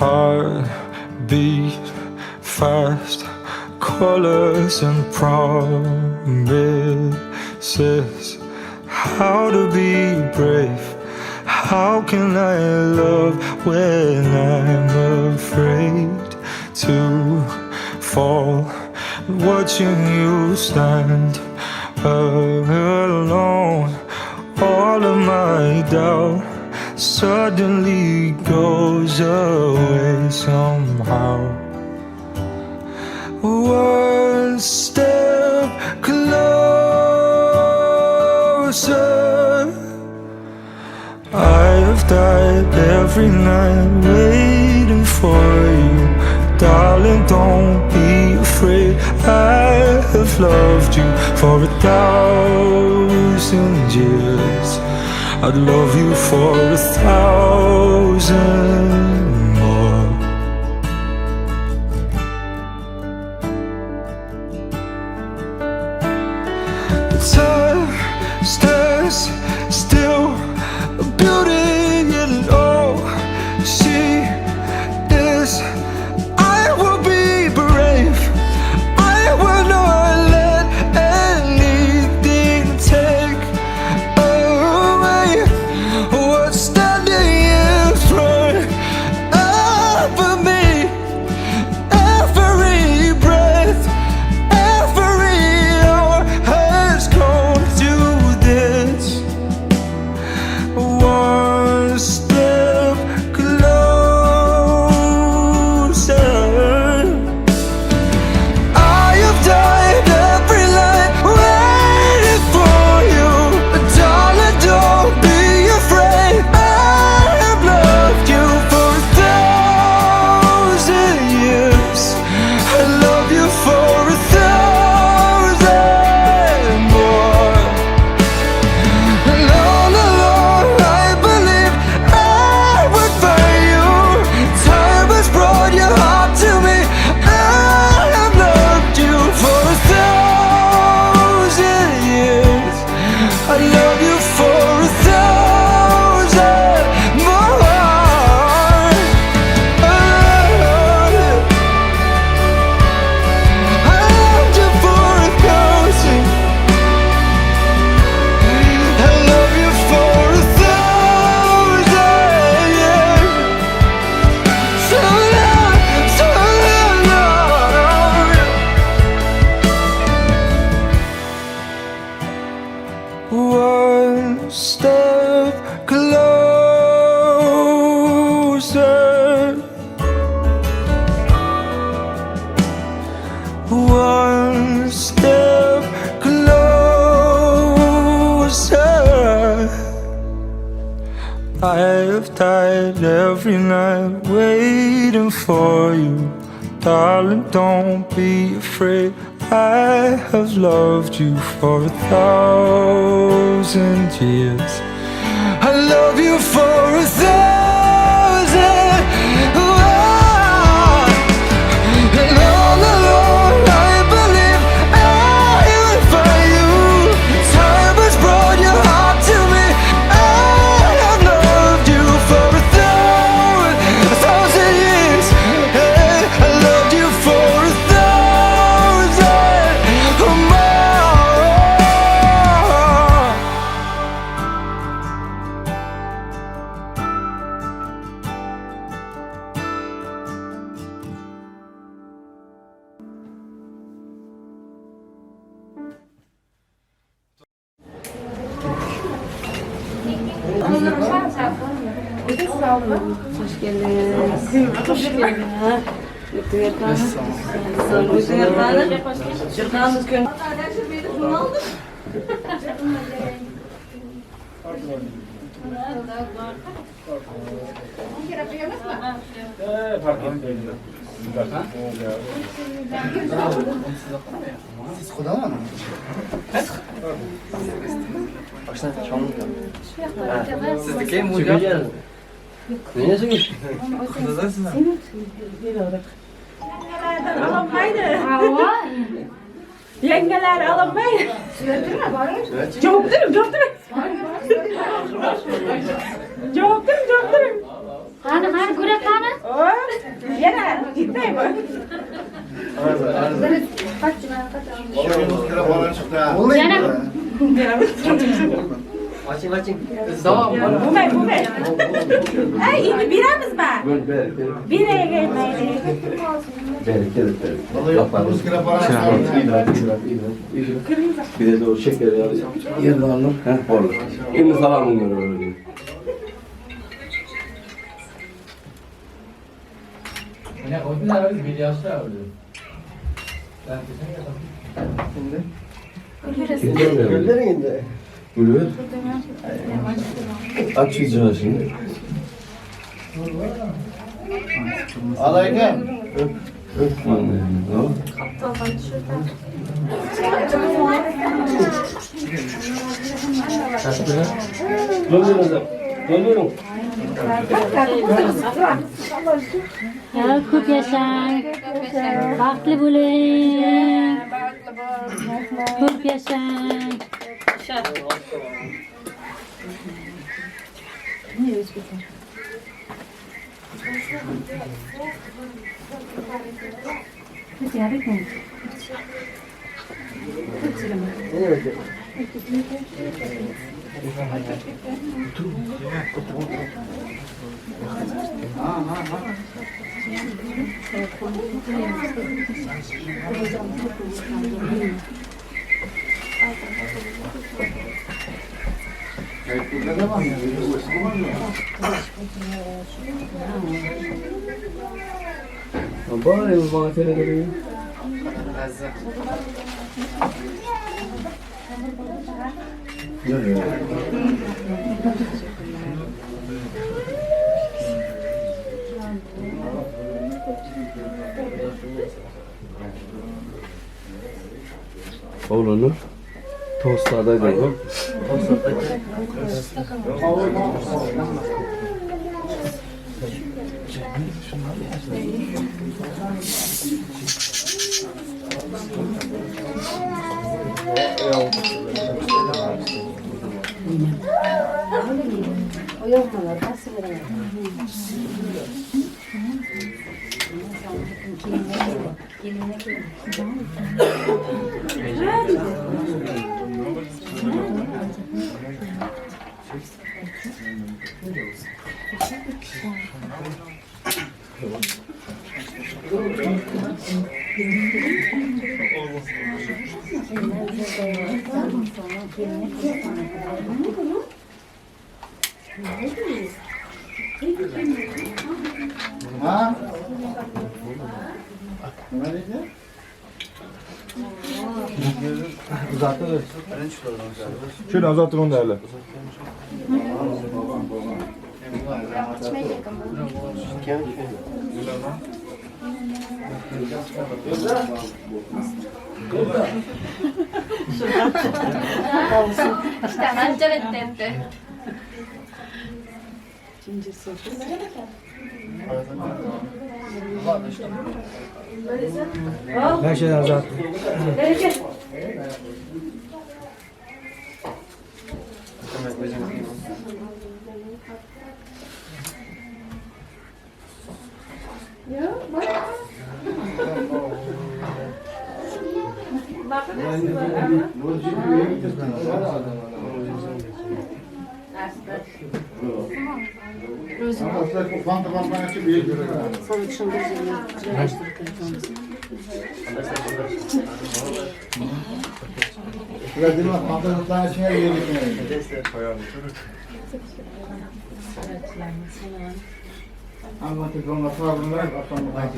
Heart beat fast, colors and promises. How to be brave, how can I love when I'm afraid to fall? Watching you stand alone, all of my doubt suddenly goes away somehow. One step closer. I have died every night waiting for you. Darling, don't be afraid. I have loved you for 1,000 years. I'd love you for 1,000 more. Time stands still, beauty in all she is. I will be brave, I will not let anything take away what's standing in front of me. Every breath, every hour has come to this. One step closer. I have died every night waiting for you. Darling, don't be afraid. I have loved you for 1,000 years. I love you for 1,000 more. All along I believed I would find you. Time has brought your heart to me. I have loved you for 1,000 years. I love you for 1,000 more. I loved you for 1,000. I love you for 1,000 years. So long, so long. One step closer. One step closer. I have died every night waiting for you. Darling, don't be afraid. I have loved you for 1,000 years. I love you for 1,000. And all along I believe I would find you. Time has brought your heart to me. I have loved you for 1,000 years. Hey, I loved you for 1,000 more. Hoş geldiniz. Hoş geldiniz. Lütfen efendim. Lütfen efendim. Şırdanımız köyün. Siz kuda mı? Başına çalmıyor. Sizdeki mi hocam? Ne yazıyor? Kudadasınız. Alınmaydı. Yengeler alınmaydı. Gördürme bari. Gördürüm. Gördürüm. Hani görek hani? Yana gitmeyin mi? Açın. Tamam. Bu ne? Ay iyi birimiz var. Bireye gelmeyi. Bir de doğru şeker ya. Yerine alın. Olur. Elini salamın görüyorum. Ne o günler öyle bir yaşta öyle. Ben kesin yaparım. Göllerin indi. Buyur. Aç yüzünü şimdi. Alayken. Dönüyorum. Ya ko'p yashang. Baxtli bo'ling. Ko'p yashang. Bari bana telefonu. Oğlunu tostlarda gördüm. Ha? Ne dedi? Şöyle uzattır onu değerli. İşte acele etti. Her şeyden uzattır.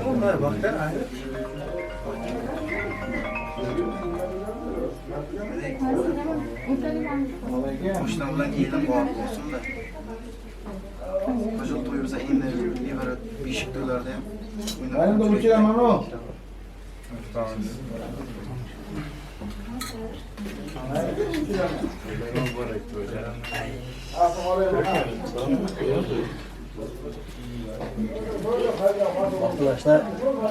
Onlar baktan aynı. Hoşlanılan yiyelim bu olsun da. Acıl toyumuza inle ibaret bir şık dolarda. Benim de uçuyorum ama. Arkadaşlar,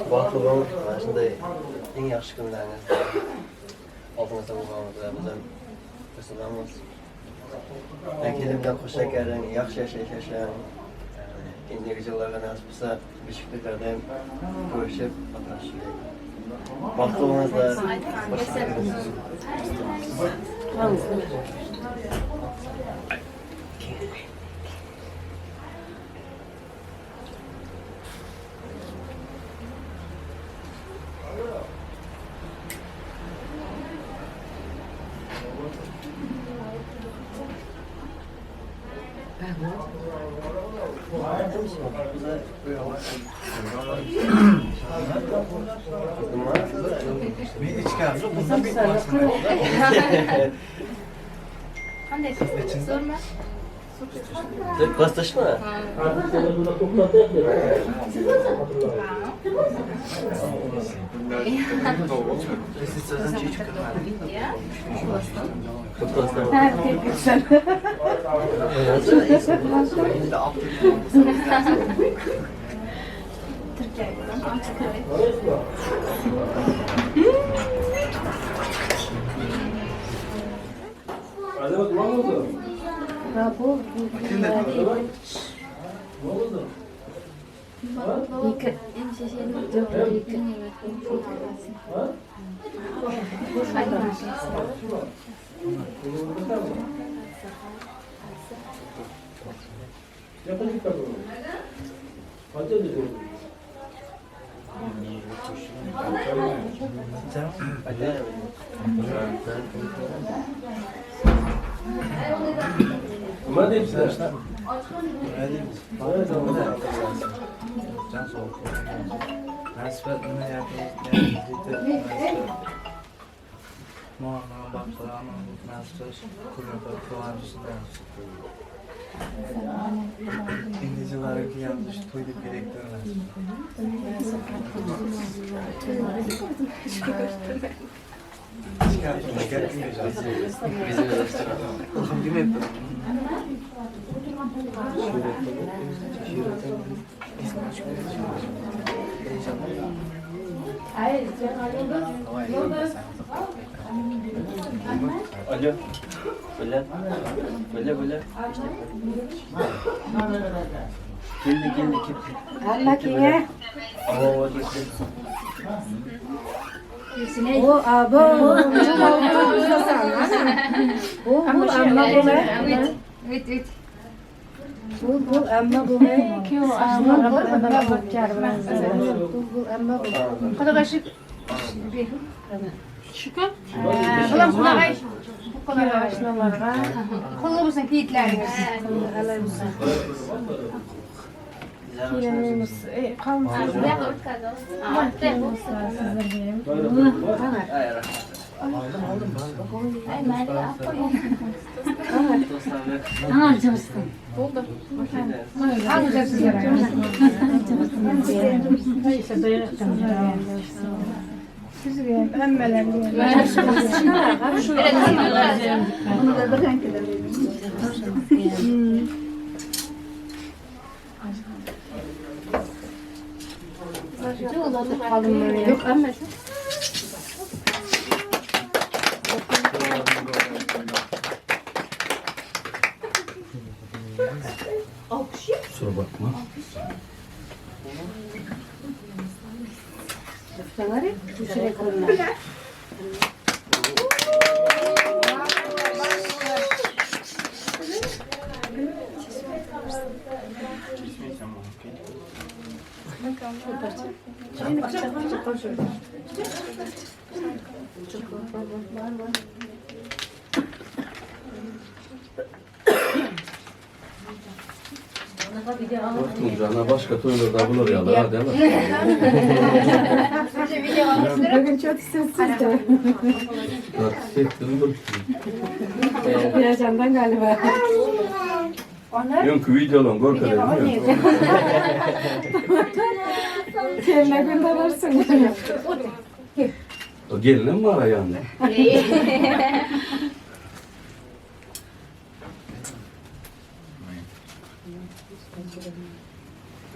Vakfı'nın şimdi en yaxshi kunlarni oldimizda bo'lganimizda bizlar eslamamiz. Kelimdan xush ekerin, yaxshi yashashing, endigi yillarga nasib bo'lsa Beshikliklarda ham ko'rishib, qatnashishlik. Vaqti bo'lmasa Men ichkari Qanday siz? Zo'rmi? Qasdashmi? Nima deyapsizlar? Nasbat nima yapayapti? Muammo baxtlarni nasbat ko'rib quvonchisidan. İngilizceleri ki yanlış toyduk gerektirmez. Alo. Böyle. Geldi. Allah kine. Ama gitti. Bu abo. Bu amma bu ne? Wait. Bu amma bu ne? Ki o amma bu bakar biraz. Bu amma bu. Qada qaşık. Şükür. Ulan kulağay. Kulağay. Kullu bo'lsin kiyitlaringiz. Yok ama Kusura bakma. Tuncana başka toylarda bulur ya da değil mi? Bugün çok sessizdi. Hissettim dur. Heyecandan galiba. Yok videolan korkarım değil mi? Kendine gönderirsin. O gelinin mi var yani?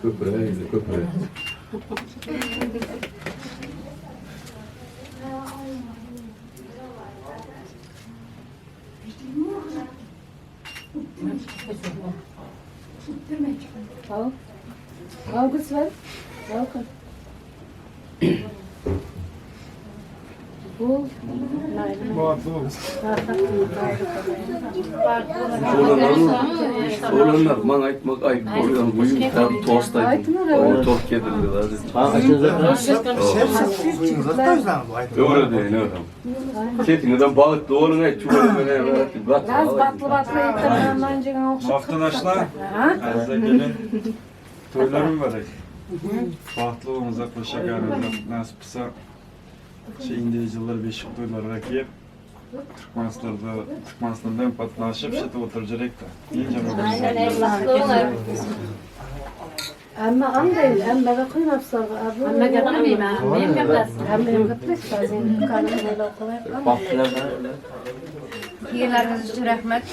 Köprü, köprü. August var. August. Bu Oğlanlar man aytmak ayıp oluyor. Bugün tam tost aytın. O tost yedirdiler. Ha, açınızda Öyle değil öyle. Ketininden balık doğru ne? Çuvalı ne? Gaz batlı yıkamadan önce Haftalaşlar. Erze gelin. Toylarım var. Bahtlı olmamıza koşak yararlar. Nasipse indiyiciler beşik toylarına kiyip Türkmenistan'dan patlaşıp şete oturacak da. İyice Ama andayım, ama da kıyım hapsarı. Ama gelmeyeyim ha. Benim yapasın. Ama gitmiş bazen yukarıda böyle okula. Baktılardan Yerleriniz rahmet.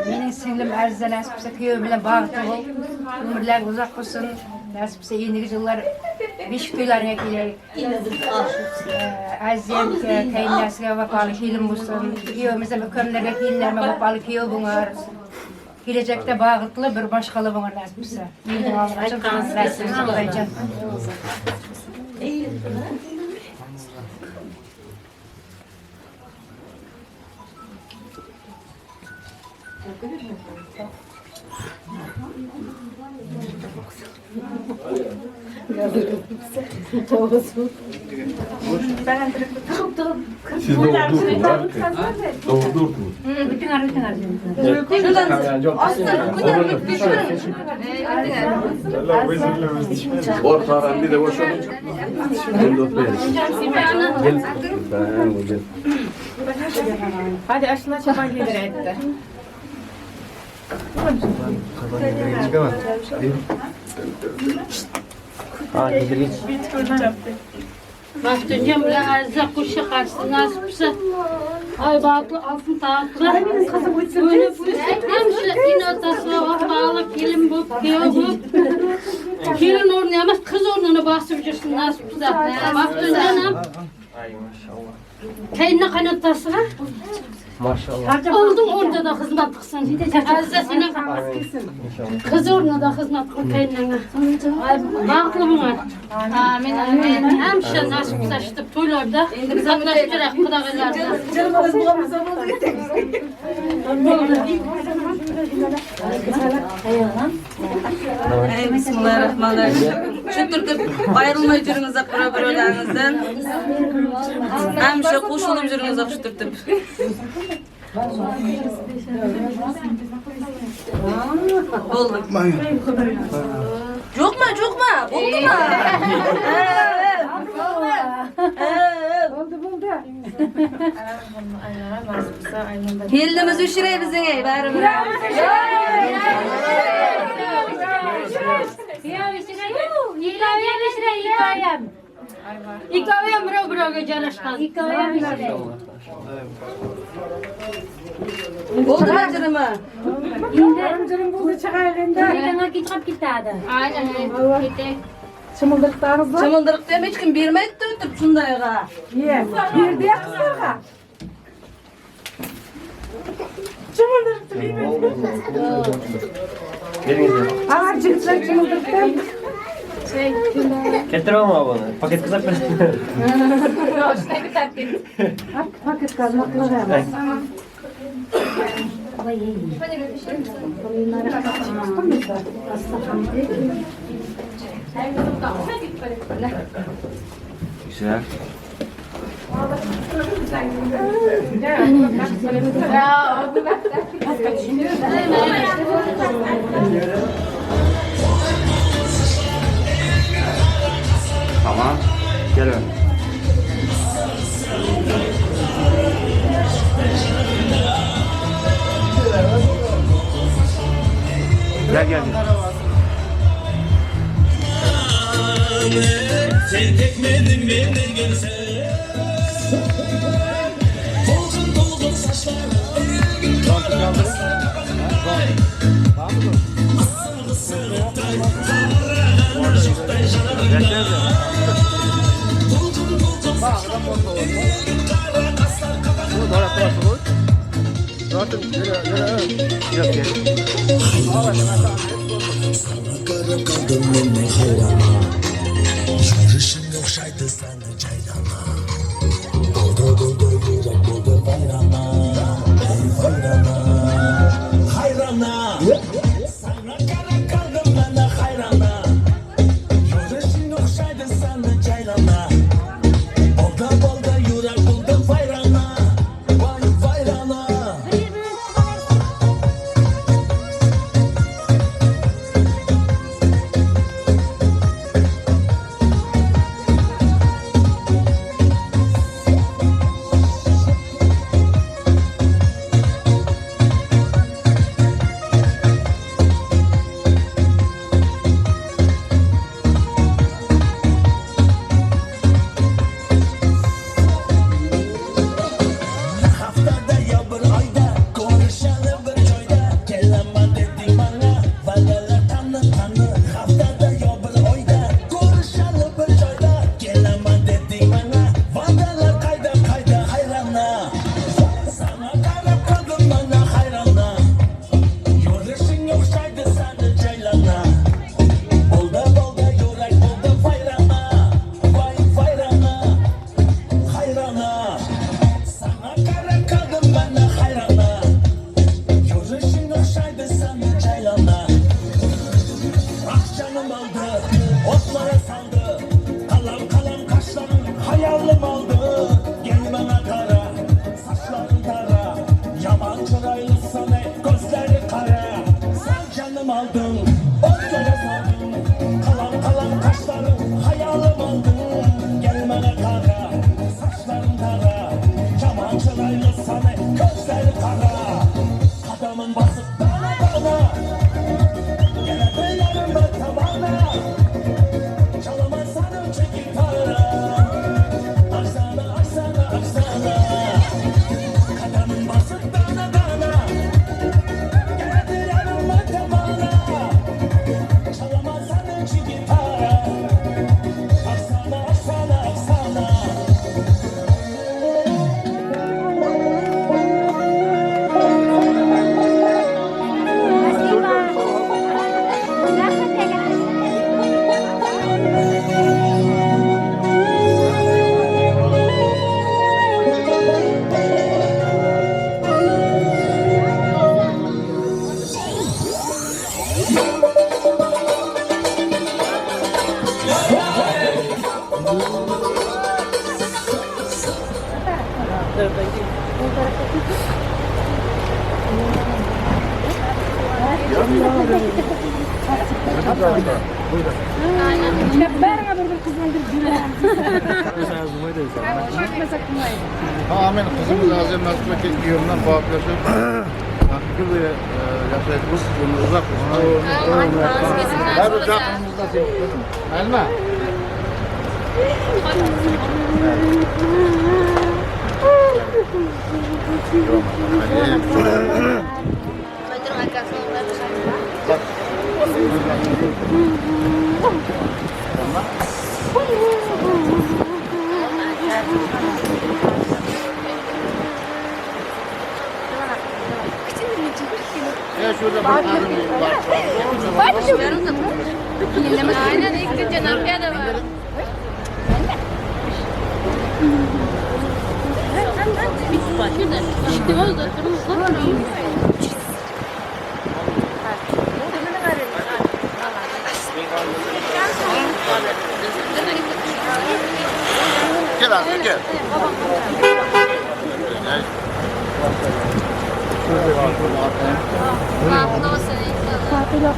Mening singlim Arza nasibse kuyov bilan bag'da bo'l. Umrlar uzoq bo'lsin. Nasibse endigi yillar beshik to'ylariga kelaylik. Azizim kaynasiga vafoli kelin bo'lsin. Kuyovimizga ukamlarga kelinlarga vafoli kuyov bo'lar. Kelajakda bag'itli bir boshqalar bo'lar nasibse. Mening oldimcha translyatsiya bo'yicha. Siz doğurdunuz. Bütün arı. Ortadan bir de boşalın. Ben de oturayım. Gel. Hadi aşına çaban gelir etti. ha, gidelim. Başlayacağım bilen arıza kuşa karşı nasipse. Ay bağlı altın tağıtlı. Böyle bu hemşire inatası bağlı gelin bu, kıyıyor bu. Gelin oynayamaz, kız oynayana basıp жүрсün nasipse. Başlayacağım. Ay maşallah. Kayınla kaynatası var. Maşallah. Oldun orada da hizmet kılsın. Arıza senin kız orada da hizmet kıl kayınlana. Bağlı bunlar. Amin amin. Hemşire nasip saçtık toylarda. Katlaştırak kudağılarda. Bismillahirrahmanirrahim. Şükür ayrılmay жүріңіз bir-birilerinizden. Hemşe koşulup жүріңіз şükür. Oldu. Çok mu? Oldu mu? Oldu. Kendimiz üşürey bizim ey bari bari. Hikayem birovga jarashgan. Oldu mu canımı? Canım buldu çıkarında. Chiqib ketadi. Aynen. Çımıldırıklarınız var. Çamındırık deme hiç kim bermeydi döntüp şundayga. Ye. Bir de kızlarga. Çımıldırıktı değil mi? Ağır çıksak çımıldırıktan. Getirmem abi onu. Paket kızak ben. Paket kazmakla vermez. Güzel. Tamam. Gel ön. Gel. Sen tekmedin beni görsen. Dolgun saçlar. Zaten Amin kızımız Azem Nasip'e yolundan bağışlasın. Hakkı ve yaşayışımız uzak olsun. Her uzakımızda sevgilim. Elma. Ya şurada bir var. Aynen ilk gün Cenab-ı da var. Şurada. İşte oldu. Kırmızı. Gel abi gel. Afiyet olsun inşallah.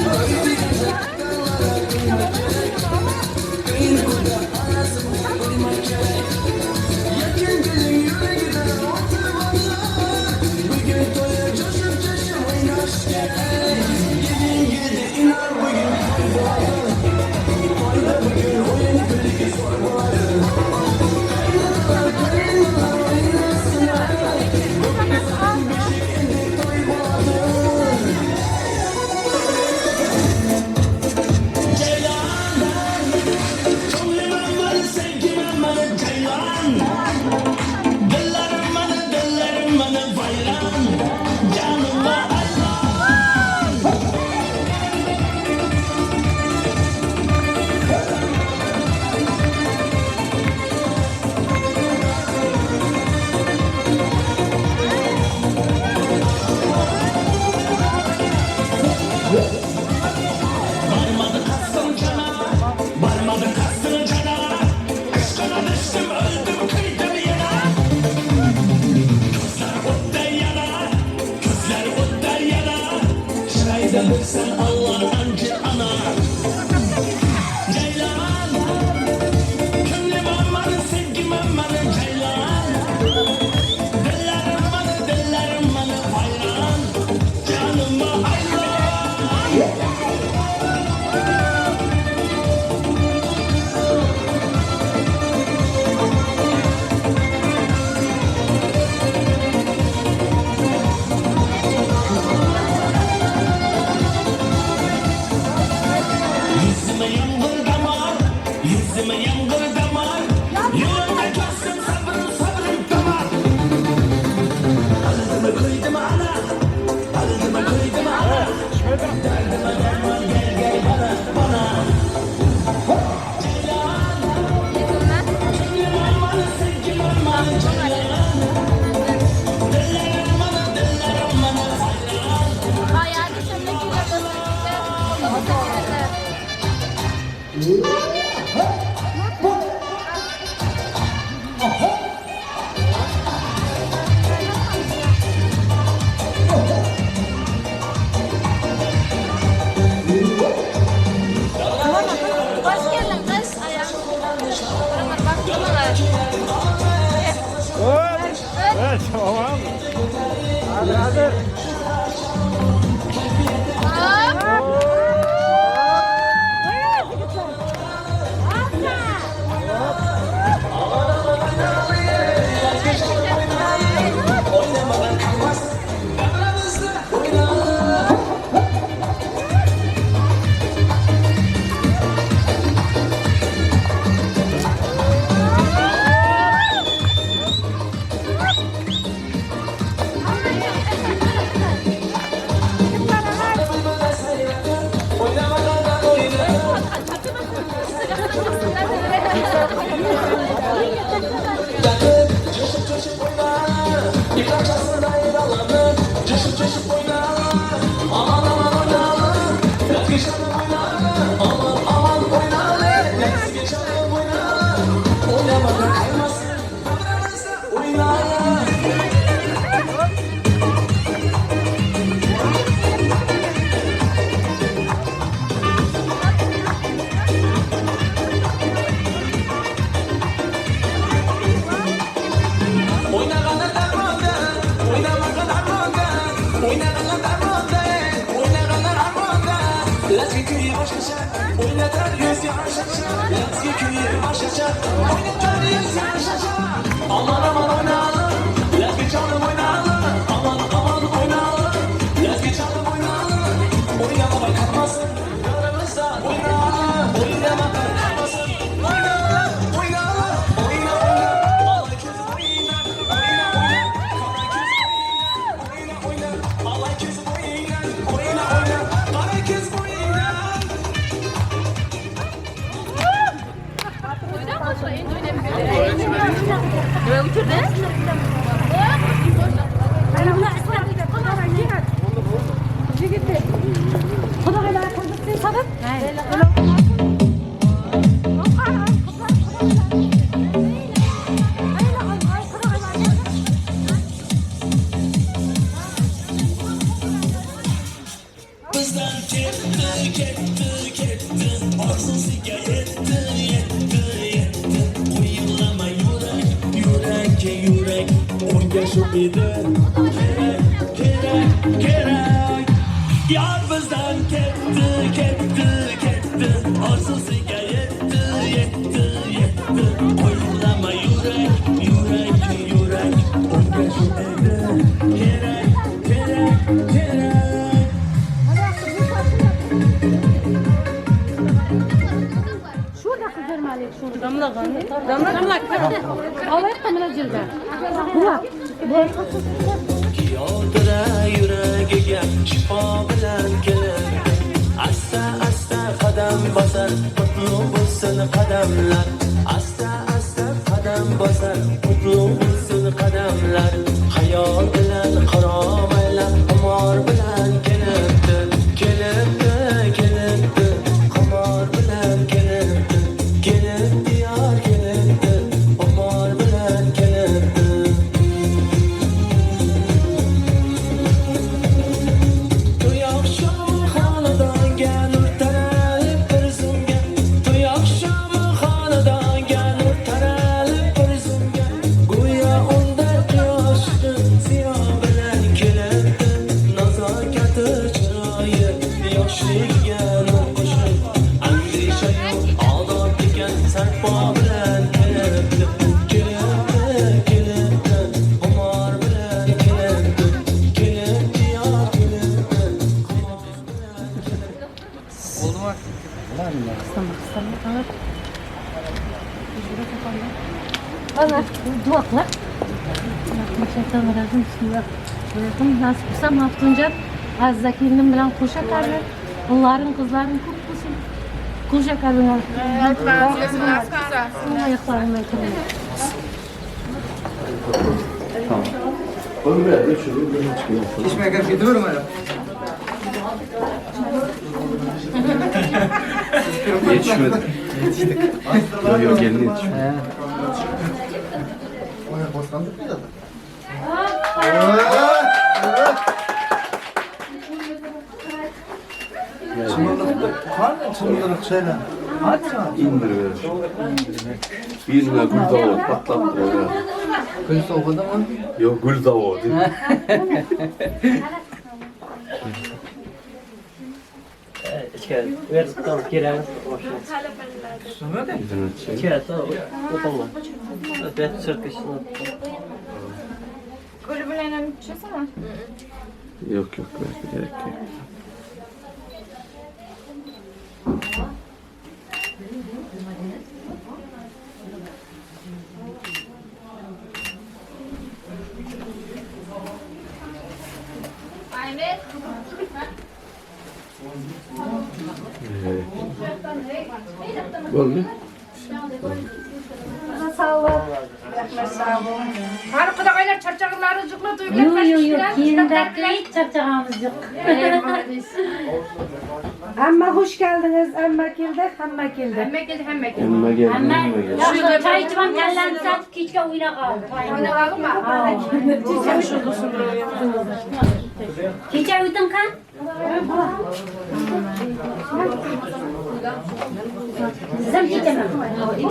Thank you. Kaçtım öldüm kıydım yana. Kızlar otlar yana. Kızlar otlar yana. Şurayda bilsen Allah ancı ana. Ceylan. Könlüm amanı sevgim amanı ceylan. Dillerim bana hayran. Canıma hayran. Yüzüme yağmur damar, yüzüme yağmur damar. Yolunda kestim sabrım damar. Alıdıma koydum ana, alıdıma koydum ana. Derdime derman gel bana. Ceylan, könlüm amanı sevgim amanı ceylan. Dillerim bana hayran. Hoş geldin kız. Evet, tamam. Hadi hadi. Aman aman oynayalım, let's get canım oynayalım. Aman aman oynayalım, let's get canım oynayalım. Oynama kalmasın, yanımızda oynayalım. Oynama kalmasın, oynayalım, oynayalım. Oyna oyna, al kız oyna, oyna oyna. Kara kız oyna, oyna oyna. Al kız oyna, oyna oyna. Kara kız oyna. Bizden gitti, arzusuya yetti. Uyulama yürek, onca şu bilir. Gerek. Yar bizden gitti, arzusuya yetti. Uyulama yürek, onca şu bilir. Gerek. Yoldıra yüreğe şifa bilen gelir. Asta qadam bosar, mutlu bo'lsin qadamlar. Asta qadam bosar, mutlu bo'lsin qadamlar. Hayol bilan qaromaylar, qimor bilan kelibdi. Qimor bilan kelibdi. Kelibdi yor kelibdi. Bana duakla. Şeytan razım bismillah. Bırakın nasip olsa maftunca az zakinim bilen kuşa karı. Onların kızların kutlusun. Kuşa karılar. Ayaklarına kırılır. Tamam. Onu ver de şunu bir çıkıyor. İşime gel gidiyorum hala. Yetişmedi. Yetiştik. Yok gelin yetişmedi. Çımırlık şeyler. Hadi sen. İndir ver. Birine gül dağı patlattı oraya. Kız okudu mu? Yok gül dağı dedi. İçeri. Ver tamam girelim. Sonra da. İçeri tamam. Oturma. Ben sırt kışına. Kulübüyle düşesene. Yok yok belki gerek yok. Oldu. Sağ ol. Har kudakaylar çarçakları zıkla duygular Yok yok yok. kaçmışlar. Kiyindeki hiç çarçağımız yok. Amma hoş geldiniz. Amma kilde, amma kilde. Hemme geldi hemme geldi. Elime geldi, Ama elime geldi. şurada çay içmem kellen saat kiçke uyuna kaldı. Oynalalım mı? Kiçe uyudun kan? Sizin kiçe mi?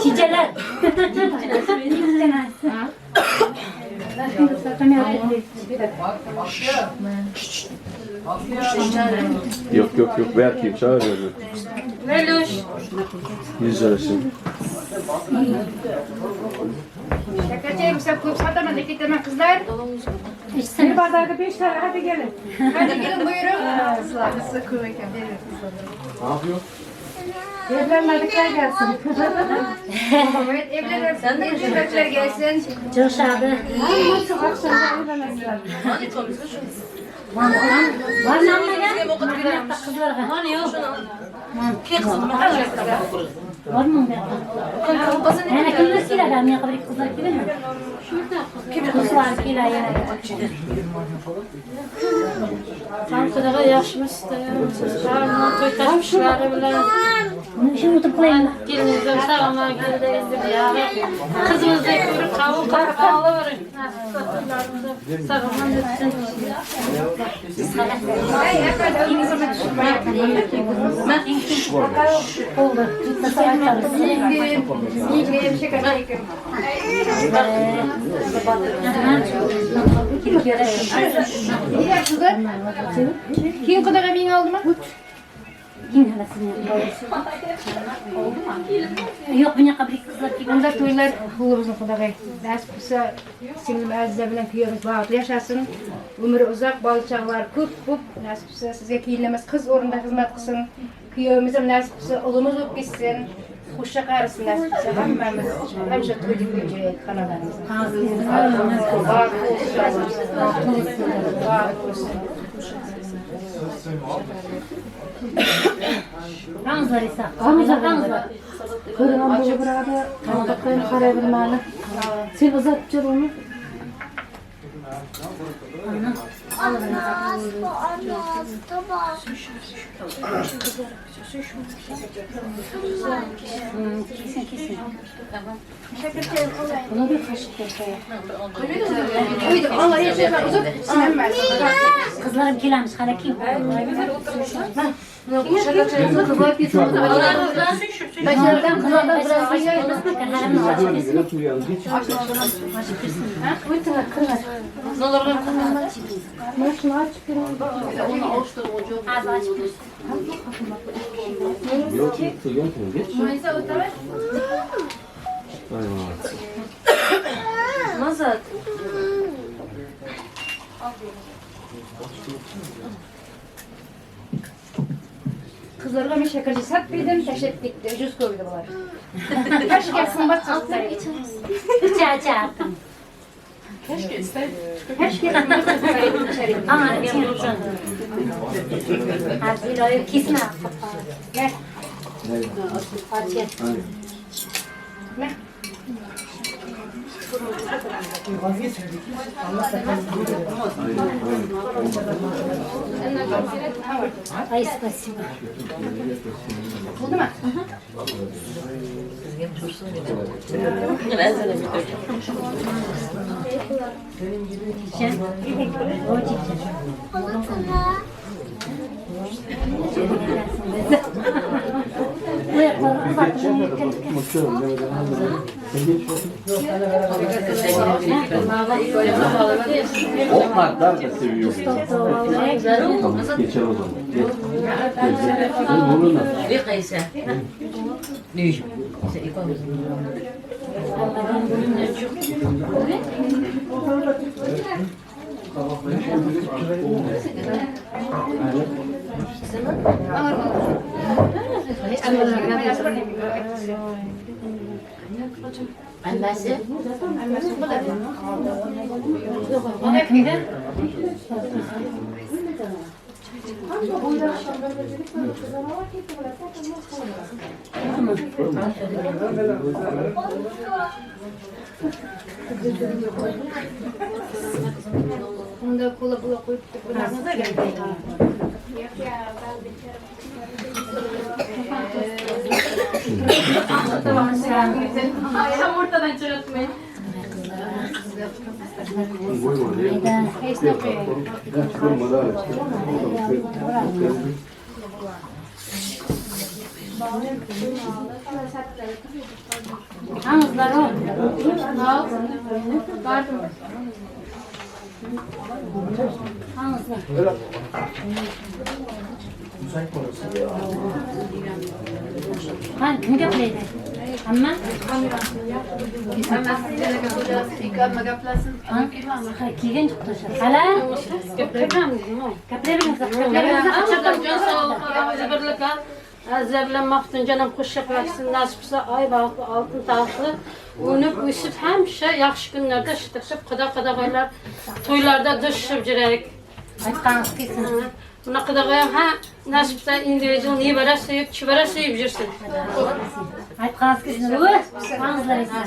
Kiçeler. Yok yok yok ver kim çağırıyor. Veloş. Yüz arasın. Şakacıyım sen kuyup satama ne gitme kızlar. Bir bardağı 5 tane hadi gelin. Hadi gelin buyurun. Ne yapıyor? Evlenmedikler gelsin. Evet evlenir. Sen de hizmetler gelsin. Çok şadı. Çok akşam evlenmezler. Var mı ya? Kızlar. Hani yok. Var mı ya? Yani kimler kira ben ya kabul kızlar kira mı? Kızlar kira ya. Samsun'a yaşmış da ya. Şarman toy taşmışlar bile. Şimdi oturayım. Gelinizden sağma geldi ya. Kızımız da yürü kavul kahkalı var. Sağman lütfen. Oldu. Nasıl ayakkabısı? Kim kadar emin oldu mu? Kim halasını? Oldu mu? Yok bana kabul kızlar ki. Bunda toylar hulumuzun kadar. Ders kısa singlim azizler bilen kıyıyoruz bağlı yaşasın. Ömrü uzak balçaklar köp nasip kısa size kiyinlemez kız orunda hizmet kılsın. Kıyığımızın nasip kısa olumuz olup gitsin. Kuşa karısın nasip kısa. Hemmemiz hemşe toyduk gücüye kanalarımızın. Bağlı olsun. Ramzlar ise. Ramzlar. Kırılan bu burada tanıdıklarını karabilmeli. Sil uzatacak onu. Kesin. Buna bir kaşık koyayım. Allah yaşasın uzun sinemez. Kızlarım kirlenmiş hala kim? Başlardan kızlardan biraz Nasıl aç bir Yok yok geç. Mazat. kızlarga men şekerci satpaydım, taşıp gitti. Ucuz koydu bular. Keşke sımbat satsa. İçe. Keşke sımbat satsa. Ama ben bulacağım. Hadi loyu kesme. Ne? Parça. Ne? Ay спасибо. Oldu mu? O kadar da seviyorum. Tamam, geçer o zaman. Geç. Bunu nasıl? Annesi? Ona kimde? Bunda kola bula koyup bunlarına da geldi. Ayağım ortadan çıkartmayın. Hamızlar o. Hamızlar. Kim gaplaydi? Amma? Keyin chiqdi. Hala? Azablan maftuncanam qo'shib qilsin nasib qilsa oy bag'li oltin tog'li unib o'sib hamsha yaxshi kunlarda shitishib qadag'aylar to'ylarda dushib jirak Aytqangiz kelsin. bunaqadaqa ham ha nasib qilsa individual nevara suyib chivara suyib yursin Aytqangiz kelsin. Hamızlar esin.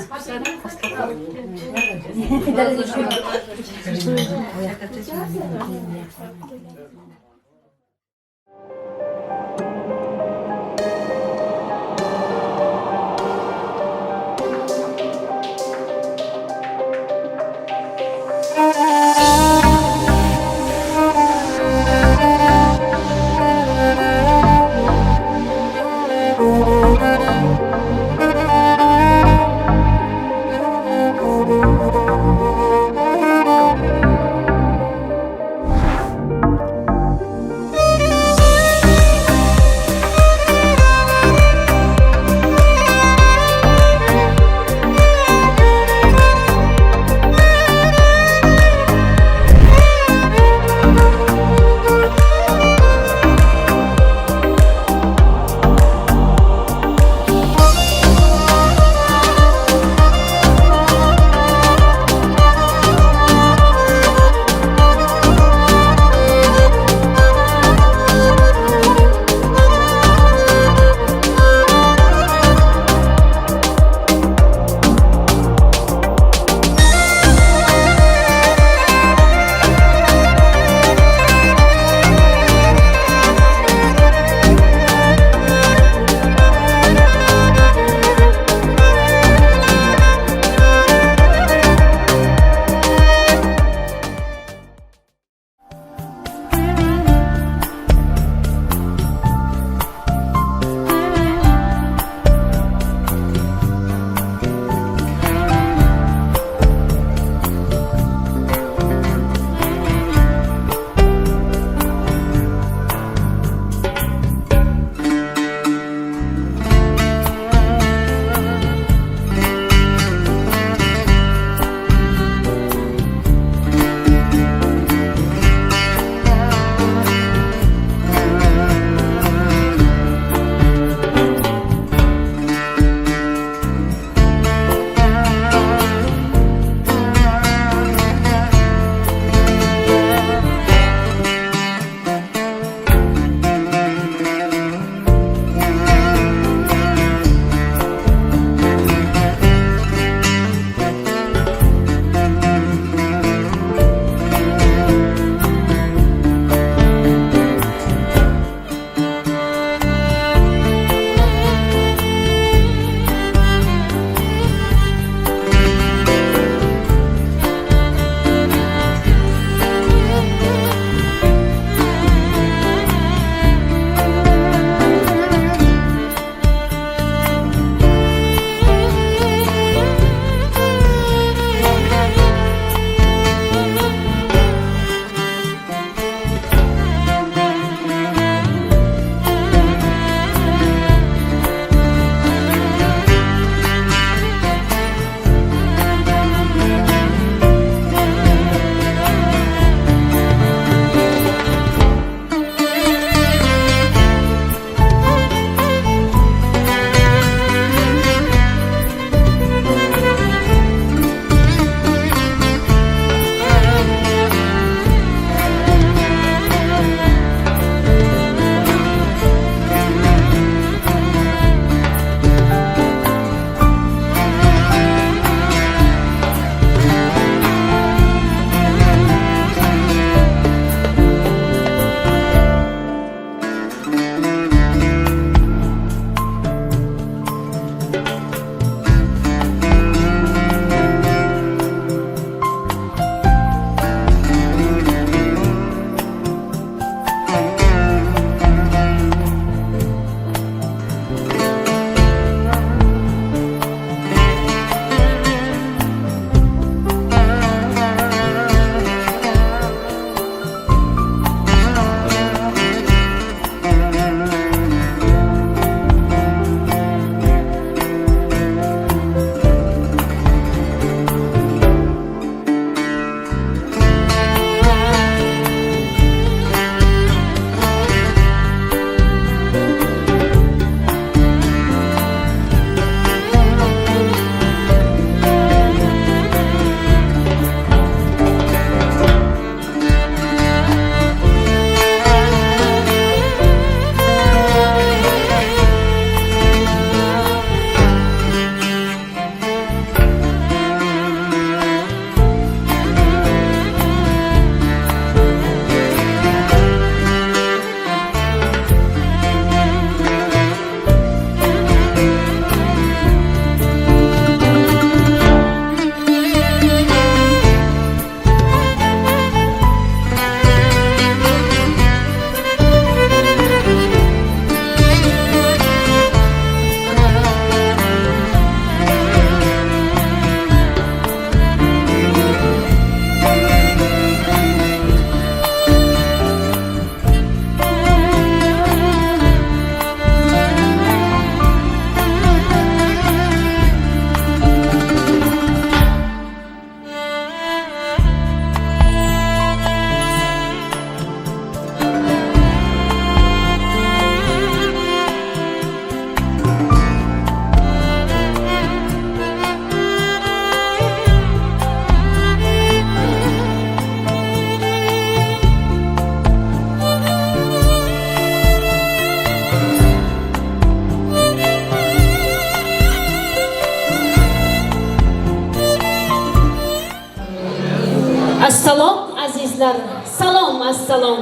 Assalom azizlar, salom assalom.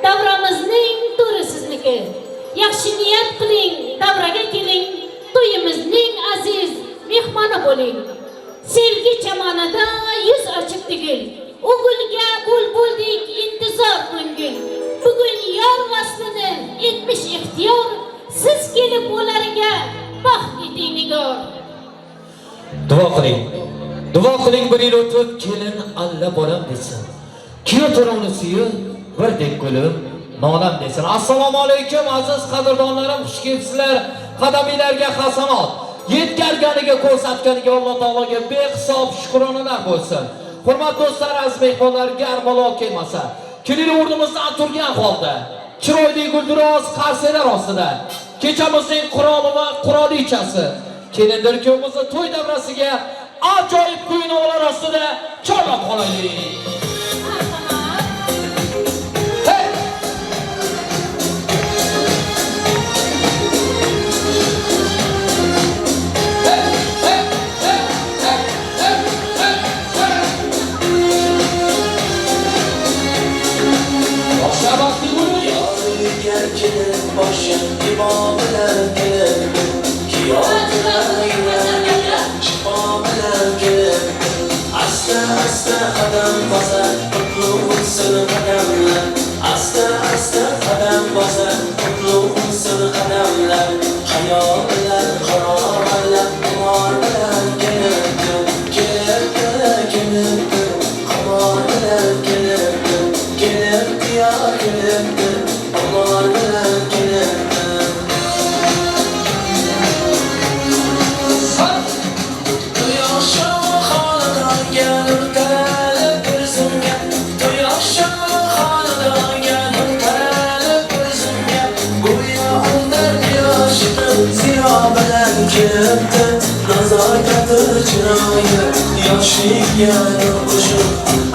Davramizning to'ri sizniki. Yaxshi niyat qiling, davraga keling. To'yimizning aziz mehmoni bo'ling. Sevgi chamanida yuz ochib tugil. O'g'ilga bulbuldek intizor ko'ngil. Bugun yor vaslini etmish ixtiyor. Siz kelib ularga baxt eting nigor. Duo qiling. Duo qiling, bir yil o'tib kelin alla bolam desin. Kuyov to'roni suyib, birdek kulib nolam desin. Assalomu alaykum aziz qadrdonlarim, xush kelibsizlar. Qadaminglarga hasanot. Yetkazganiga ko'rsatganiga Alloh taologa behisob shukronalar bo'lsin. Hurmatli do'stlar, aziz mehmonlar, garmalov kelmasa, keling o'rnimizdan turgan holda, chiroyli gulduros qarselar ostida, kechamizning quroli va qurolichasi, kelindir kuyovimizni to'y davrasiga ajoyib kuy-novalar ostida chorlab qolaylik. Başım imameler gelir, kıyafetler şifameler gelir. Asta asta kadem basar, mutlu olsun kademler. Asta asta kadem basar, mutlu olsun kademler. Hayaller, karameller, kumarlar gelir, gelir, gelir, kumarlar gelir, gelir, diyar gelir. Aman bilen gelemem. To'y xonadon gelib talab o'zimga. To'y xonadon gelib talab o'zimga. Go'yo undar yoshim ziyo bilan kelibdi. Nazokati chiroyi yoshlikka qo'shib.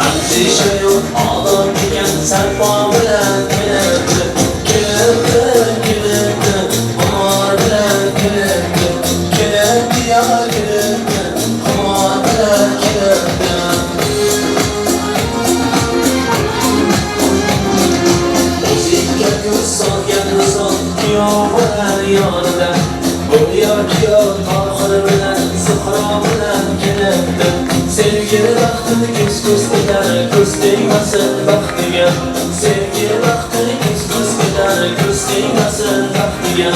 Andisha yo'q olam degan sarpo bilan kelibdi. Yanında Go'yo kuyov tohir bilan Zuhro bilan kelibdi. Sevgi vaqtini ko'z etar, ko'z tegmasin baxtiga. Sevgi vaqtini ko'z etar, ko'z tegmasin baxtiga.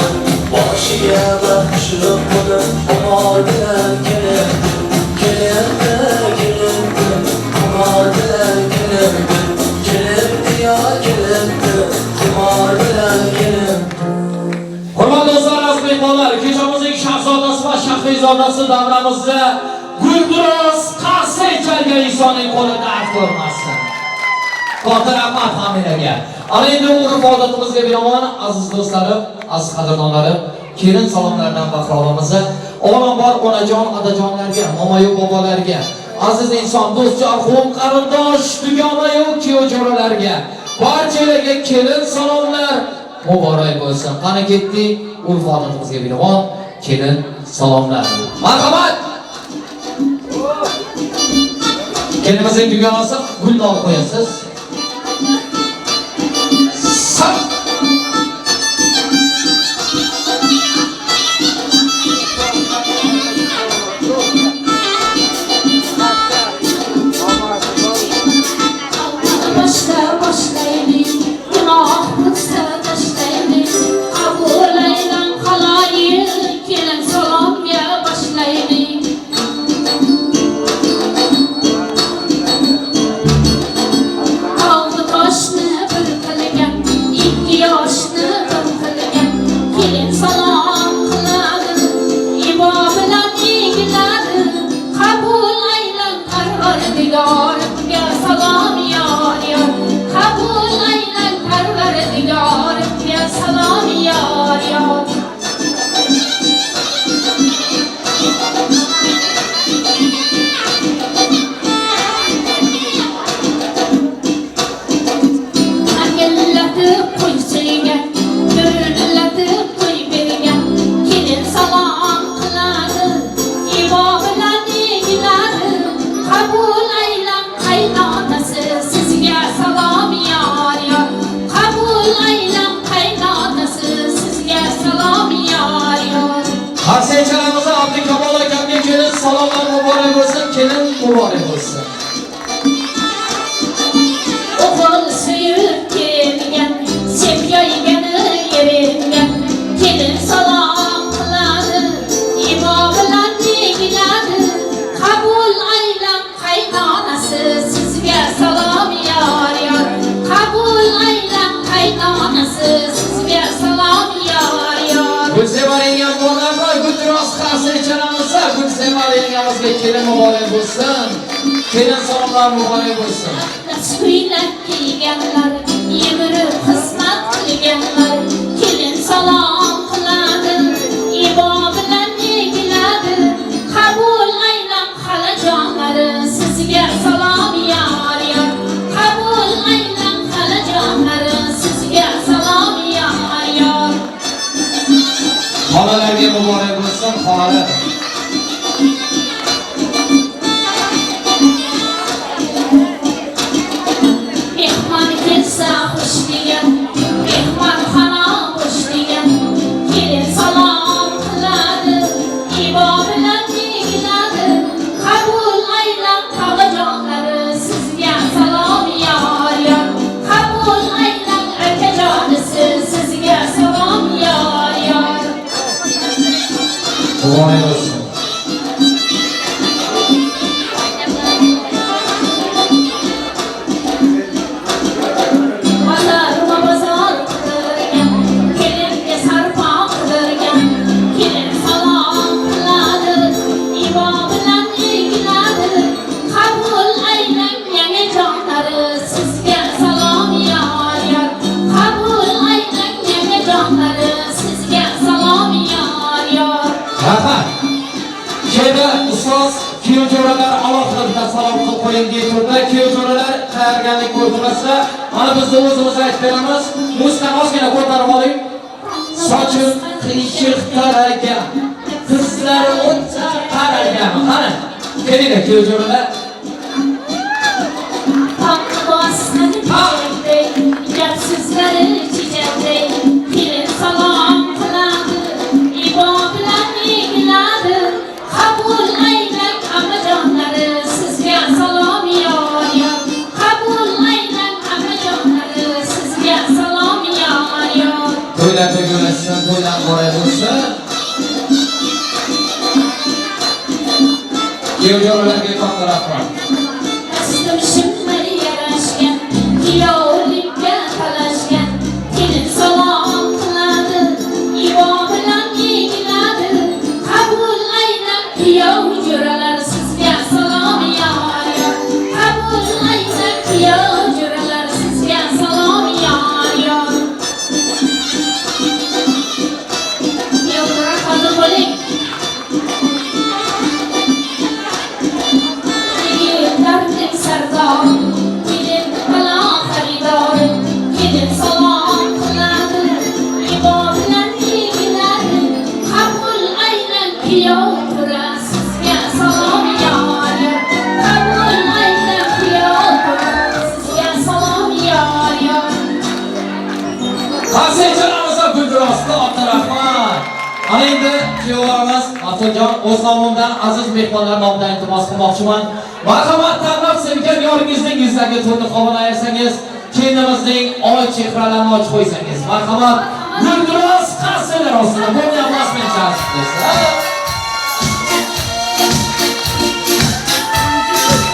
Boshiga baxshib bo'lib qimor bilan kelibdi. Kelibdi, kelibdi, qimor bilan kelibdi. Kelibdi yo kelibdi, qimor bilan kelibdi. Hurmatli do'stlar, aziz mehmonlar, kechamizning shahzodasi va shahrizodasi davramizda gulduros qarsa chalgan insonning qo'lida dard ko'rmasdi. Katta rahmat hammalarga. Ana endi urf odatimizga binoan, aziz do'stlarim, aziz qadrdonlarim, kelin salomlaridan bahra olamiz. Avvalambor onajon, otajonlarga, momayu bobolarga, aziz inson, do'stjon, qo'm qarindosh, dugona-yu kuyovjo'ralarga, barchalarga kelin salomlar muborak bo'lsin. Qani ketdik, urf odatimizga binoan kelin salomlar. Marhamat. Kelinimizning dugonasi Guldor qo'yasiz. Kabul aylan Qasiychalarimiz Abdukamol akamga kelin salomlar muborak bo'lsin, kelin muborak bo'lsin. O'g'il suyib kelgan, sevgaygani eringan, kelin salom qiladi, imo bilan negiladi, qabul aylan qaynonasi, sizga salom yor yor, qabul aylan qaynonasi, sizga salom yor yor. Gulsemar yengam bo'lganmi? Guldiroz qasiychalarimiz Gulsemar yengamizga kelin muborak bo'lsin. Kelin salomlar muborak bo'lsin. Suylar kelganlar, yugurib xizmat qilganlar, kelin salom qiladi, ibo bilan negiladi, qabul aylan xalajonlari, sizga salom yor yor, qabul aylan xalajonlari, sizga salom yor yor. Xolalarga muborak bo'lsin, xolalar. Mehmon kelsa xush degan, mehmon xona xush degan, kelin salom qiladi, ibo bilan negiladi, qabul aylan xolajonlari, sizga salom yor yor, qabul aylan akajonisi, sizga salom yor yor. Muborak bo'lsin. Bozorma bozor qildirgan, kelinga sarpo qildirgan, kelin salom qiladi, ibo bilan negiladi, qabul aylan yangi jonlari, sizga salom yor yor, qabul aylan yangi jonlari, sizga salom yor yor. Rahmat. Keyingi ustoz kuyovjo'ralar alohida salom qilib qo'ying deb turdi. Kuyovjo'ralar tayyorgarlik ko'rdirmasa, mana biz o'zimiz aytib beramiz. Musiqani ozgina ko'tarib oling. Sochim qiyshiq taragan, qizlar o'tsa qaralgan. Qani, keling kuyovjo'ralar. Tonni bosmadi chechakday, gap sizlari chechakday, kelin salom qiladi, ibo bilan negiladi, qabul aylan amajonlari, sizga salom yor yor, qabul aylan amajonlari, sizga salom yor yor. To'ylar tugasin, to'ylar muborak bo'lsin. Kuyovjo'ralarga katta rahmat. Kastim shimlar yarashgan, kuyovlikka talashgan, kelin salom qiladi, ibo bilan negiladi, qabul aylan kuyovjo'ralar, sizga salom yor yor, qabul aylan kuyovjo'ralar, sizga salom yor yor. Kuyovjo'ra hozir bo'ling. Yigitlarning sardori, kelin falon xaridori, kelin salom qiladi, ibo bilan negiladi, qabul aylan kuyovjo'ra, sizga salom yor yor, qabul aylan kuyovjo'ra, sizga salom yor yor. Qasiychalarimiz Guldirozga katta rahmat. Ana endi kuyovarimiz Abdujon o'z nomimdan aziz mehmonlar nomidan iltimos qilmoqchiman. Marhamat tanlab sevgan yoringizning yuzlariga turli qovun ayirsangiz, kelinimizning oy chehralarini ochib qo'ysangiz. Marhamat, Guldiroz qasiyalar ostida bo'lgan aplosment chalishibsiz.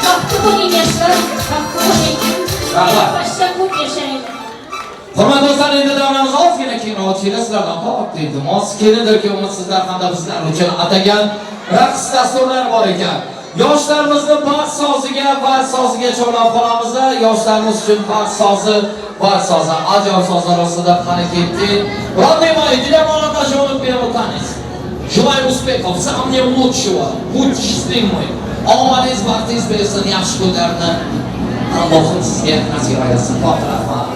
Baxtli bo'ling yoshlar, baxtli bo'ling. Rahmat. Boshqa ko'p yashang. Hurmatli do'stlar, endi davramiz ozgina keyinroq o'tishida sizlardan katta iltimos. Kelindirki, umid sizlar hamda bizlar uchun atagan raqs dasturlari bor ekan. Yoshlarimizni baxt soziga cho'lab qolamizda. Yoshlarimiz uchun baxt sozi, ajoyib sozlar ostida harakatli. Родной juda молодоженов переводtanец. Желаю успехов, самого лучшего. Будьте счастливы. Omadingiz, baxtingiz bersin, yaxshi kunlarni Allohim sizga nasib aylasin. Katta rahmat.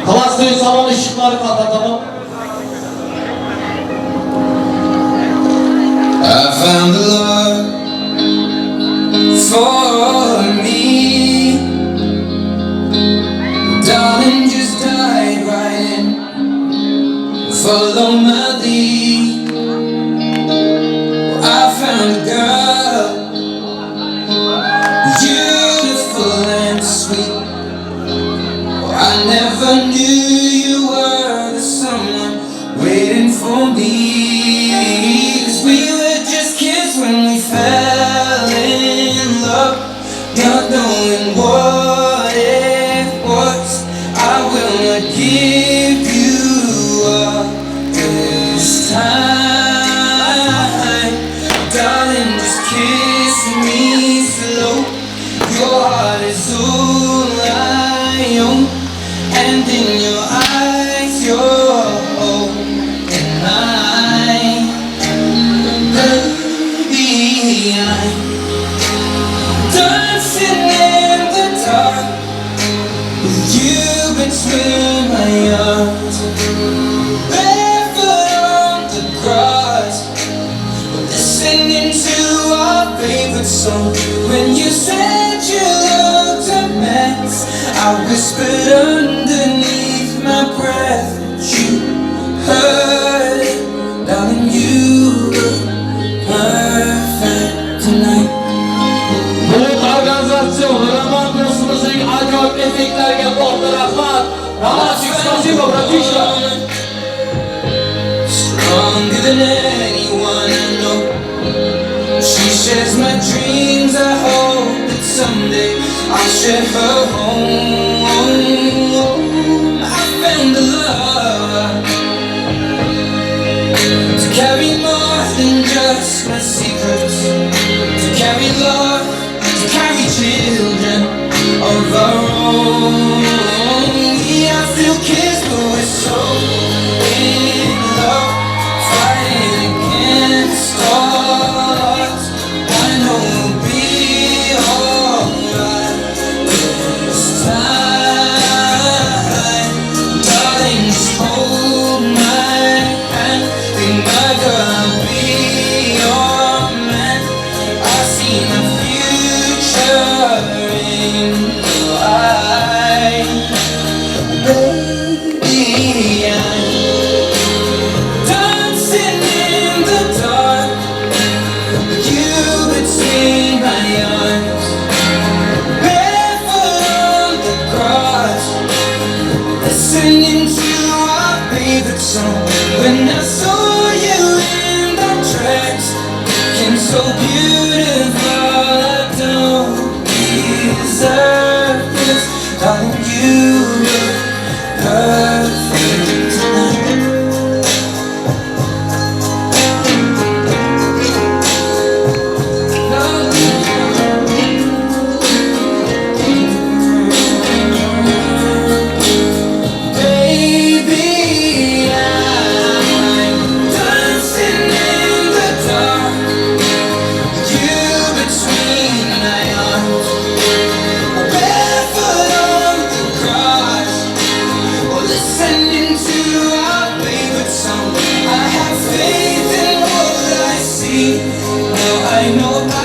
Xalas to'y salom eshiklari qatataman. I found the love for me. Darling, just dive right in. Follow my lead. love, not knowing what it was. I will not give you up this time, darling. Just kiss me slow. Your heart is all I own, and in your eyes you're holding mine. Baby, I'm dancing in the dark with you between my arms, barefoot on the grass, listening to our favorite song. When you said you looked a mess, I whispered underneath my breath that you heard it. Darling, you look perfect tonight. Bu organizasyon Roman Blues'umuzun acayip efektlerine borda rahmat. Romantik spasibo, bratişka. Stronger than anyone I know. She shares my dreams. I hope that someday I'll share her home. I found a love to carry more than just my secrets, to carry love, to carry children of our own. Yeah, I feel kids, but we're so in love, fighting against odds. I know we'll be alright this time. Darling, just hold my hand. Be my girl, be your man. I see my future in your eyes. Baby, I'm dancing in the dark with you between my arms, barefoot on the grass, listening to our favorite song. When I saw you in that dress, looking so beautiful, I don't deserve this. Darling, you look perfect tonight. Baby, I'm dancing in the dark with you between my arms, barefoot on the grass, or listening to our favorite song. I have faith in what I see. Now I know I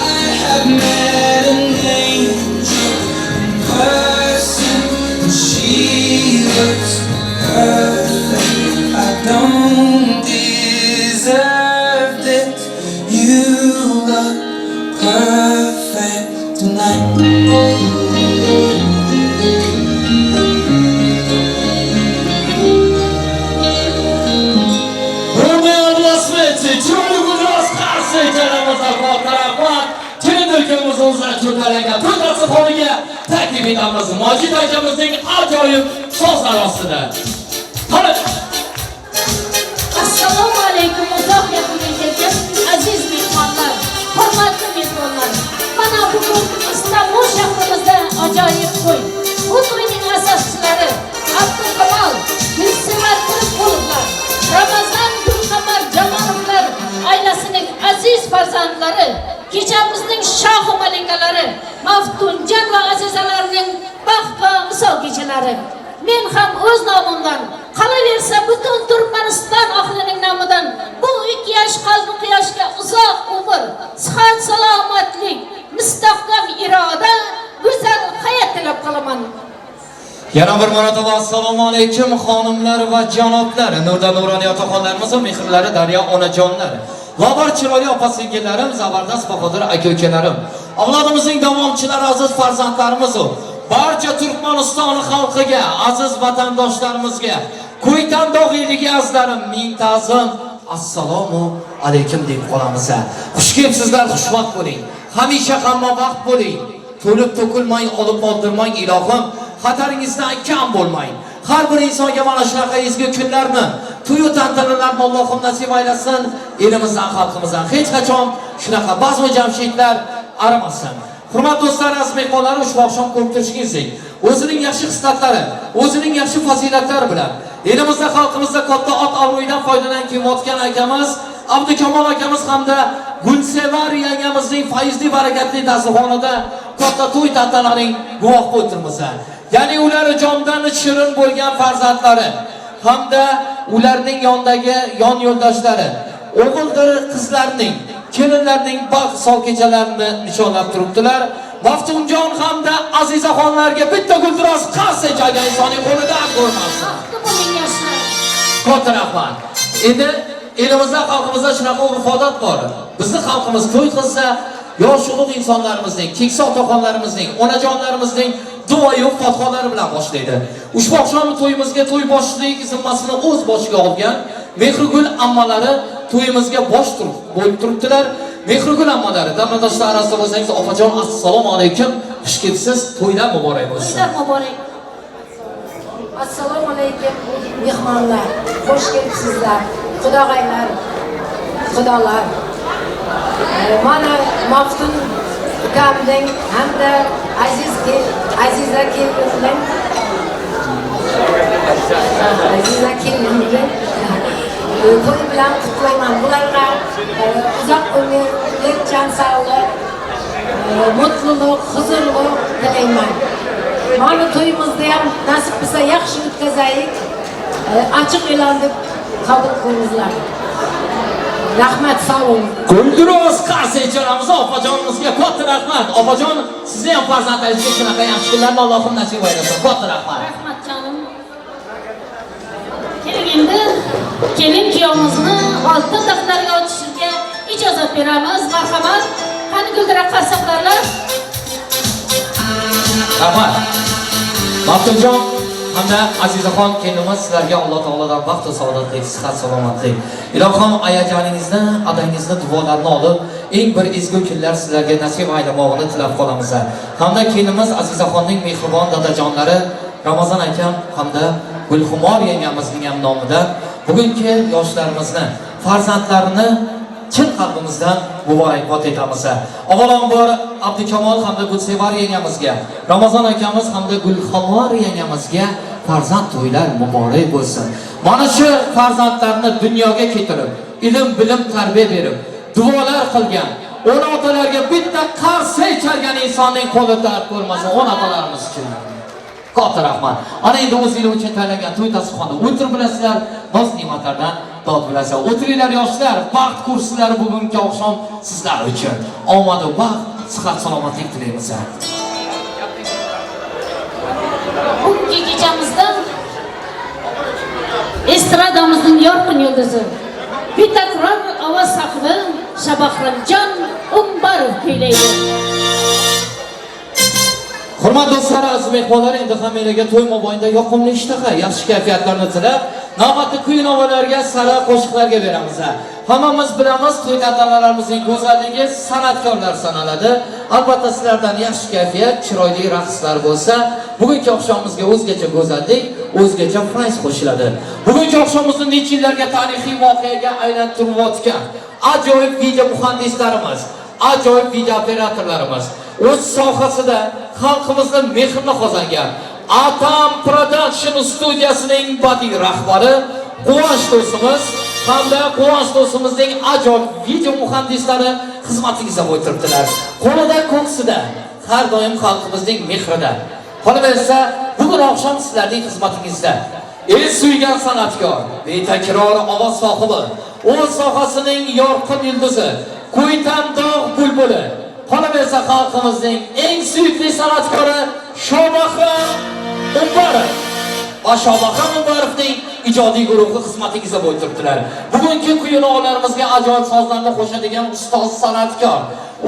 have met an angel in person, and she looks perfect. I don't deserve this. You look perfect tonight. Romeo Blasmeti, Çölü Gudros Karşı Canımıza Fotoğraflar, Tüm ülkemizin uzatçılarına, Kudratı konuya takdim edemiz. Macit hocamızın acayip sözler aslında. Hadi. Assalomu alaykum, uzoq yaqinlikdagi aziz mehmonlar, hurmatli mehmonlar. Mana bugun Istanbul shahrimizda ajoyib to'y. Bu to'yning asoschilari Abduqamal, Gulsevar Tursunovlar, Ramazon Gulqamar Jamonovlar oilasining aziz farzandlari, kechamizning shohi malikalari, Maftunjon va azizalarining baxt va misol kechalari. Men ham o'z nomimdan, qolaversa butun Turkmaniston ahlining nomidan bu 2 yosh qalbi quyoshga uzoq umr, sihat, salomatlik, mustahkam iroda, go'zal hayot tilab qolaman. Yana bir marotaba assalomu alaykum xonimlar va janoblar, nurda nuroniy otaxonlarimiz va mehrlari daryo onajonlar. Lobar chiroyli opa-singillarim, zabardast bahodir aka-ukalarim, avlodimizning davomchilari, aziz farzandlarimiz, barcha Turkmaniston xalqiga, aziz vatandoshlarimizga, Qo'ytan dog'iligi azlarim, ming ta'zim, assalomu alaykum deb qolamiz. Xush kelibsizlar, xushvaqt bo'ling. hamisha hammavaqt bo'ling. To'lib to'kilmang, olib qoldirmang ilohim. Xataringizdan kam bo'lmang. Har bir insonga mana shunaqa ezgu kunlarni, to'y tantanalarni Allohim nasib aylasin. Elimizdan, xalqimizdan hech qachon shunaqa bazm jamshidlar arimasin. Hurmatli do'stlar, aziz mehmonlar, ushbu oqshom ko'rib turishingizdek, o'zining yaxshi xislatlari, o'zining yaxshi fazilatlari bilan elimizda, xalqimizda katta ot avroyidan foydalanib kelayotgan akamiz Abdukamol akamiz hamda Gulsevar yangamizning fayzli barakatli dasturxonida katta to'y tantananing guvoh bo'ltirmiz. Ya'ni ular jondan shirin bo'lgan farzandlari hamda ularning yondagi yon yo'ldoshlari, o'g'ildir qizlarning, kelinlarning baxt sol kechalarini nishonlab turibdilar. Maftunjon hamda azizaxonlarga bitta guldiroz qarsa joyga insoniy qo'lidan ko'rmasin. Katta rahmat. Endi elimizda, xalqimizda shunaqa urf-odat bor. Bizning xalqimiz to'y qilsa, yosh ulug' insonlarimizning, keksa otaxonlarimizning, onajonlarimizning duoyu fatholari bilan boshlaydi. Ushbu oqshomni to'yimizga to'y boshchilik zimmasini o'z boshiga olgan Mehrigul ammalari to'yimizga bosh bo'lib turibdilar. Mehrigul ammalari, davlatdoshlar arasida bo'lsangiz, opajon assalomu alaykum. Xush kelibsiz. To'ylar muborak bo'lsin. To'ylar muborak. Assalomu alaykum mehmonlar. Xush kelibsizlar. Xudoylar. Xudolar. Mana Maftun ukamning hamda Aziza kelinning to'y bilan qutlayman. Bularga uzoq umr, jon sog'lik, mutluluk, huzurlik tilayman. Mana to'yimizni ham nasib bo'lsa yaxshi o'tkazaylik. Ochiq e'lon deb qabul qilingizlar. Rahmat, sağ olun. Guldiroz qarsa-echamiz opajonimizga katta rahmat. Opajon, sizni ham farzandlaringizga shunaqa yaxshi kunlarni Allohim nasib aylasin. Katta rahmat. Rahmat jonim. Endi kelin kuyovimizni oltin daftarga o'tishga ijozat beramiz. Marhamat. Qani guldiroz qarsaqlarlar. Rahmat. Maftunjon hamda azizaxon kelinimiz, sizlarga Alloh taolodan baxt va saodatlik, sihat, salomatlik. Ilohim ayajoningizni, adayingizni, duolarni olib, eng bir ezgu kunlar sizlarga nasib aylamoqni tilab qolamiz. Hamda kelinimiz azizaxonning mehribon dadajonlari Ramazon akam hamda Gulxumor yangamizning ham nomidan bugungi yoshlarimizni, farzandlarini chin qalbimizdan muborakbod etamiz. Avvalambor Abdukamol hamda Gulsevar yangamizga, Ramazon akamiz hamda Gulxumor yangamizga farzand to'ylar muborak bo'lsin. Mana shu farzandlarni dunyoga keltirib, ilm, bilim, tarbiya berib, duolar qilgan, ona otalarga bitta qarsa ichargan insonning qo'li dard ko'rmasin, ona otalarimiz uchun. Katta rahmat. Ana endi o'zinglar uchun tayyorlangan to'y dasturxonida o'tirib bilasizlar, noz ne'matlardan dod bilasizlar. O'tiringlar yoshlar, baxt kurslari bugungi oqshom sizlar uchun. Omad va baxt, sihat, salomatlik tilaymiz. Bugungi kechamizda estradamizning yorqin yulduzi, bitakron ovoz sohibi Shabahramjon Umbarov kuylaydi. Hurmatli do'stlar, aziz mehmonlar, endi hammalarga to'y mobaynida yoqimli ishtaha, yaxshi kayfiyatlarni tilab, navbatda kuy-novalarga, sara qo'shiqlarga beramiz. Hammamiz bilamiz, to'y tantanalarimizning go'zalligi san'atkorlar sanaladi. Albatta sizlardan yaxshi kayfiyat, chiroyli raqslar bo'lsa, bugungi oqshomimizga o'zgacha go'zallik, o'zgacha fayz qo'shiladi. Bugungi oqshomimizni necha yillarga tarixiy voqeaga aylantirayotgan ajoyib video muhandislarimiz, ajoyib video operatorlarimiz o'z sohasida xalqimizning mehrini qozongan Atam Production studiyasining badiiy rahbari Quvonch do'stimiz hamda Quvonch do'stimizning ajoyib video muhandislari xizmatingizda o'tiribdilar. Qo'lida ko'ksida har doim xalqimizning mehrida. Qolaversa, bugun oqshom sizlarning xizmatingizda el suygan san'atkor, betakror ovoz sohibi, o'z sohasining yorqin yulduzi, Qo'ytandog' bulbuli, qolaversa xalqimizning eng suyukli san'atkori Shobahram Umbarov va Shobahram Umbarovning ijodiy guruhi xizmatingizda o'tiribdilar. Bugungi kuy-novalarımizga ajoyib sozlarni qo'shadigan ustoz san'atkor,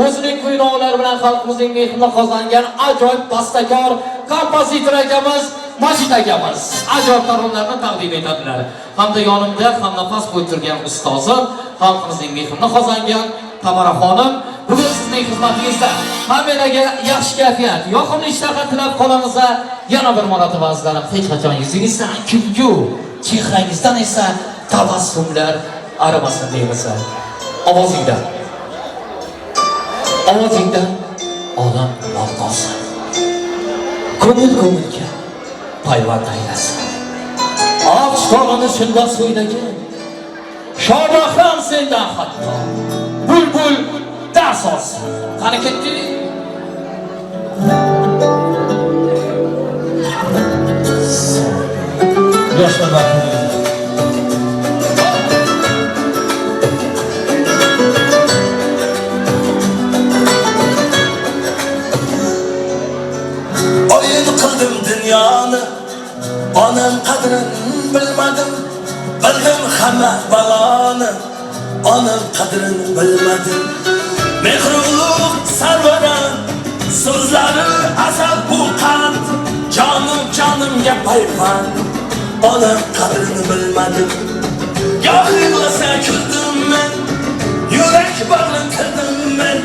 o'zining kuy-novalari bilan xalqimizning mehrini qozongan ajoyib bastakor, kompozitor akamiz Majid akamiz ajoyib taronlarni taqdim etadilar. Hamda yonimda hamnafas bo'lib turgan ustozim, xalqimizning mehrini qozongan Tamara xonim, bugun sizni sizning xizmatingizda. Hammaga yaxshi kayfiyat, yoqimli ishtaha tilab qolamizda yana bir marotaba azizlarim, hech qachon yuzingizdan kulgu, chehrangizdan esa tabassumlar arimasin deymiz. Ovozingda olam maqtosin. Ko'ngil-ko'ngilga payvand aylasin. Ağaç tağını şunda söyleyin. Şahbahram sendan hatta. Bülbül ders olsun. Hareketli. Yaşlar bakın. Oyun kıldım dünyanı, onun kadrini bilmedim. Bildim hamma balani, onun kadrini bilmedim. Mehruluk sarvaran, sözleri azap bu kan. Canımga payvand, onun kadrini bilmedim. Yağırlasa küldüm men, yürek bağlantırdım men.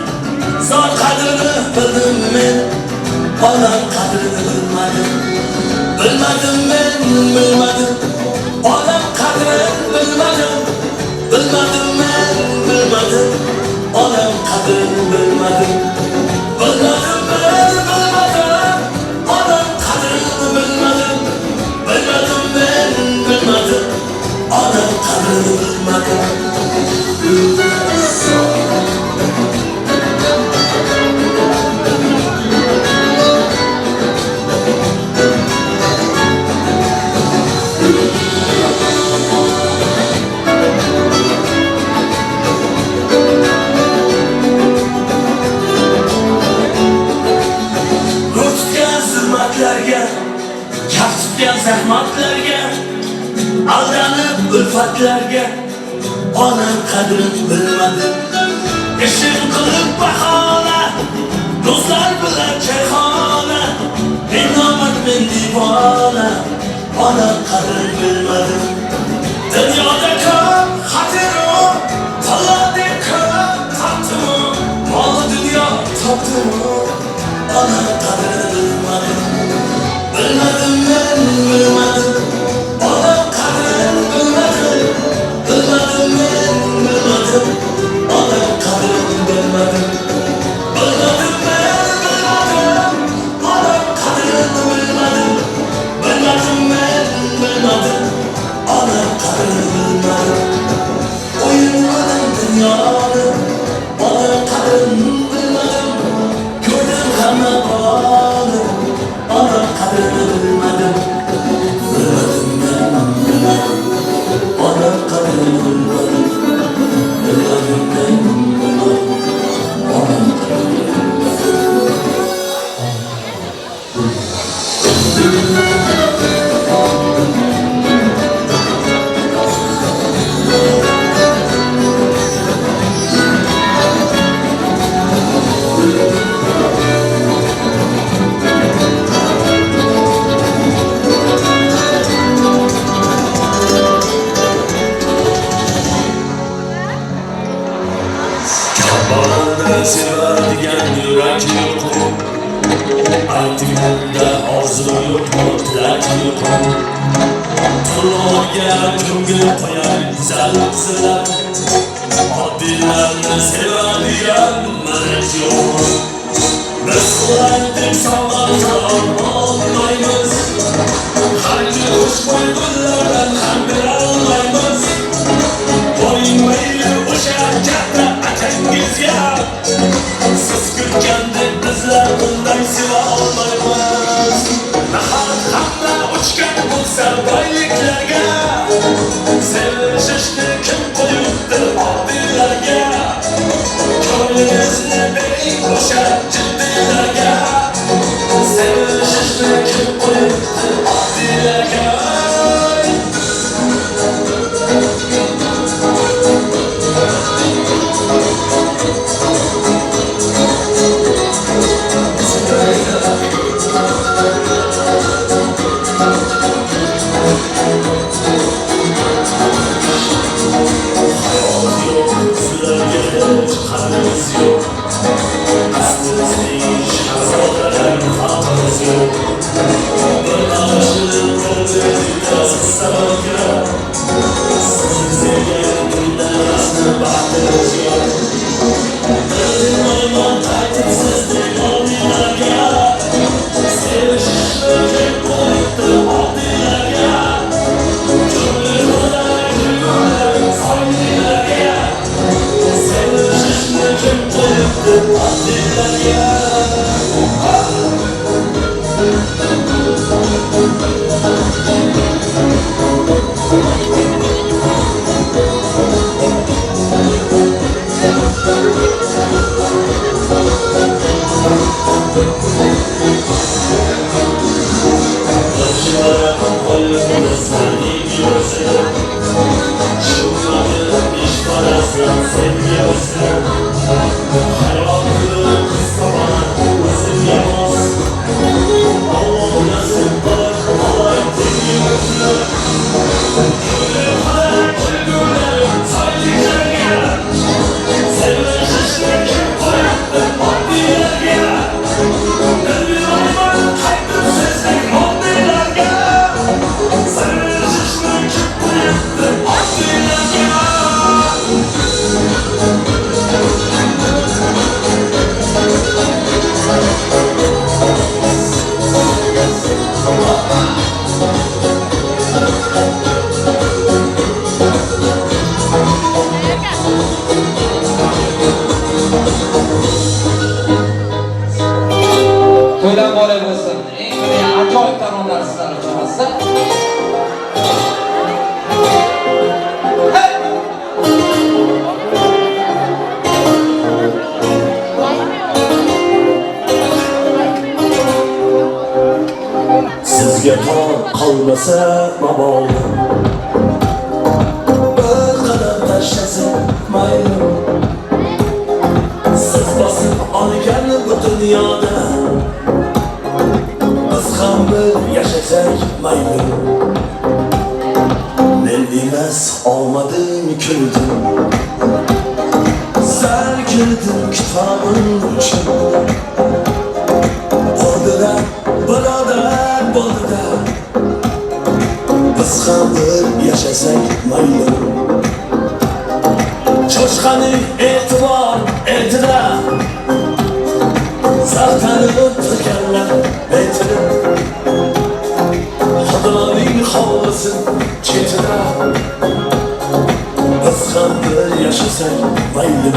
Zor kadrini bildim men, onun kadrini bilmedim. Bilmedim men, bilmedim. Onun kadrini bilmedim. Bilmedim men, bilmedim. Onun kadrini bilmedim. Bilmedim men, bilmedim. Onun kadrini bilmedim. Bilmedim men, bilmedim. Onun kadrini bilmedim. Zahmatlarga, aldanib ulfatlarga, onun qadrini bilmadim. İşim qilib bahona, do'stlar bilan chayxona, men nomard men divona, onun qadrini bilmadim. Dunyoda ko'p xatiru, talladek ko'p topdimu, mol dunyo topdimu, onun qadrini bilmadim. Bilmedim men, bilmedim. Onun kadrini bilmedim. Bilmedim men, bilmedim. Onun kadrini bilmedim. Bilmedim men, bilmedim. Onun kadrini bilmedim. Bilmedim men, bilmedim. Onun kadrini bilmedim. Oyunladım dünyanı, onun kadrini bilmedim. Gördüm hamma bağını, onun kadrini bilmedim. Bilmedim ben, bilmedim. Onun kadrini bilmedim. Bilmedim ben, bilmedim. Onun kadrini sevadigan yurak yo'q. Aytganda orzu yo'q, tilak yo'q. Tilga ko'ngil qo'yar zalzala. Oddiylarni sevadigan millat yo'q. Biz ularning sog'lig'idan olmaymiz. Qancha xushbo'y gullardan ham berolmaymiz. Qo'ying mayli o'sha katta akangizga. Siz kutgandek bizlar bunday seva olmaymiz. Nahot hamma uchgan bo'lsa boyliklarga, sevishishni kim qo'yibdi oddiylarga? Ko'nglingizni bering o'sha jiddiylarga, sevishishni kim qo'yibdi oddiylarga? Hayat yok, sizlerge hiç kalbimiz yok. To'ydan bola bo'lsin. Eng ajoyib taronlar sizlar uchun bo'lsa. Sizga tor qolmasa mabodo bir qadam tashlasa mayli siz bosib olgan bu dunyoda biz ham bir yashasak mayli men emas omadim kuldim sal kuldim kitobim uchun bo'ldi-da birodar bo'ldi-da biz ham bir yashasak mayli cho'chqaning e'tibor etida zavqlanib turganlar aytidi xudoning hovlisi chetida biz ham bir yashasak mayli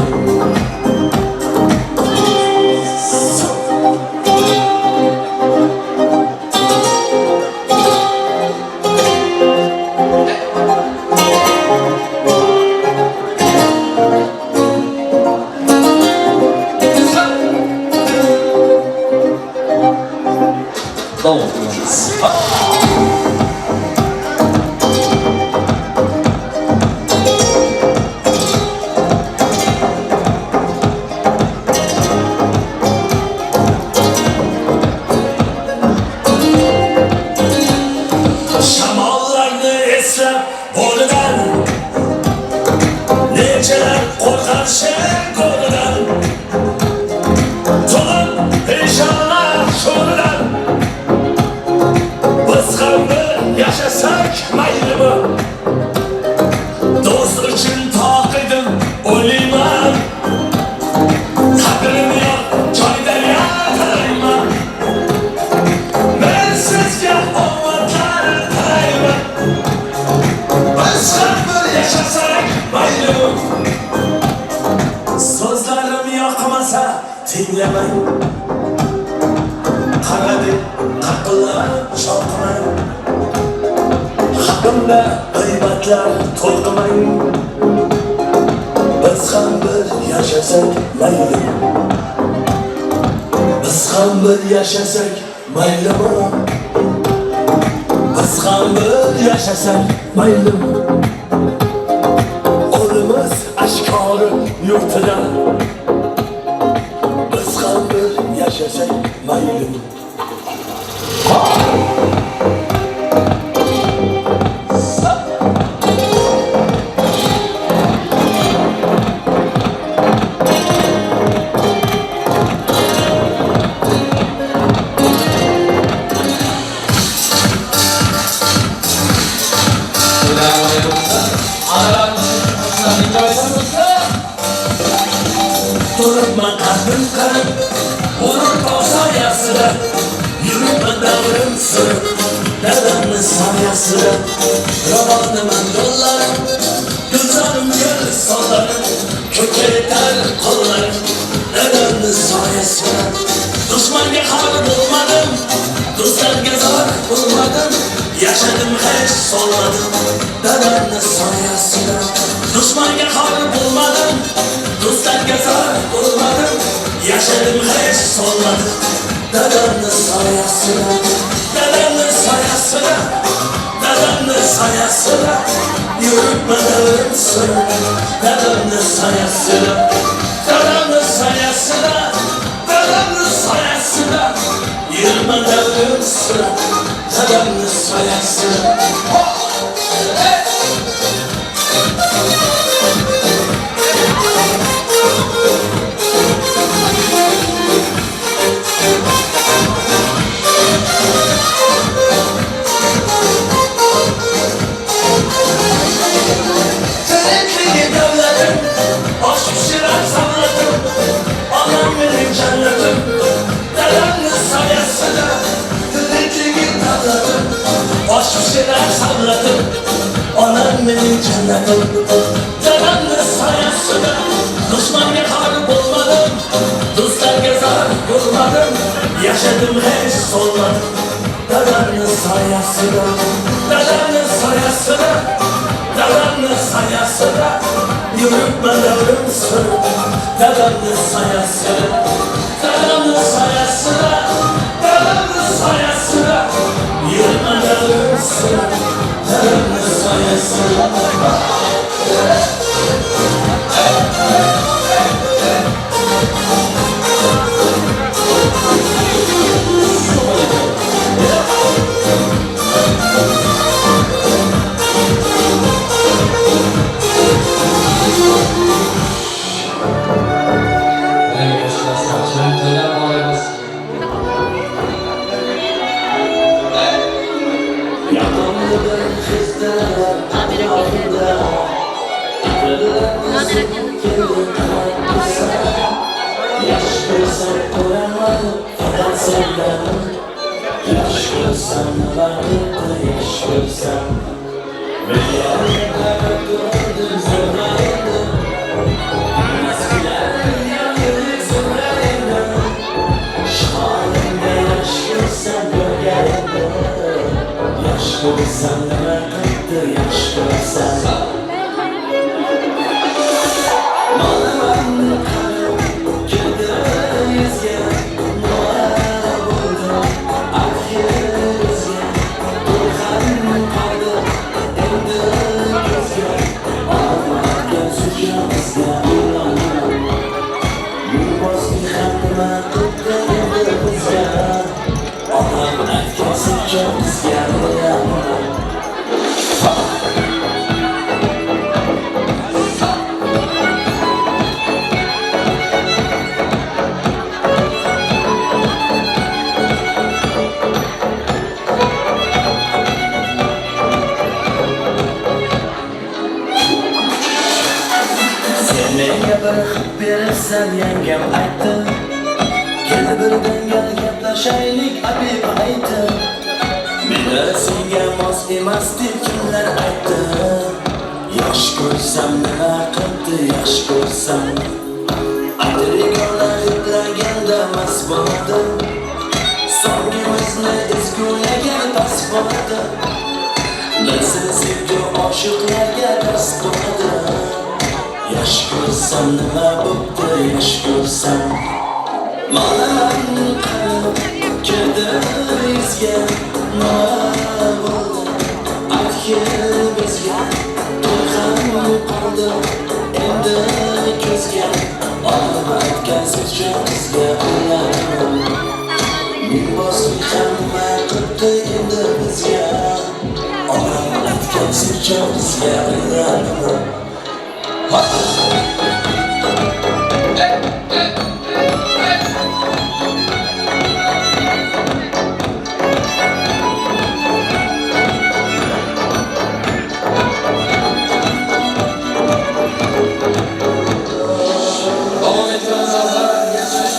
Shamollarni eslab bo'lidan nechalar qo'rqar sher qo'lidan to'lib peshonlar sho'ridan biz ham bir yashasak maylimi do'st uchun toqidim o'liyman qadrim yo'q joyda yaqinman men sizga omadlar tilayman biz ham bir yashasak maylimi so'zlarim yoqmasa tinglamang qaradi qaqillab chopmang haqimda g'iybatlar to'lqimang biz ham bir yashasak mayli biz ham bir yashasak maylimi biz ham bir yashasak maylimi o'limiz ashkori yurtida biz ham bir yashasak maylimi Dağlarım karım vurur sayasına, yürüme dağlarım sırım dedemin sayasına. Romanımın yollarım, güzelim gül sallarım, kökeyter kollarım dedemin sayasına. Düşmanga har bulmadım, do'stlarga zor bulmadim, yaşadım hech solmadim dedemin sayasına. Düşmanga har bulmadim, do'stlarga zor bulmadim, yaşadım hech solmadim dedemin sayasına. Dedemin sayasına, dedemin sayasına, yürütme devrim sırrı dedemin sayasına. Dedemin sayasına, dedemin sayasına, yürütme devrim sırrı dedemin sayasına. Seninki devletim, hoş pişiren salladım, anam benim cennetim, dedemin sayasına. Seninki devletim, hoş pişiren salladım, anam benim cennetim, dedemin sayasına. Düşmanga har bulmadım, do'stlarga zor bulmadim, yaşadım hech solmadim dedemin sayasına. Dedemin sayasına, dedemin sayasına, yürütme devrim sırrı dedemin sayasına. Dedemin sayasına, dedemin sayasına, yürütme devrim sırrı dedemin sayasına. Menga bir haq beribsan yangam aytdi, yana bir dangal gaplashaylik Habiba aytdi. Meni senga mos emas deb kimlar aytdi. Yaxshi ko'rsam nima qildi, yaxshi ko'rsam aytirigolar yuklaganda mas bo'ldi. Sog'imizni ezgulagan pas bo'ldi. Bizsiz sevgi oshiqlarga dost bo'ldi. Yaxshi ko'rsam nima bo'pti, yaxshi ko'rsam manaman qilib keldi bizga nima bo'ldi. Aytgil bizga to'y ham qoldi endi ko'zga olib aytgan so'zingizga o'yladim. Ming hamma qildi endi bizga olib aytgan so'zingizga o'yladim. Davom ettiramiz.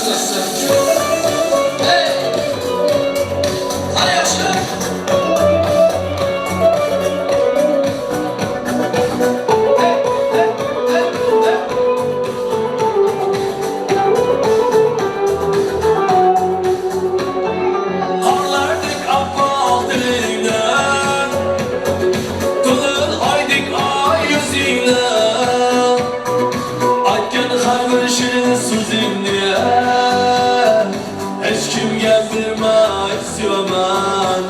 sevaman.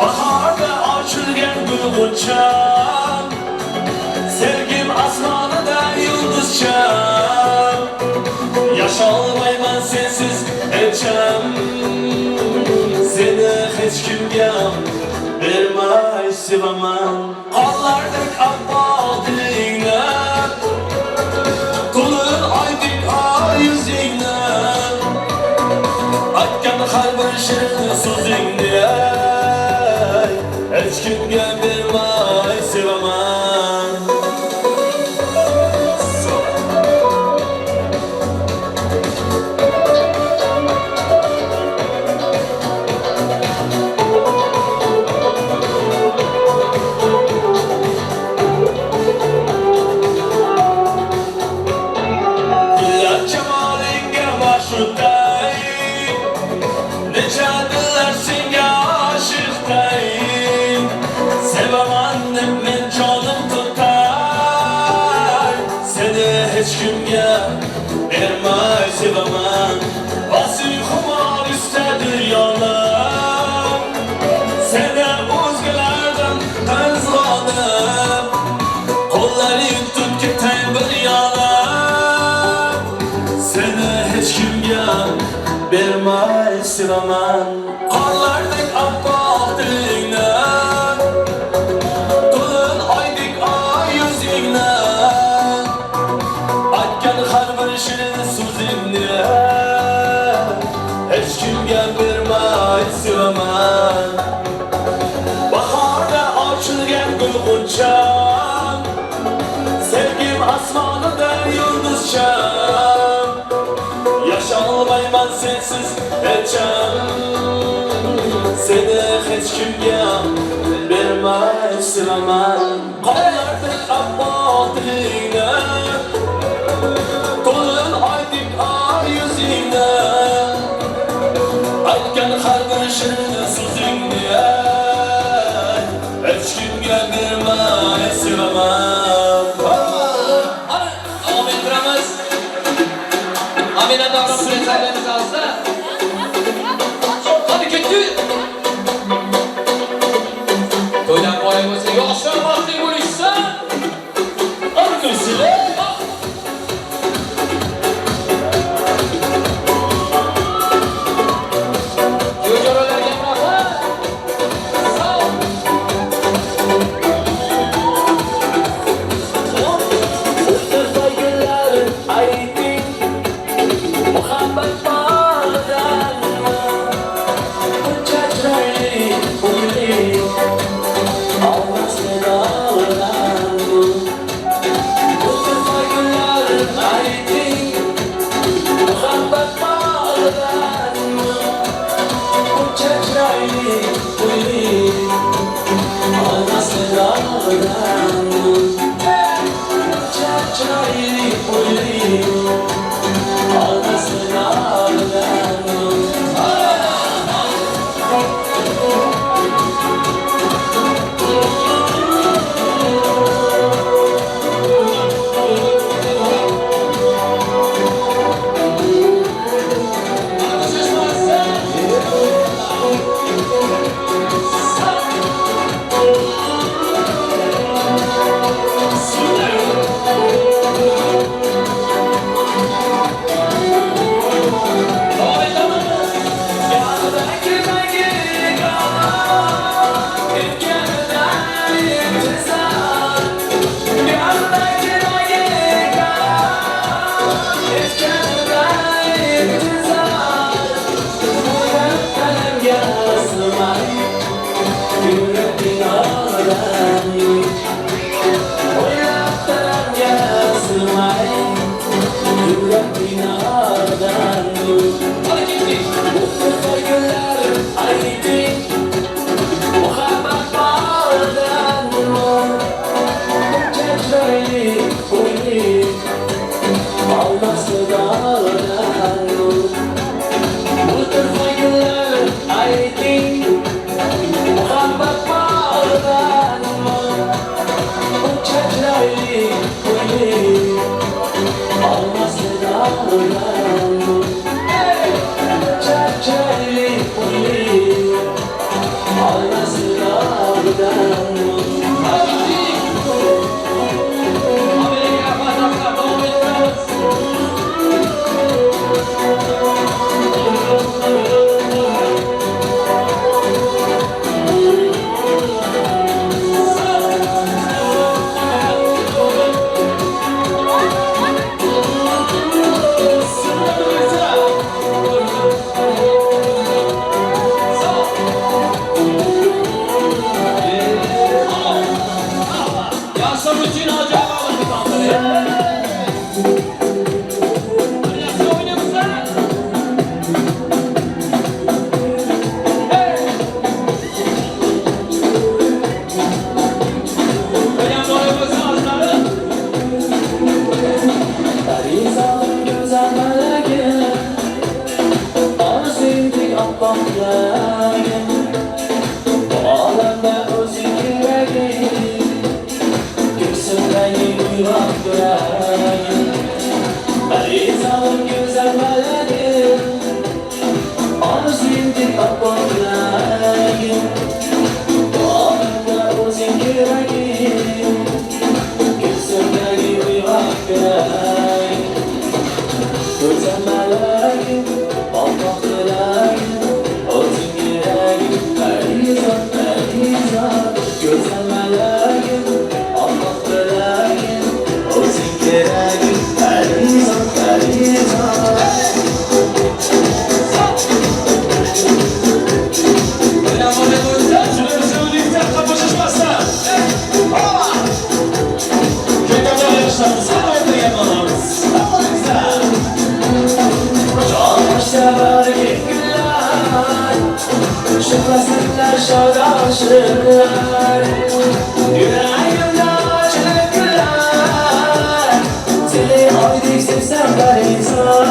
Baharda açılgan gulg'uncham, sevgim asmonida yulduzcham. Yaşolmayman sensiz hecham, seni hech kimga bermay sevaman. Qonlardek appoq dilingni, to'lin oydek oy yuzingni, aytgan har bir shirin so'zingni hech kimga bermay sevaman. Hiç kimge ermay sevaman. Vasıy xumar istedir yalan, seni o'zgalardan qazg'onib, qo'llaring tut ketay bir yalan, seni hech kimga bermay sevaman. Qonlardek appoq dilingni, to'lin oydek oy yuzingni, har bir shirin so'zingni hech kimga bermay sevaman. Bahorda ochilgan gulg'uncham, sevgim asmonida yulduzcham. Yasholmayman sensiz hecham, seni hech kimga bermay sevaman. Qonlardek appoq dilingni, to'lin oydek oy yuzingni, aytgan har bir shirin so'zingni hech kimga bermay sevaman. Amin qilamiz. Amina davra bilan saylaymiz hozir. Hadi ketdik. To'ydan boy bo'lsa, yoshlar baxtli bo'lishsin. Arkadaşlar. Muhabbat yuragim Bu olamda o'zing keragim Ko'ksimdagi uyg'oq yuragim Arizam go'zal malagim Orzuyimdek oppoq bilagim Bu olamda o'zing keragim Ko'ksimdagi uyg'oq yuragim Go'zal malagim oppoq bilagim o'zing keragim Arizam go'zal malagim oppoq bilagim o'zing keragim Arizam Şıklasınlar şad aşıklar Yüreğimde açılık güller Seni aydık sevsem ben insan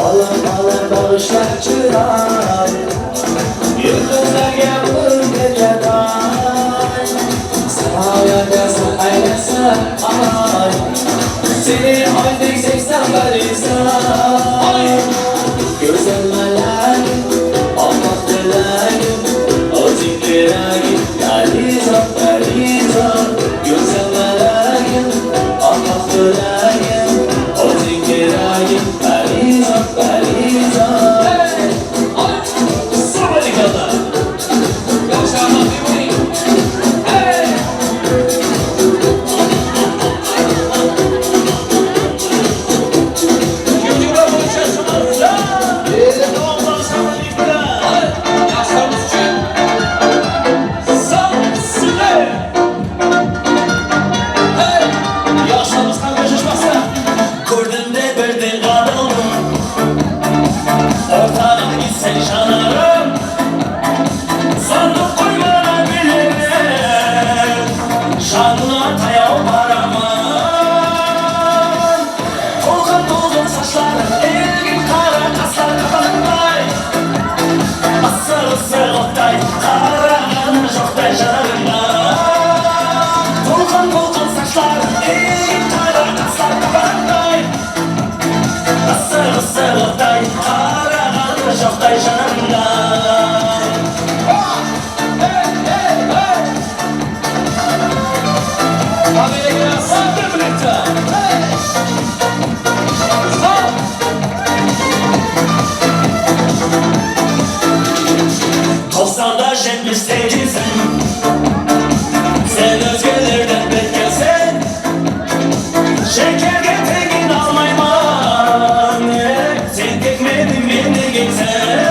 Alım bağışlar çırar Yıldızlarga vurgun yeter Semaya gelsen aynesen ay Seni aydık sevsem ben insan Güzel melek oppoq bilagim o'zing keragim Arizam go'zal malagim oppoq bilagim o'zing keragim Arizam Somebody go there Yoshlar happy bo'ling Hey Sen özgelerden beklesen Şeker getirgin almayman Sen tekmedin beni geçsen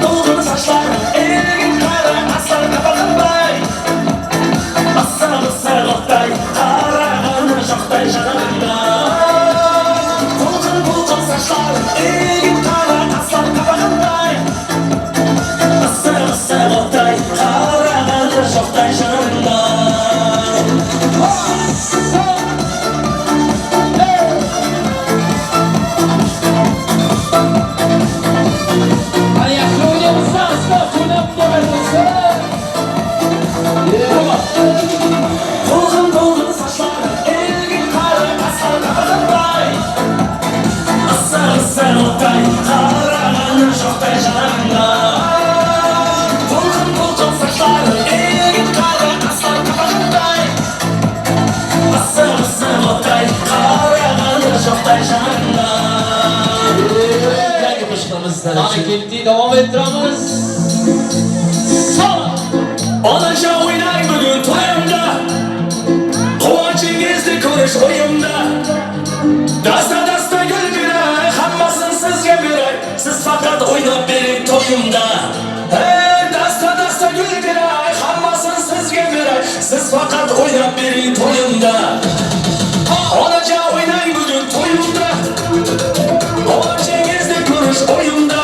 Dolgun saçlar Elgin kara aslan kapatınday Aslan oktay Karağın şoktay canımda Dolgun saçlar Elgin kara aslan kapatınday Aslan oktay Karağın şoktay canımda Dolgun saçlar Elgin kara aslan kapatınday Aslan oktay Karağın şoktay canımda Dolgun saçlar Elgin kara aslan kapatınday Aslan oktay Karağın şoktay canımda Yangi qo'shiqimizdan Hareketli devam ettiramiz. Sağ Onacha o'ynang bugun to'yimda Quvonchingizni ko'rish o'yimda Dasta gul beray Hammasini sizga beray Siz faqat o'ynab bering to'yimda Hey dasta gul beray Hammasini sizga beray Siz faqat o'ynab bering to'yimda Onacha o'ynang bugun to'yimda Quvonchingizni ko'rish o'yimda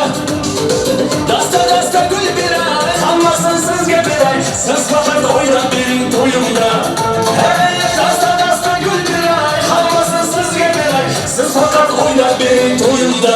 Dasta gul beray Hammasini sizga beray Siz faqat o'ynab bering to'yimda Hey dasta gul beray Hammasini sizga beray Siz faqat o'ynab bering to'yimda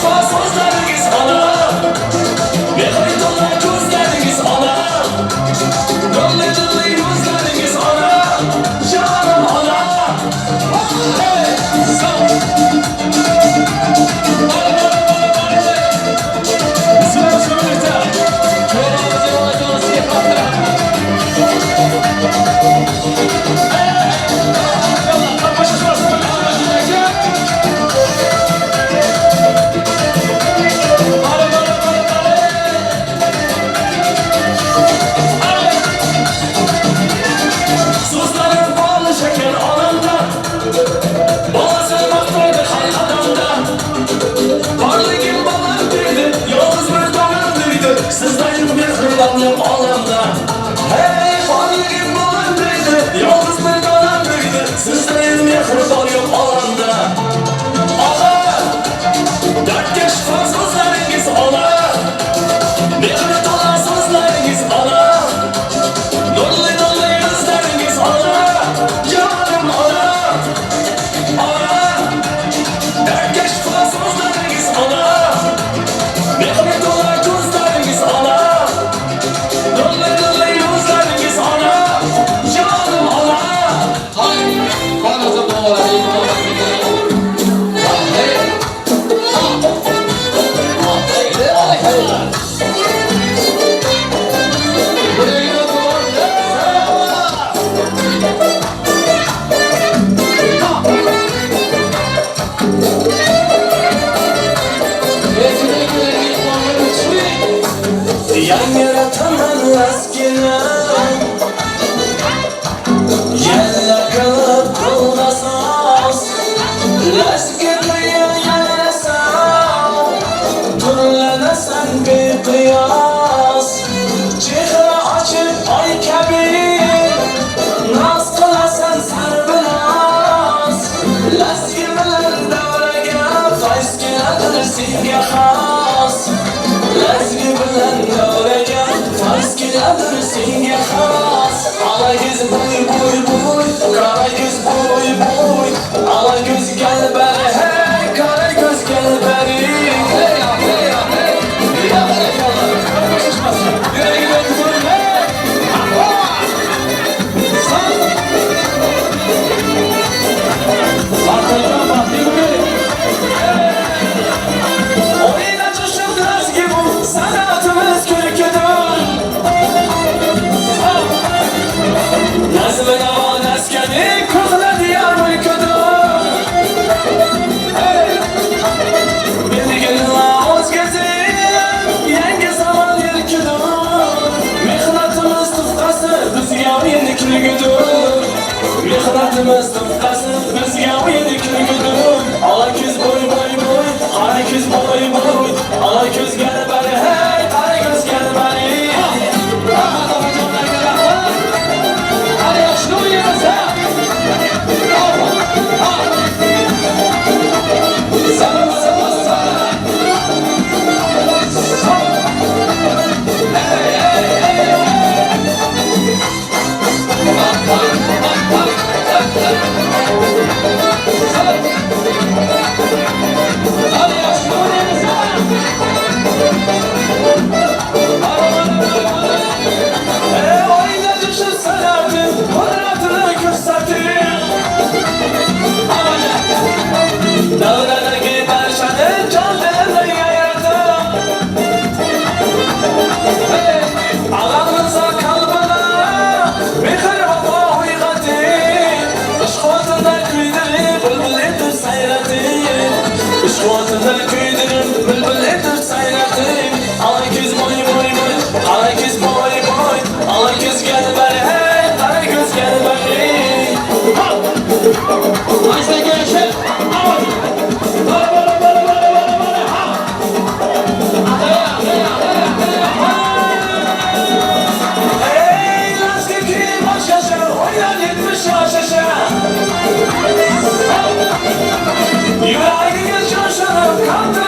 şifa sözleriniz ana. Mehmet olan gözleriniz ana. Dönle dönle gözleriniz ana. Canım ana. Hey, sağ. Suzların bağlı şeker alanda. Bazen baktaydı her adamda. Varlığın bana dedi, yalnız bir damındaydı. Sizlerin bir hırlanım alemde. Hey, varlığın bana dedi, yalnız bir damındaydı. Sizlerin bir hırlanım alemde. Ana, dert geç sözleriniz ana. Mehmet olan sözleriniz ana. Nurlu nurlu yüzleriniz ana. Canım ana. Ana, dert geç sözleriniz ana. Mehmet olan gözleriniz ana. Nurlu nurlu yüzleriniz ana. Canım ana. Hayır, bana da bu olay, bu olay. Hey, buraya gel, Yan yaratan eskine. Yerler kalıp kılgasaz. Leskine yanarsan. Türlenesen bir kıyas. Çihre açıp ay kebir. Naz kılasan serbilas. Leskineler devrege. Fayskinedir singe khas. Lezgi bilen devrege. Fayskinedir singe khas. Ala yüz buy buy buy. Kara yüz buy buy. Ala göz gel beri hey. Kara göz gel beri. Hey ya hey ya hey. Ya barakallah. Konuşmasın. Nereye gidiyorsun hey? Sen. Arkadan bak değil mi? Oyuna coşulduğunuz gibi sanatımız kürküdür. Nazlı davan askeri kızla diyar mülküdür. Bildiğin laoz gezir, yenge zaman yürküdür. Mihnatımız tıfkası bizga yenikli güdür. Mihnatımız tıfkası bizga yenikli güdür. Ala küz boy boy boy, ala küz boy boy. Ala küz gel beri hey, ala küz gel beri. hadi yaşlı uyuyoruz ha. Sana sana sana. Hey hey hey. Bak bak bak bak. Hadi yaşlı uyuyoruz ha. Oyuna düşünselerdi, kudretini gösterdi. Dağlara gider şanı, canlarını yayardı. Ağamıza kalbına, mihir baba uygadı. Işkotunda küydürüp, bülbüledir sayrati. Işkotunda küydürüp, bülbüledir sayrati. Ala küz boy boy boy, ala küz boy boy. Ala küz gel beri hey, ala küz gel beri. Ayşe gelişe. Hey, lastik baş yaşa, oynan yetmiş yaş yaşa. Yüreğiniz coşanıp kaldı.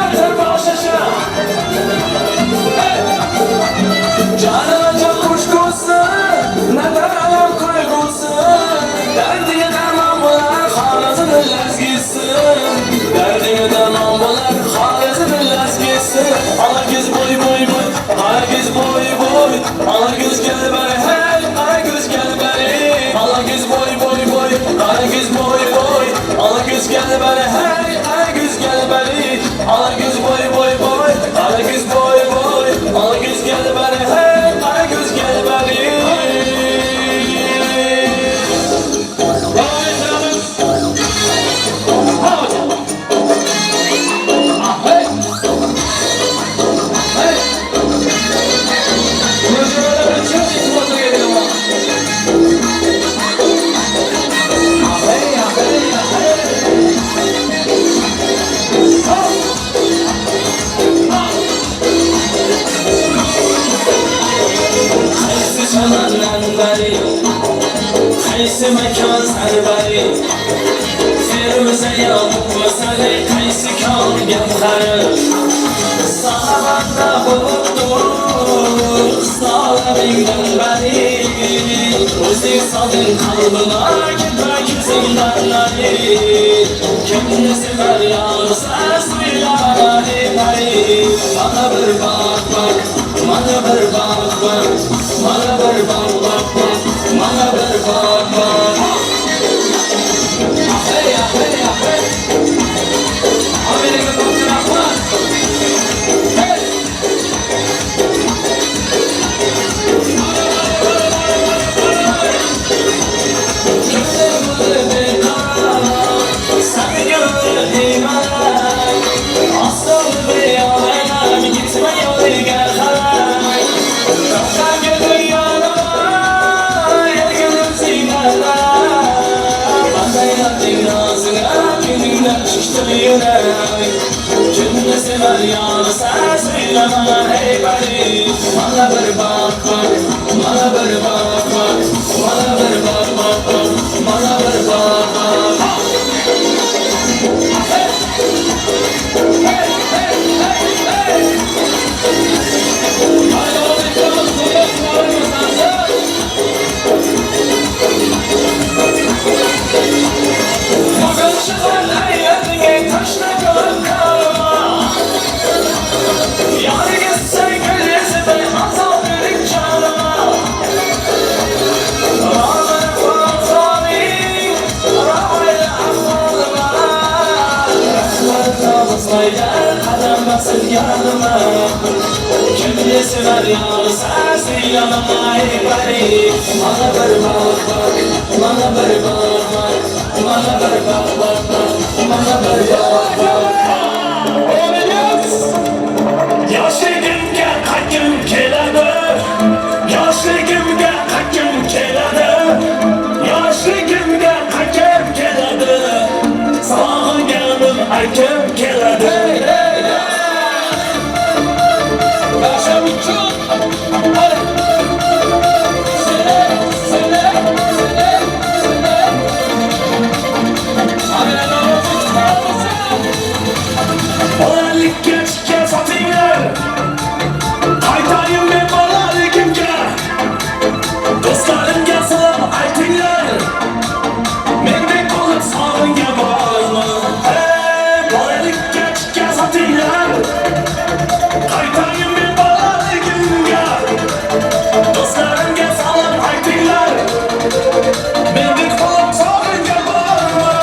gel beri hey hey güz gel beri Ala güz boy boy boy Ala güz boy boy Ala güz gel beri hey hey güz gel beri Qaysi makon sarbari Feruza yo'q bo'lsa-da qaysi kon gavhari Sahabanda bo'libdur Hisoblaringdan bari O'zing solding qalbimga ketma ko'zingdan nari Kimni sevar yorsa so'ylama ey pari Mana bir baq mana bir baq mana bir baq mana bir baq Hey hey hey Amerika to'g'ri Hey Kimni sever yorsa so'ylama ey pari Mana bir baq mana bir baq mana bir baq mana bir baq Qadam basib yaralıma Kimni sever yorsa so'ylama ey pari Mana bir baq mana bir baq mana bir baq mana bir baq Yoshligimga qaytgim keladi Yoshligimga qaytgim keladi Yoshligimga qaytgim keladi Sog'inganim aytgim keladi Bolalikka chiqqan sotinglar Qaytayin men bolaligimga Do'stlarimga salom aytinglar Mendek bo'lib sog'ingan bormi Hey bolalikka chiqqan sotinglar Qaytayin men bolaligimga Do'stlarimga salom aytinglar Mendek bo'lib sog'ingan bormi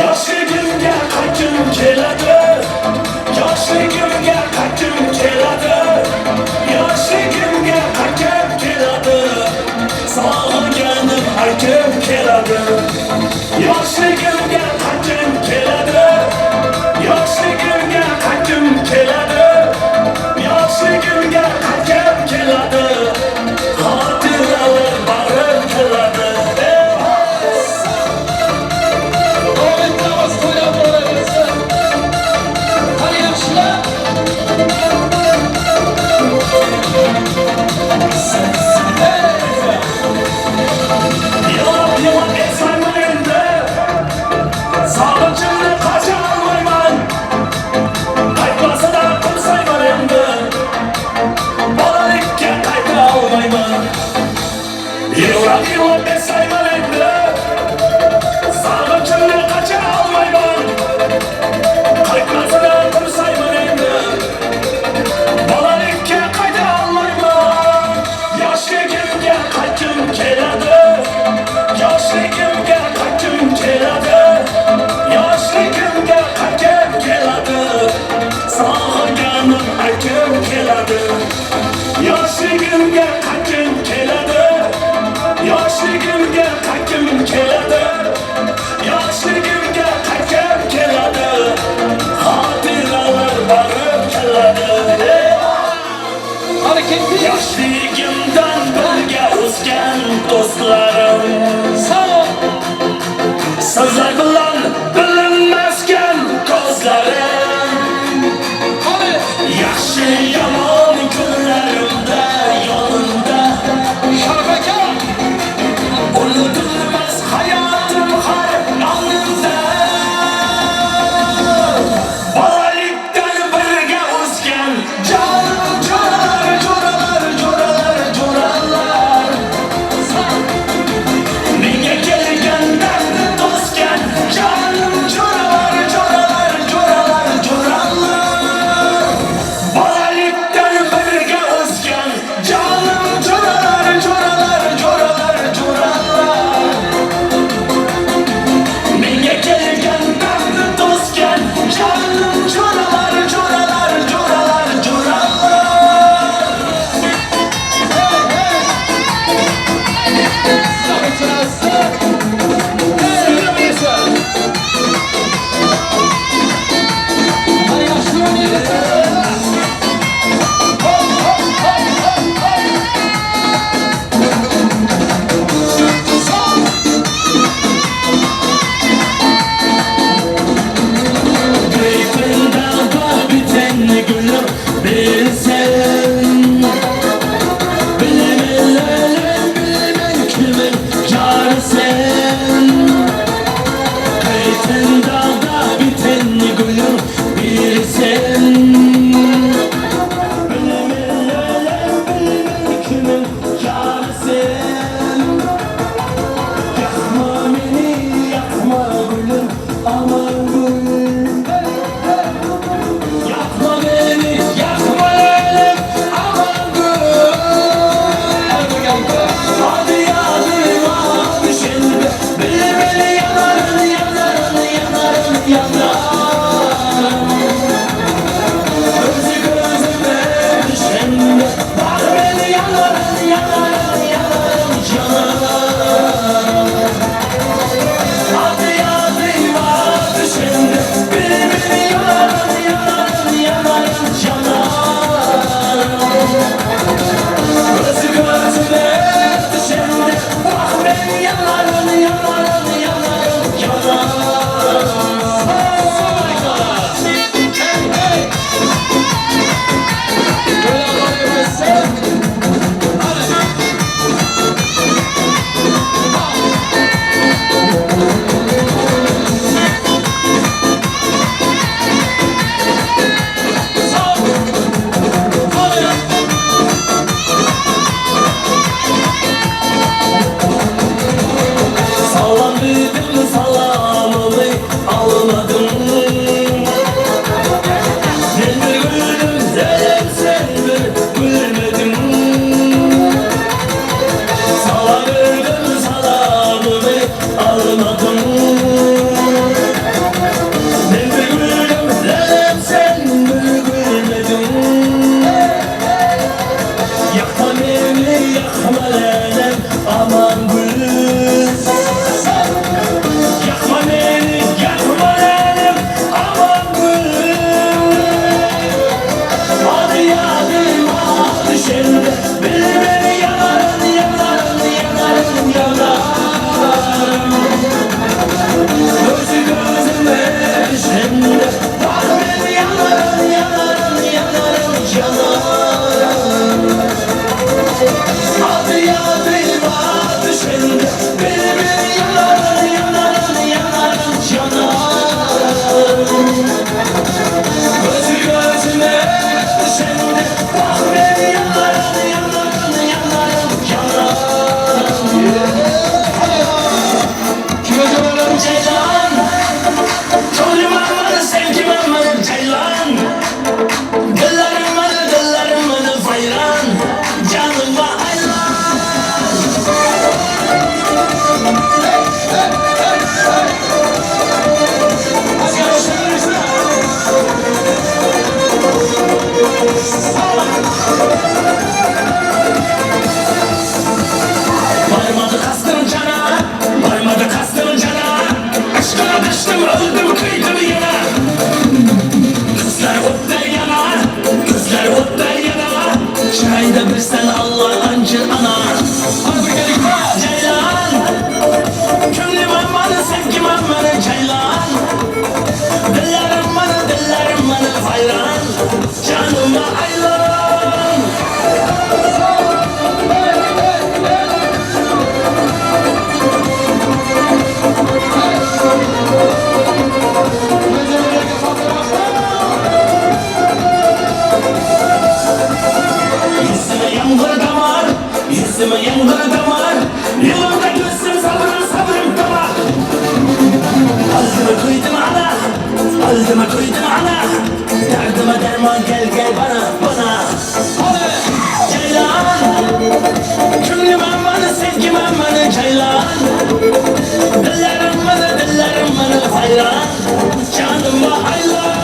Yoshligimga qaytgim keladi Yoshligimga o'sgan do'stlarim sizlar bilan bilinmasgan ko'zlarim yaxshi yomon kunlarimda yonimda unutilmas hayotim har onimda bolalikdan birga o'sgan jonim jo'ralar menga aman gel gel bana Ceylan Gönlüm amanı sevgim amanı ceylan Dillerim bana hayran Canıma hayran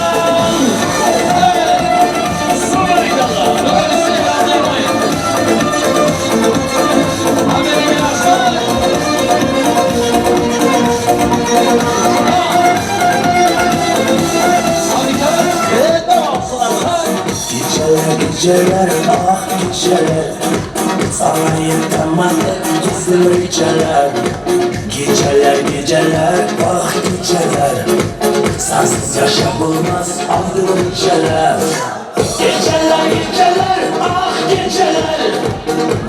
Geceler ah geceler Sana yetemadı gizli geceler Geceler ah geceler Sensiz yaşanılmaz ayrı geceler Geceler ah geceler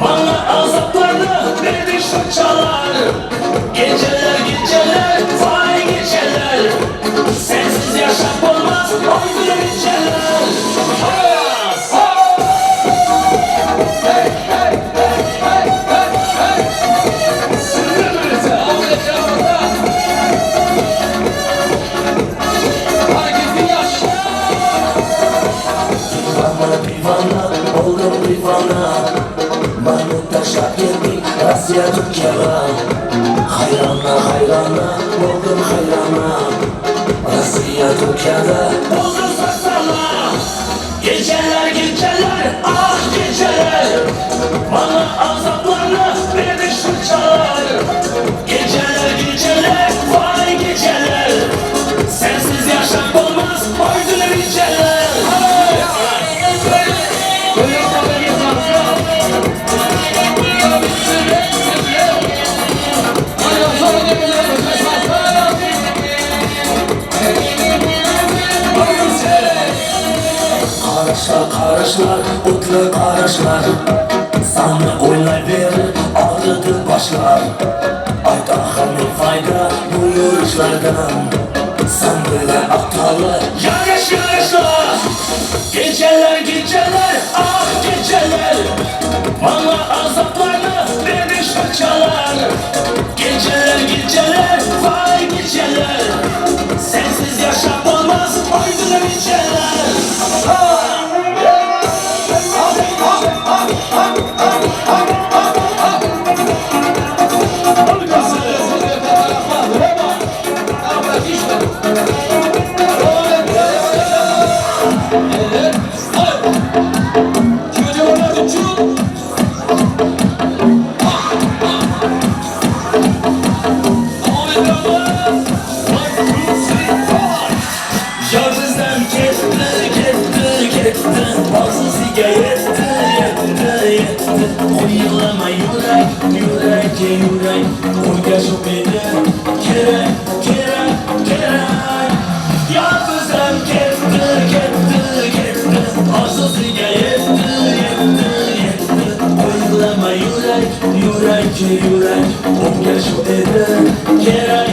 Bana azaplarını verdi şarkılar Geceler vay geceler Sensiz yaşanılmaz ayrı geceler Asya Türkiye'ye Hayrana oldum hayrana Asya Türkiye'de oldum sarsana Geceler ah geceler Bana azaplarla verdi şırçalar Geceler vay geceler Sensiz yaşam olmaz aydın geceler Karışlar, utlu karışlar Sana oynayıverir ağrıdı başlar Ayda hanım fayda bu yürüyüşlerden Sen böyle aptalı yarışlar Geceler ah geceler Bana azaplarını verdi şarkılar Geceler vay geceler Sensiz yaşam olmaz aydın geceler Yürek, uyga şu beni Kerek Yalnızım gitti Arsızlığa yetti Uygulama yürek Uyga şu beni Kerek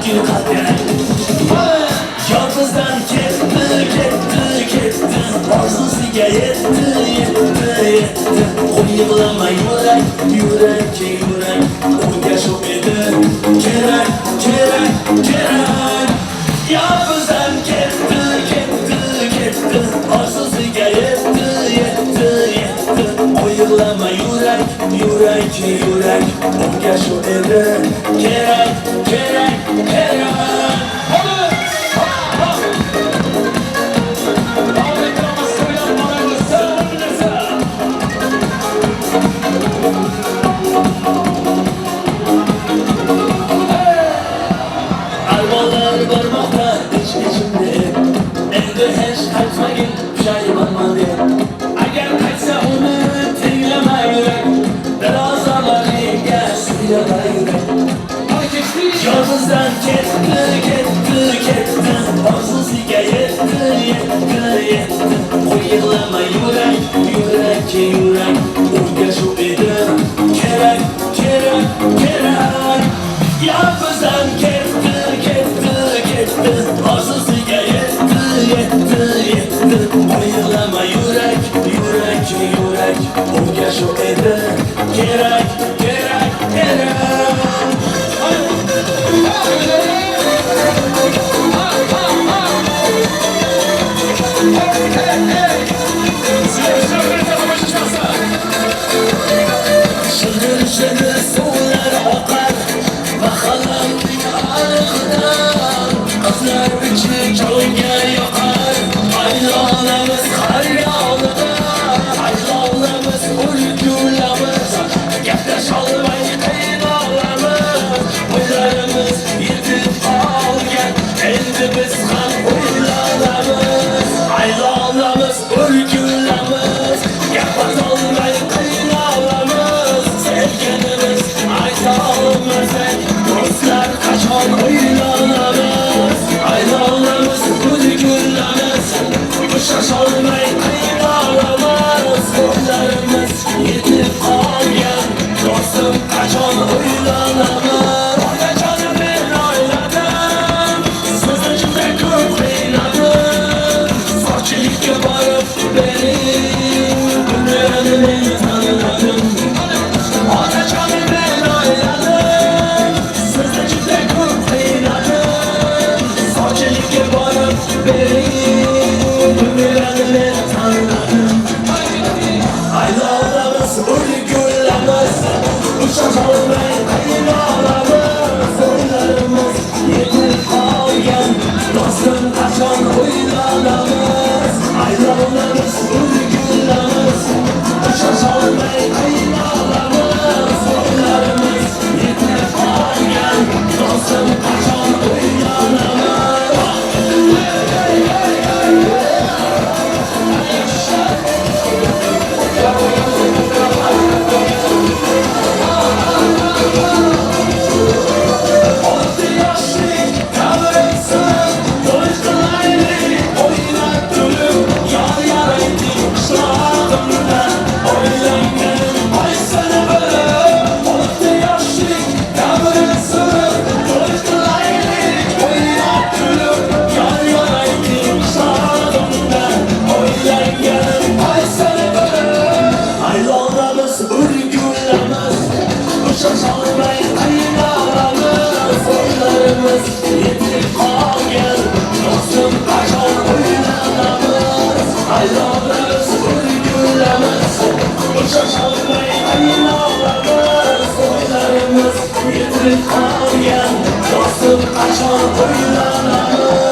Akil kalbine Yalnızdan gitti Arsızlığa yetti Uygulama yürek Uyga şu beni Kerek Yalnızdan gitti Arsızlığa yetti Uygulama yürek Uyga şu beni Kerek Arvalar barmakta içimde Evde hiç kaçmayın pişayım olmadı Eğer kaçsa onu teyleme yürek Yolumuzdan gitti Arzusuya yetti Oyalama yürek Uyga şu edi Gerek Yolumuzdan gitti Arzusuya yetti Oyalama yürek Uyga şu edi Gerek Şırır sular akar Bakalımın ağrıdan Kızlar içi köyge yakar Aylanımız kar yağlıda Aylanımız ülgülamız Gerdeş almayı kıymalamız Oylarımız yetip algen Eldimiz kan oylanamız Aylanımız ülgülamız Gerdeş almayı kıymalamız Sevgenimiz aytalımız Dostlar kaçan oylanamız Aylanımız ülgülamız Kuşaş olmayı kıymalamız Oylarımız yetip algen Dostum kaçan oylanamız Oyla canım ben oyladım Sözleşimde kök oynadım Fakirlikle varıp benim Günlerimi tanıdım Oyla canım ben oyladım Sözleşimde kök oynadım Fakirlikle varıp benim Günlerimi tanıdım Aylarımız ülgülamız Uçak olmayı kıymalamız Oylarımız yetip algen Dostum kaçan oylanamız Aylarımız ülgülamız Uçak olmayı kıymalamız Oylarımız yetip algen Dostum kaçan oylanamız Aylanımız ülgülamız Uçak almayı kıymalamız Oylarımız yetip algen Dostum kaçan oylanamız Aylanımız ülgülamız Uçak almayı kıymalamız Oylarımız yetip algen Dostum kaçan oylanamız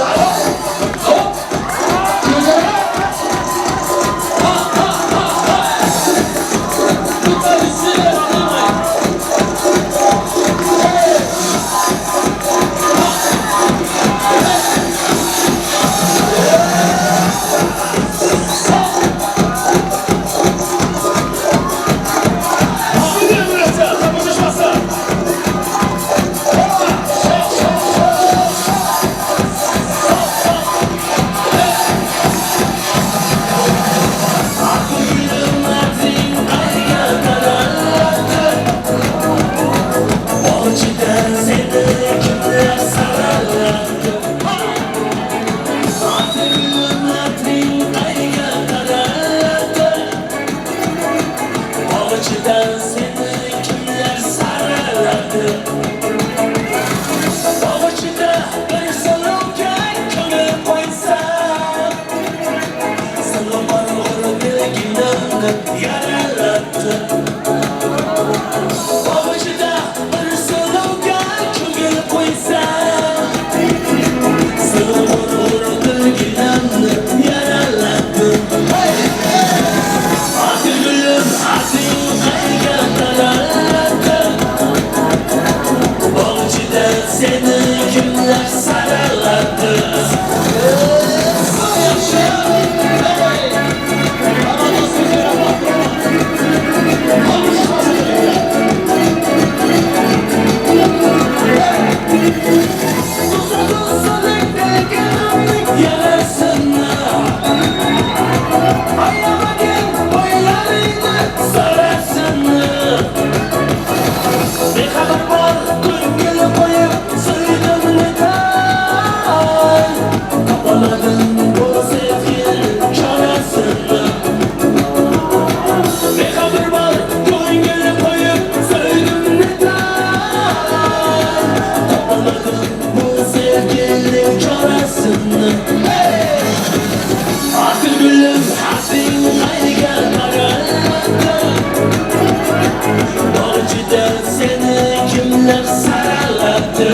boshida seni kimlar saralabdi?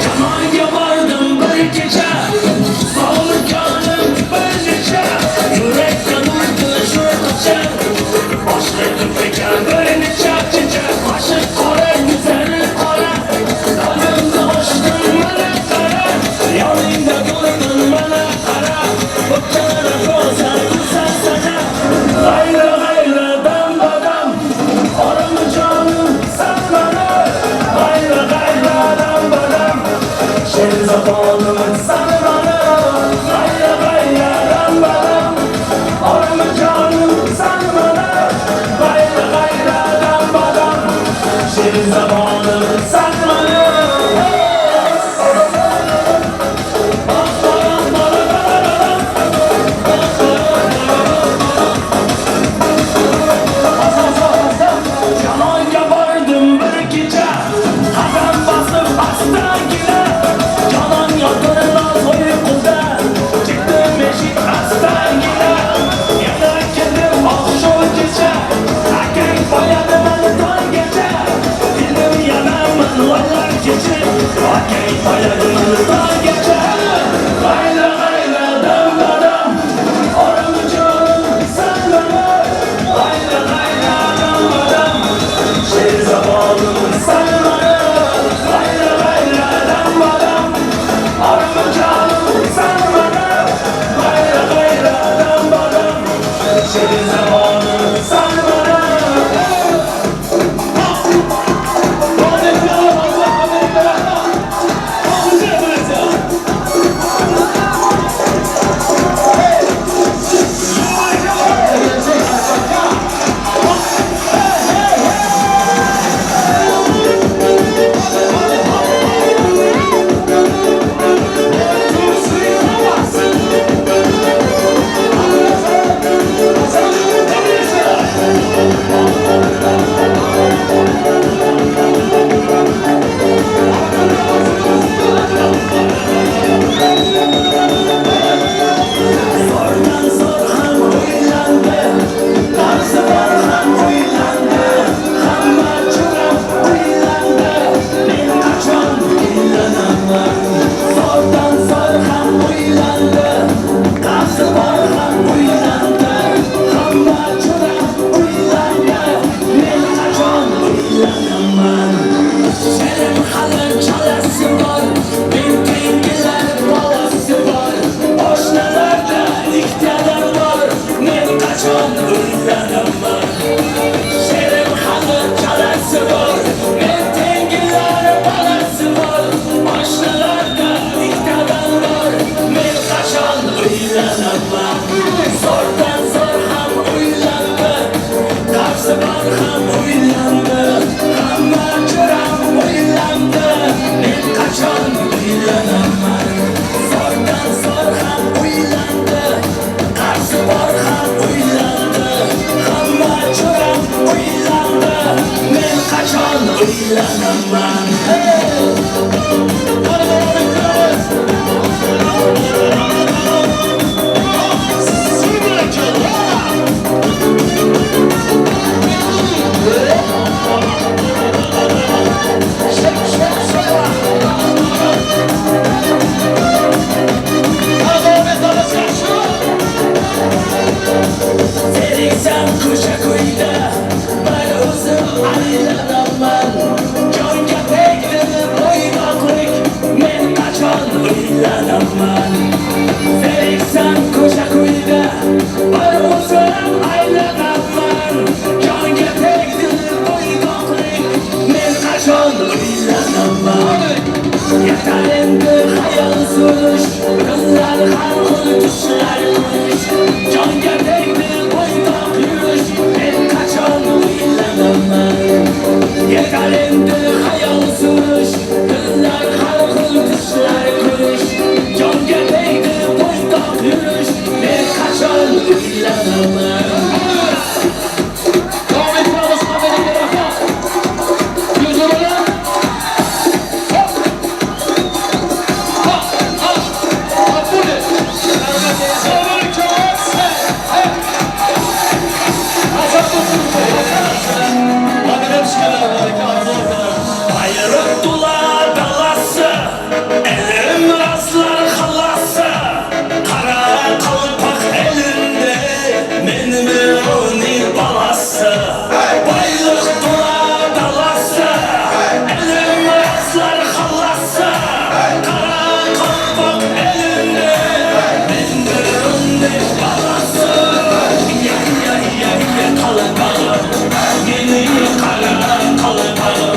Camaga vardım bir gece, sağlık kanım bir gece, yürek yanırdı şuradaca, başladı fikir böyle çarpıcı, başı kore güzeli kore, dalımda hoştun bana kara, yanımda duydun bana kara, bıkkana koza güzel sana, gayrı gayrı dam badam, oranı canım sen bana, gayrı gayrı dam badam. Şer zamanımın sana bana, gayya gayya dam badam. Oramı canım sana bana, gayya gayya dam badam. Şer zamanımın sana bana. Canaga vardım bir gece, adam basıp hasta gile. Canan yatırmaz uykuda, çıktım eşik hasta gile. Yana kendim al şu gece, erken koyadı beni ton gece. Dilim yanamın valar gece, erken koyadı beni ton gece. Gayla gayla dam badam, oramı canım sen bana. Gayla gayla dam badam, şehir zamanım sen bana. Gayla gayla dam badam, oramı canım sen bana. Gayla gayla dam badam, şehir zamanım sen bana. Amerika, Allah Amerika, Allah güzel burası. Yakar endi hayal sürüş Kızlar harkul düşler kuruş Canga değdi boydan yürüş Ben kaçan bilemem Yakar endi hayal sürüş Kızlar harkul düşler kuruş Canga değdi boydan yürüş Ben kaçan bilemem Bayraktılar belası Ellerim rastlar halası Kara kalpak elinde Benim onun balası Bayraktılar belası Ellerim rastlar halası Kara kalpak elinde Benim onun balası Ya ya ya ya kalpak Yeni kara kalpak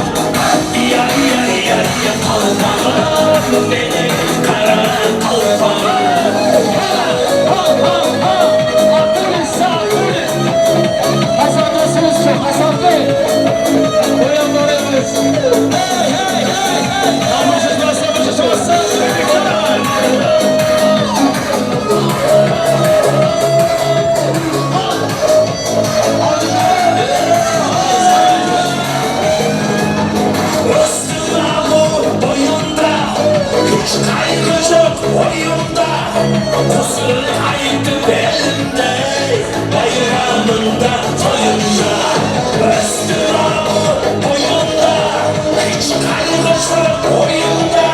Ya ya ya ya kalpak Beni kara kalpak Hasan nasılsınız çok? Hasan Bey. Koyan orayımız. Hey hey hey. Namusuz başlamışız olsun. Rastlamı boyunda Hiç kaygı yok oyunda Kusur kaydı elimde Bayramında toyunda Rastlamı boyunda Hiç kaygı yok oyunda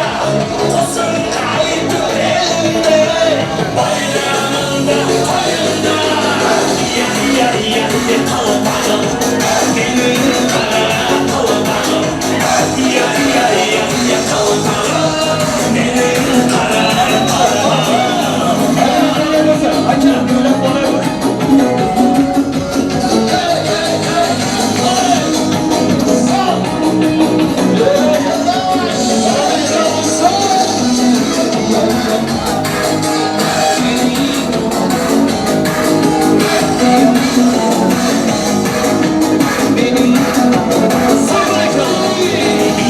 Kusur kaydı elimde Bayramında toyunda Ya ya ya ya kalbağım Benim kara kalbağım Ya ya ya ya kalbağım Benim kara kalbağım Açın böyle oraya bak.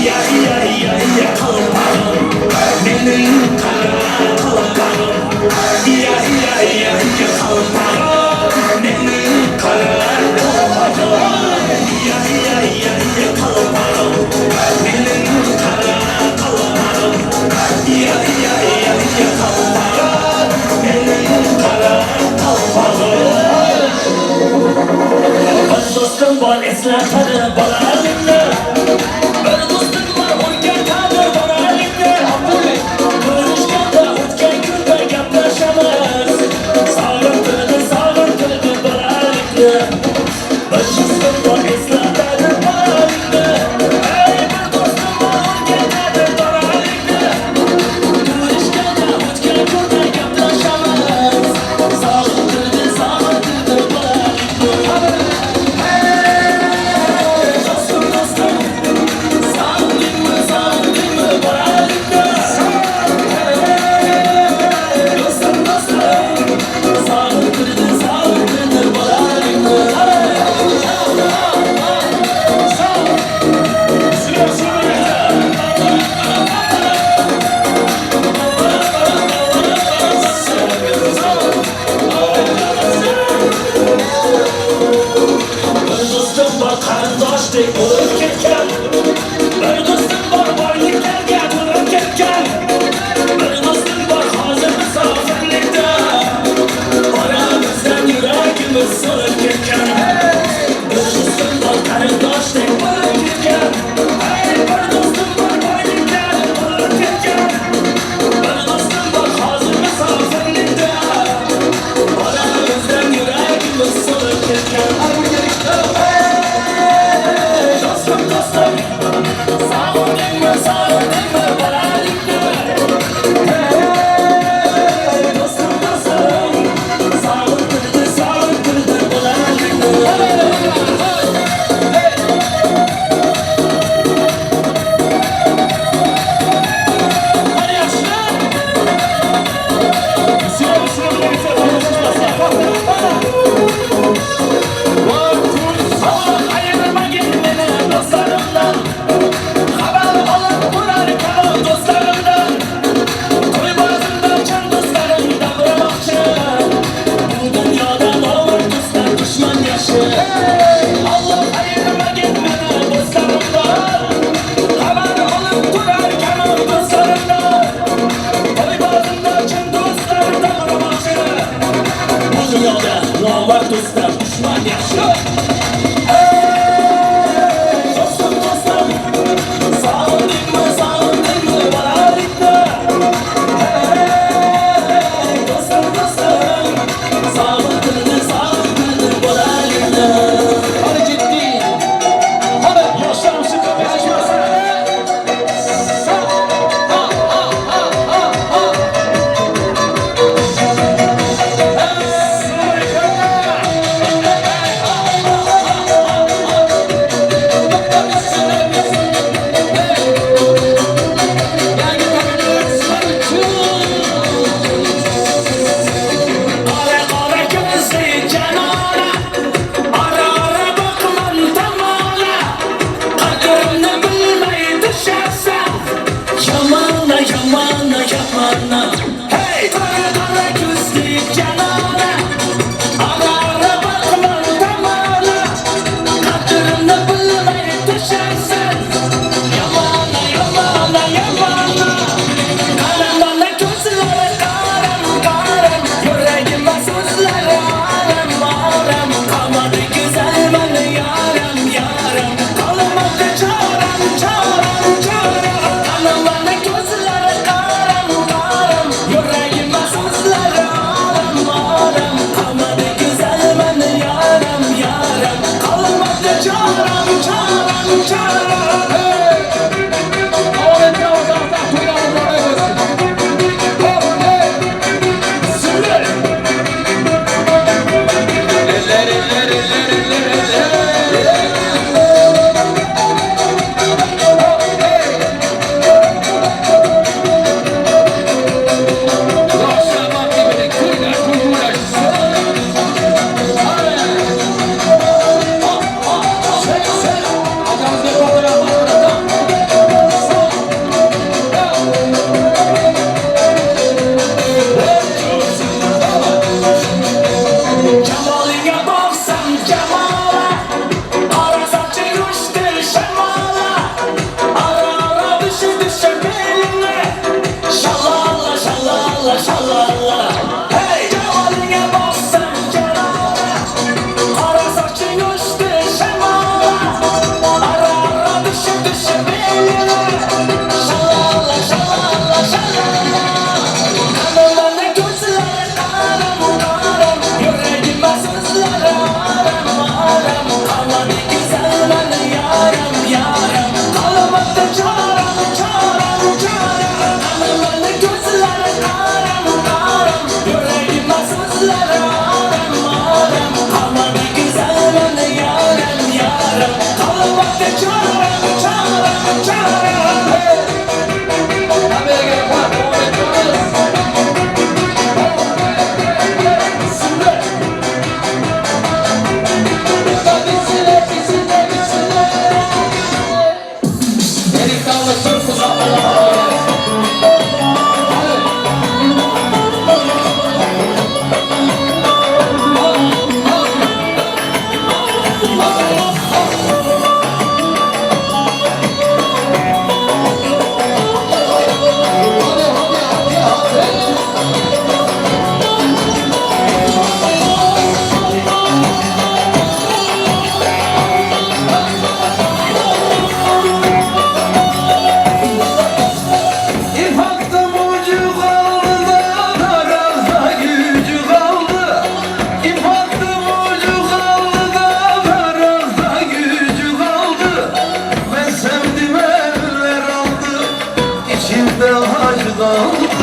Ya ya ya ya kalbağım Benim kara kalbağım Ya ya ya ya kalbağım Benim kara kalbağım Ya ya ya ya kalbağım Benim kara kalbağım Ya ya ya ya kalbağım Benim kara kalbağım Bir dostum var esnafları bana elimde Bir dostum var uyken kalır bana elimde Görüşkende utken günde yaplaşamaz Sağırtırdı bana elimde Bir dostum var esnafları bana elimde Hey bir dostum var uyken kalır bana elimde Görüşkende utken günde yaplaşamaz Sağırtırdı bana elimde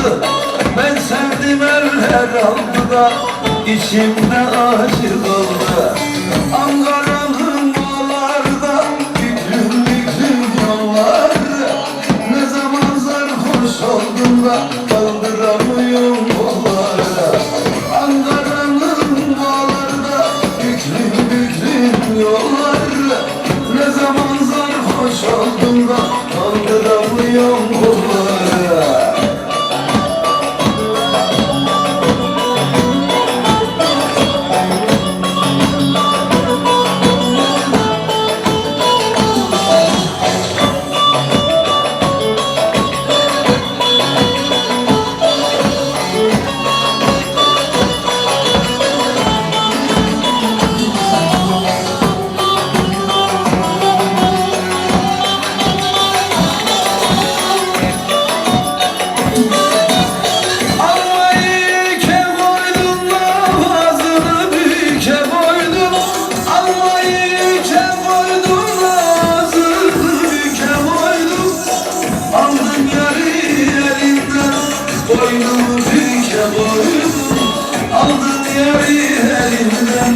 aldı. Ben sevdim eller aldı da içimde acı kaldı. Ankara'nın bağlarda büklüm büklüm yolları. Ne zaman sarhoş oldum da kaldıramıyorum kolları. Ankara'nın bağlarda büklüm büklüm yolları. Ne zaman sarhoş oldum da kaldıramıyorum kolları. Boynumu büke boydum, aldın yarı elimden.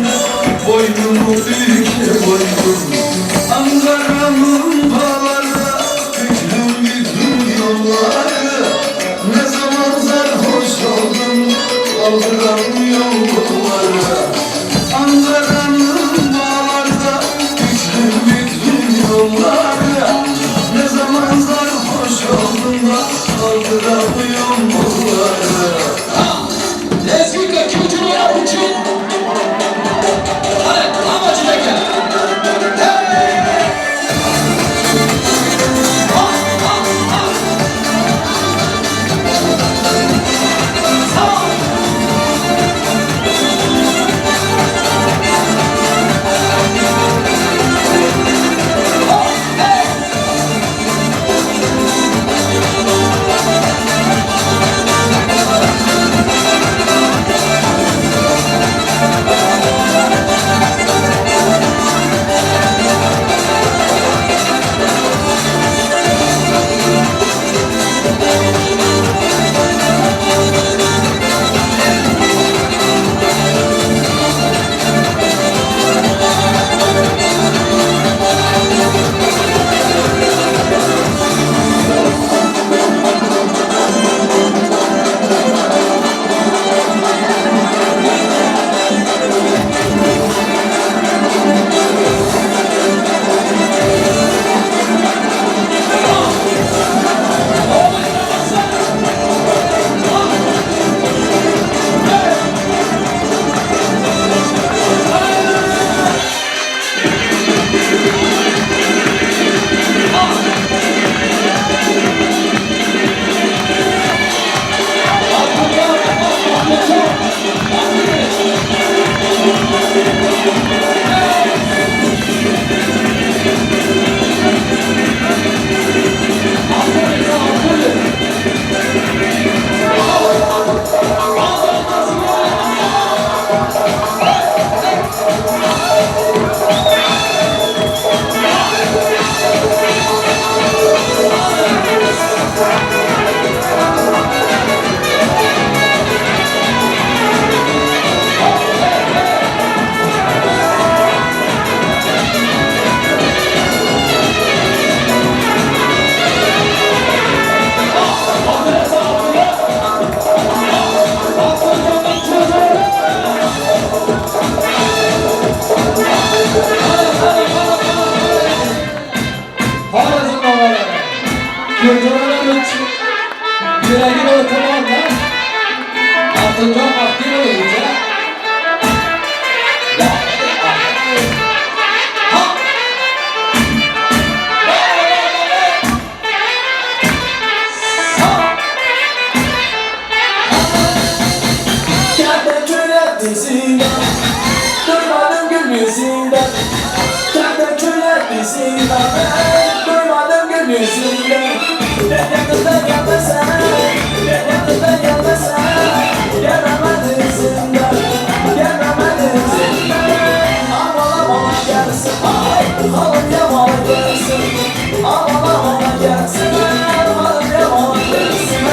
Boynumu büke boydum, Ankara'nın bağları, büklüm büklüm yolları. Ne zaman sarhoş oldum, kaldıramıyorum kolları. Ankara'nın bağlarda, büklüm büklüm yolları. Ne zaman sarhoş oldum da kaldıramıyorum kolları. Lezgika kültürü yapıcı. Hadi amacı da gel. Gönderler için yüreğin ortalarında altından aktif olunca Durmadım gül yüzünden, kendin kül etmesinden. Durmadım gül yüzünden, yanımdan yanmasan, yanımdan yanmasan. Gelemedim zindan, gelemedim zindan. Aman aman gelsin, halım yaman gelsin. Aman aman gelsin, halım yaman gelsin.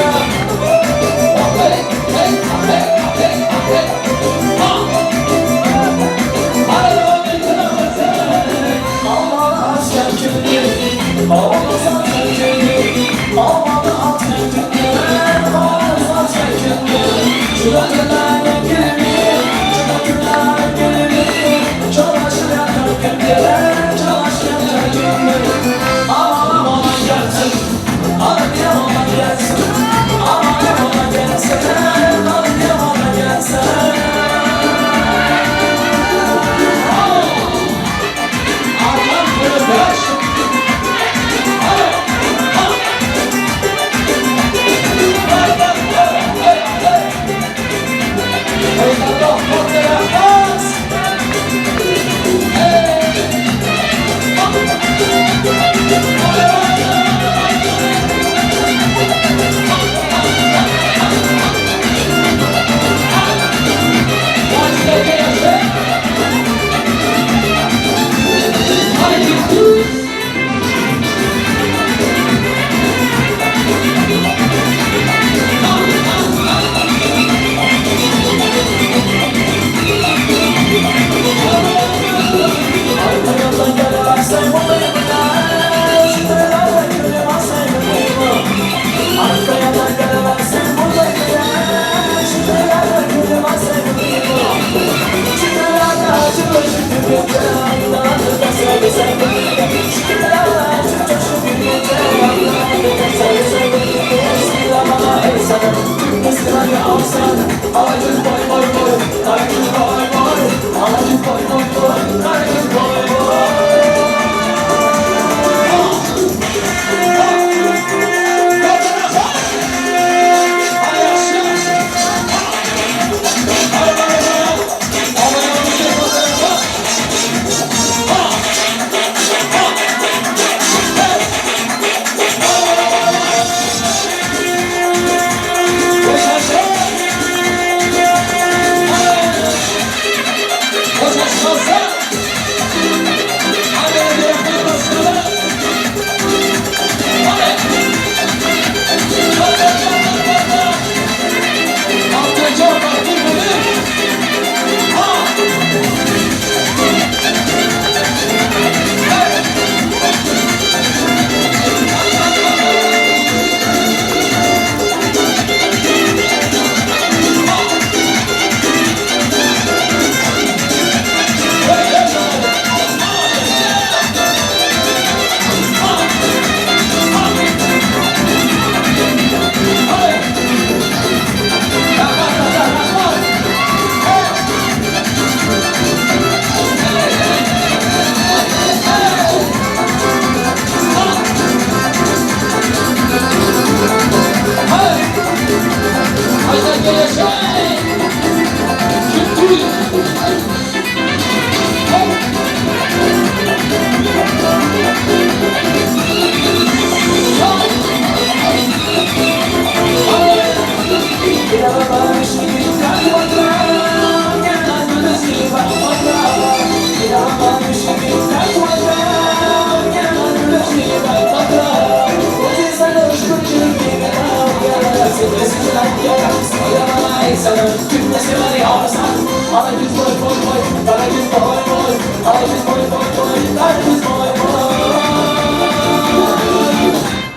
sen yakarız oynamaysan Gülmesin beni ağırsan Ana güz boy boy boy Kara güz boy boy Ana güz boy boy boy Kara güz boy boy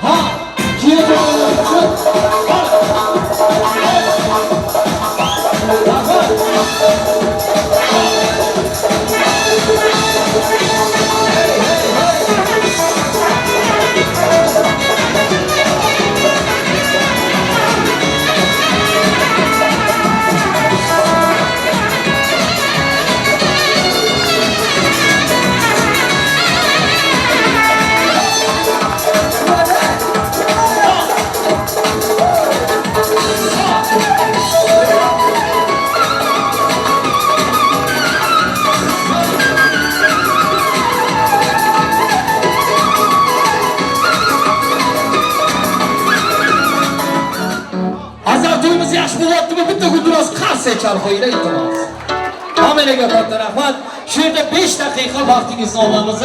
Ha! Kiye boy çık! Çal koyuyla iltimas. Hamilege katta rahmat. Şurada 5 dakika vaktingizni olamiz.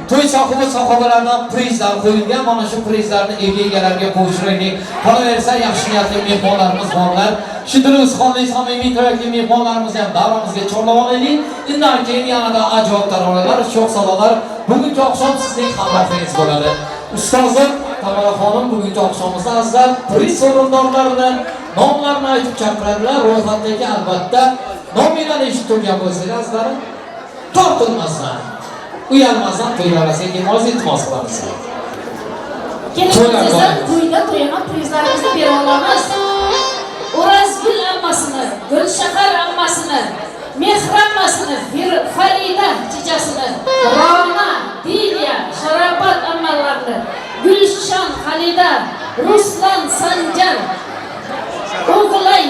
To'y sohibalaridan prizlar qo'yilgan. Mana shu prizlarni egalarga qo'shiraylik. Qolaversa yaxshi niyatli mehmonlarimiz borlar. Shu durustxonlik samimiy tilakli mehmonlarimizni ham davramizga chorlab olaylik. Undan keyin yanada ajoyib taronalar, sho'x salolar bugungi oqshom sizning hamrohingiz bo'ladi. Ustozim Tamara xonim bugungi oqshomimizda azizlar priz sovrindorlarini nomlarini aytib chaqiradilar. Ro'yxatdagi albatta nominal eshitib turgan bo'lsangiz azizlarim tortilmasdan, uyalmasdan to'ylarasiga kelmoz iltimos qilamiz. Kelinimizdan to'yda to'yama prizlarimizni bera olamiz. O'razgul ammasini, Gulshahar ammasini, Mehrammasini, Farida chechasini, Rona, Dilia, Sharobat ammalarni, Gulshon, Xalida, Ruslan, Sanjar, O'g'lay,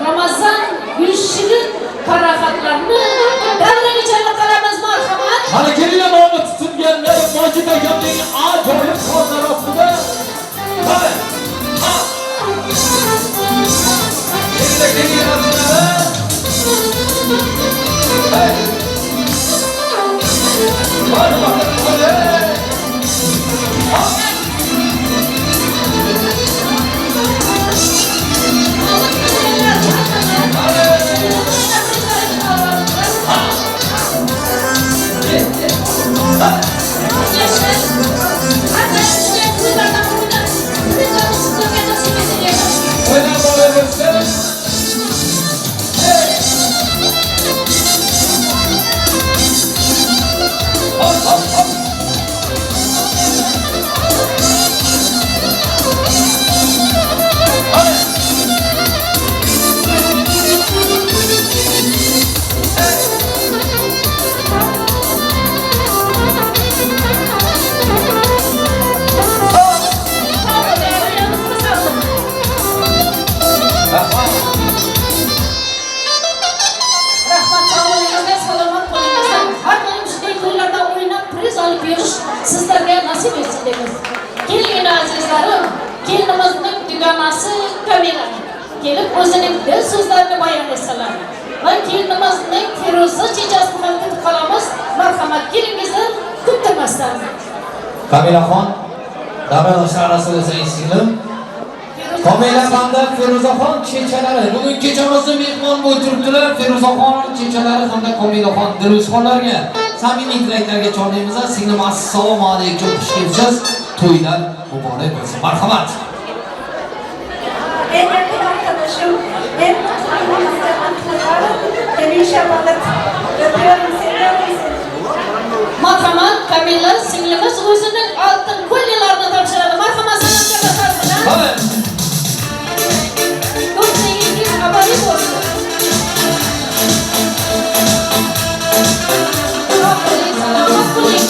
Ramazon, Gulshigit paraxatlarni davraga chaqiramiz, marhamat. Hali kelinglar, nomi tutilganlar Mojid akamning ajoyib xonlar ostida. Hali. Ha. Kelinglar. Hey. Hadi bakalım hadi. Ha. Sizlarga nasib etsin deymiz. Keling azizlarim, kelinimizning dugonasi Kamila kelib o'zining dil so'zlarini bayon etsalar va kelinimizning Feruza chechasini ham kutib qolamiz. Marhamat, kelingizlar kuttirmasdan. Kamilaxon, davradoshlar arasida singlim. Kamilaxonda Feruzaxon chechalari bugun kechamizni mehmon bo'lib turibdilar. Feruzaxon chechalari hamda Kamilaxon durustxonlarga samimiy tilaklarga chorlaymiz. Singlim, assalomu alaykum, xush kelibsiz. To'ylar muborak bo'lsin. Marhamat. En yakın arkadaşım, en inşallah öpüyorum, seviyorum seni. Marhamat, Kamila singlimiz o'zining oltin qo'llarini topshiradi. Marhamat, sanamga basarmilar. Hadi. Ko'pchilik abadiy bo'lsin. Salomat bo'ling.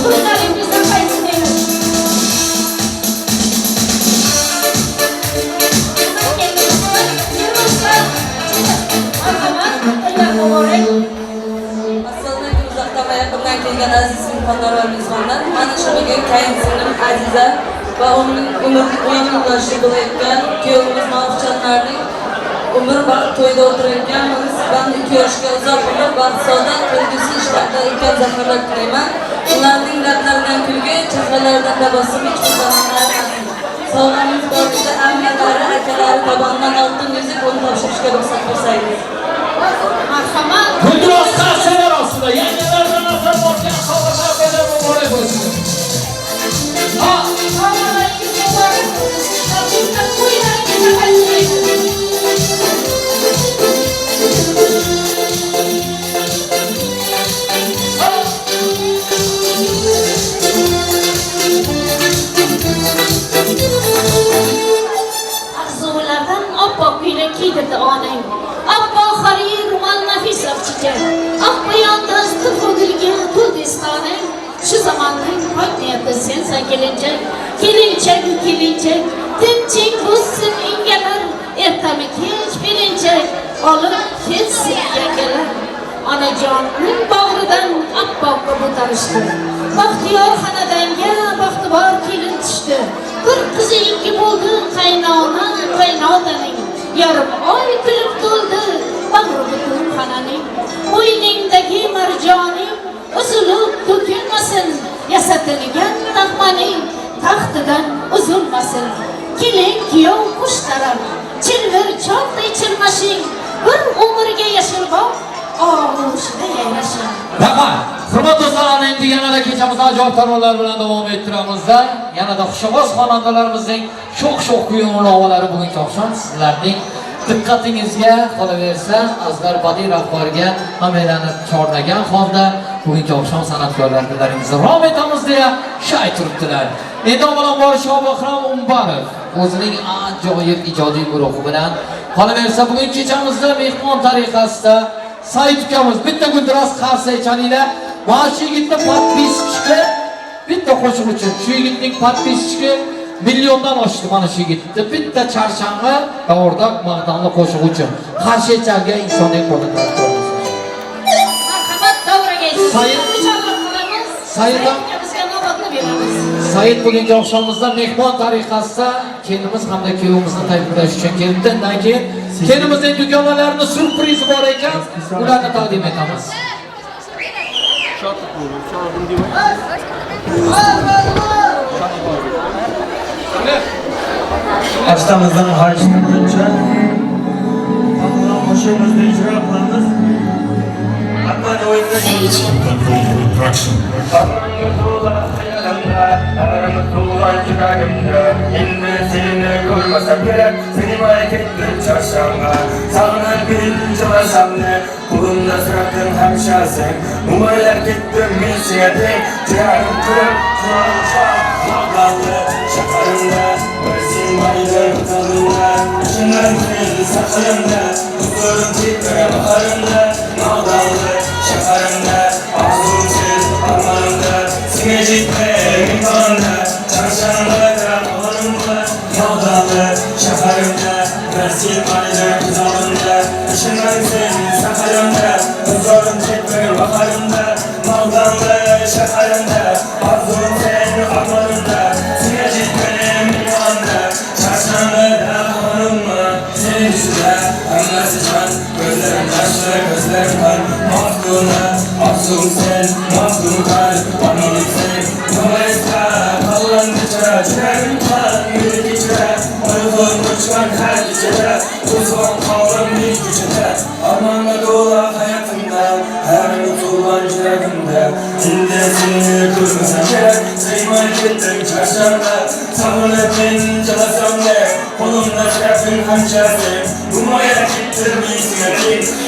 To'ylaringizdan qaytmaymiz. Marhamat, to'ylar muborak. Assalomu alaykum, uzoqdan va yaqindan kelgan aziz mehmonlar va mezbonlar. Mana shu bugun qayinsinglim Aziza va uning umrlik o'yin yo'ldoshi bo'layotgan kuyovimiz Mavxuchonlarning umrbod to'yda o'tirayotgan ben 2 yoshga uzoq bo'lib baxt saodat kelgusi ishlarda ulkan zafarlar tilayman. Ularning dardlaridan kulgi, chehralaridan tabassum hech bir zamonlar emas. Sog'lig'imiz borligida ammalari, akalari, ko'rishga ruxsat bersangiz. Marhamat. Gulduros qarsalar ostida yangilardan nafar bo'lgan xabarlar bilan muborak bo'lsin. Arzulardan oppoq ko'ylak kiydirdi onang. Oppoq xarir rumal nafis afchiga. Oppoq yondoz tufudilga tuldistonang. Şu zamanın hak niyeti sensen gelinecek. Gelinecek. Tinçik bulsun ingeler. Ertemi hiç bilinecek. Alıp ketsin yengeler. Anacanın bağrıdan Abbaqqa bu tanıştı. Bahtiyar hanadanga baxti bor kelin tushdi. Bir qizi ikki bo'ldi qaynotaning. Yarım oy kulib to'ldi bag'ri butun xonaning. Bo'yningdagi marjoning uzilib to'kilmasin. Yasatilgan taxmaning taxtidan uzilmasin. Kelin kuyov qush taraf chilvir choqday chirmashing. Bir umrga yashirboq og'ushida yayrashing. Rahmat. Hurmat do'stlar, endi yanada kechamizni ajoyib tanlovlar bilan davom ettiramizda. Yanada xushovoz xonandalarimizning sho'x kuyon ovalari bugungi oqshom sizlarning diqqatingizga qolaversa, Azgar badiiy rahbariga hammalarni chorlagan holda bugungi oqshom san'atkorlar kunlaringizni davom etamiz deya shay turibdilar. Endi avvalambor Shobahrom Umbarov o'zining ajoyib ijodiy guruhi bilan qolaversa bugungi kechamizda mehmon tariqasida Said ukamiz bitta guldiroz qarsak chalinglar. Mana shu yigitning podpischisi bitta qo'shuvchi. Shu yigitning podpischisi milliondan oshdi mana shu yigitni. Bitta charshanba va o'rdak maqtanli qo'shuvchi. Qarshi chalga insoniyat qo'lida turibdi. Marhamat davraga Said bugungi oqshomimizda mehmon tariqasida kelimiz hamda kuyovimizni tabriklash uchun keldi. Undan keyin kelimizning do'konlarida surpriz bor ekan, ularni taqdim etamiz. Ashtamizdan harishlanguncha Alloh qo'shimizni ijro qilamiz. Hamma o'yinda endi seni ko'rmasam kerak, seni ketdim chorshanba. Sog'inib biljasamni qo'limda suratdan hamshasing. Umaylab ketdim men senga jirarim turib qulog'imcha maqalli shaharimda bir sen mayda o'talimda shundan keyin saqalimda huzurim tekrar baharimda maqalli shaharimda orzumsiz armonimda senga jetdim imkonda charshanbada qo'limda maqalli shaharimda bir sen mayda o'talimda shundan keyin saqalimda huzurim tekrar baharimda maqalli shaharimda orzumsiz armonimda senga jetdim imkonda charshanbada qo'limda sen ustida hammasi jon gözlerim yaşlı gözlerim var maftuna arzum sen maftun kal anonim sen dolayısıyla kallandıca yüreğim kan yürü geçire uygun uçman her gecede uzun kaldım hiç gücüde armanla dolu hayatımda her mutluluğun yüreğimde şimdi seni kırmasam gerek saymayı gittim çarşamba savunup ben çalışsam ne kolumda şerefin hançerdim umaya gittim iyisine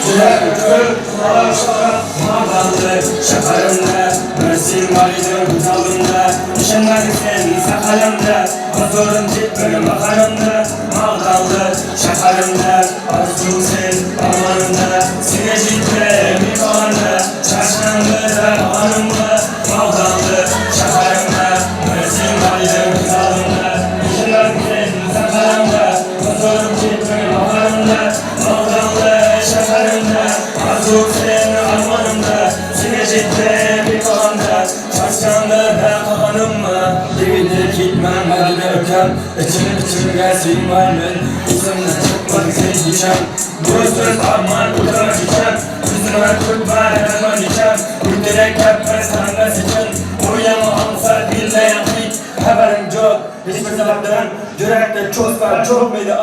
yüreğim kır kulağım şaka mağalı şakarımda mersin validem kutalımda düşünmedim sen sakalimda huzurum ciddim bakarımda mağalı şakarımda arzum sen amanımda sine ciddim imkanımda çarşambada anımda mağalı şakarımda mersin validem kutalımda düşünmedim sen sakalimda huzurum ciddim bakarımda mağalı şakarımda arzum sen amanımda sine ciddim imkanımda çarşambada kanımda Devindir gitmem eline ökem İçimge sığmaymen İzimden çıkmak sen diyeceğim Bu söz arman utanmak için Yüzüme tutma hemen içem Ülkerek yapmaz tangas için Uyama alsa dilde yakit Haberim yok Hiçbir sebepten Yürekte çok var çok mıydı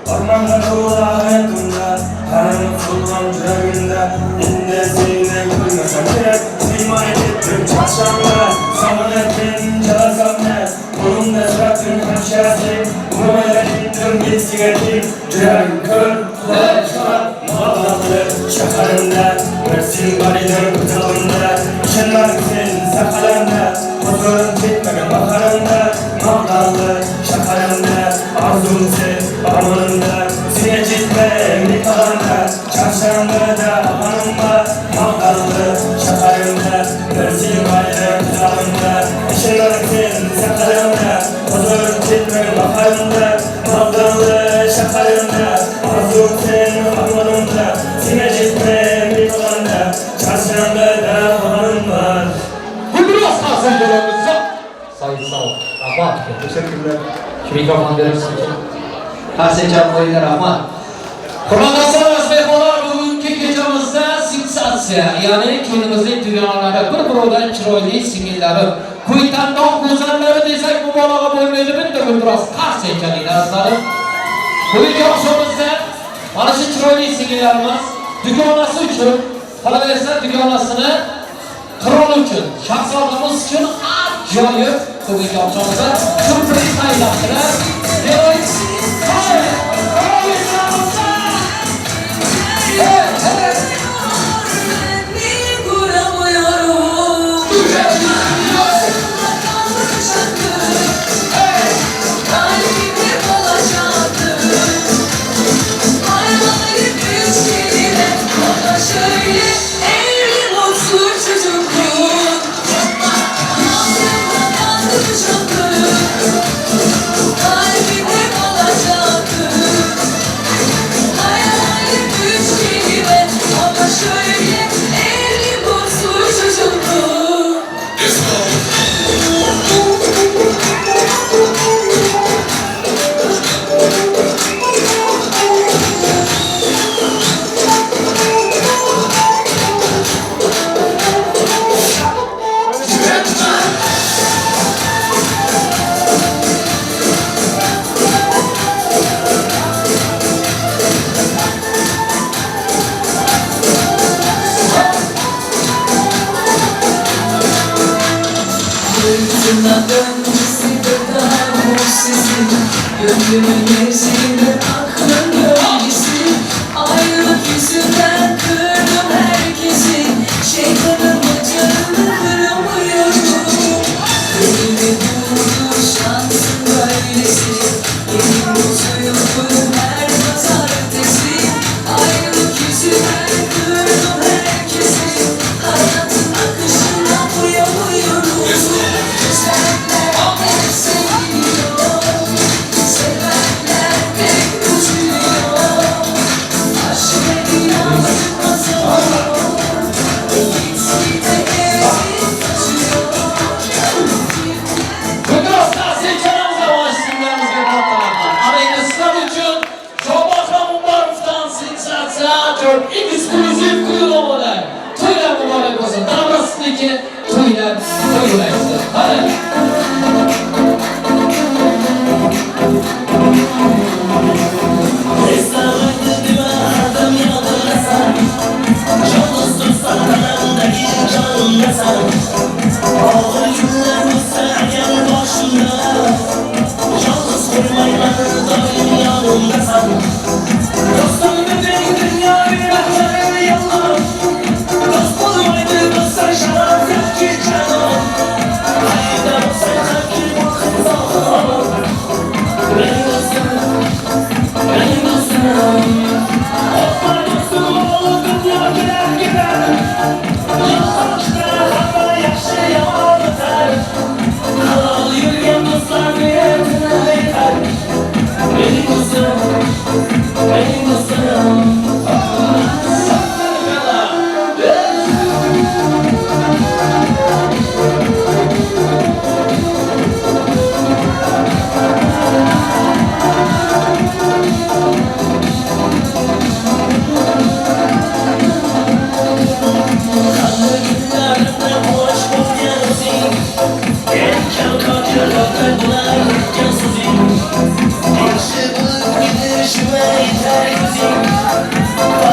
Armanda doğru hayatımda Paranı kullan yüreğimde İndesine gülmesem gerek Kıymayı ettim çarşamba Saman ettim çalasam ne Bunun da sıratın hemşerisi Numara ettim gitsin Yüreğim kör kulağım çıkar Mağdalı şakarımda Mersin baridir kıtalımda İşinmezsin sakalımda Huzurun bitmegen bakarımda Mağdalı şakarımda Arzumse amanımda Sine cidme mikalımda Çarşambada hanımda Mağdalı şakarımda Mersin baridir kıtalımda İşinmezsin sakalımda Huzurun bitmegen bakarımda Mağdalı şakarımda Arzumse amanımda Sine cidme mikalımda Çarşambada hanımda Biraz kalsın durumumuzda. Sayın sağ ol. Rahman. Teşekkürler. Şu mikrofon verir misin? Kalsın canlıyla Rahman. Kur'an-ı Özbekler bugünkü gecemizde sensatsiya, yani kendimizin dünyalarda bir-birinden chiroyli singillari, ko'ytandoq go'zallari desak mubolag'a bo'lmaydi, bitta biroz qarz ekanligini azlarim. Bugungi oqshomimizda mana shu chiroyli singillarimiz dugonasi uchun, qolaversa dugonasini qirol uchun, shahzodamiz uchun ajoyib bugungi oqshomimizda surpriz tayyorlabdilar. Gönlümün mevsiminde aklın gölgesi Ayrılık yüzünden kırdım herkesi Şeytanın bacağını kıramıyorum Elimi buldu şansın böylesi Benim mutluyum her pazartesi Ayrılık yüzünden kırdım herkesi Hayatın akışına uyamıyorum Güzeller hep seviliyor Sevenler pek üzülüyor Aşk beni yansıtmaz Gitgide evim kaçıyor Bugün Ostasya canımıza başlayacağımızga katlanlar. Arayınızlar için Çobakan Mubarak'tan sensatsiya çok ekskluziv kuyulomalar. To'ylar muborak olsun. Davrasidagi to'ylar to'ylaysiz. Hadi. Aşık gider şu yeter kızım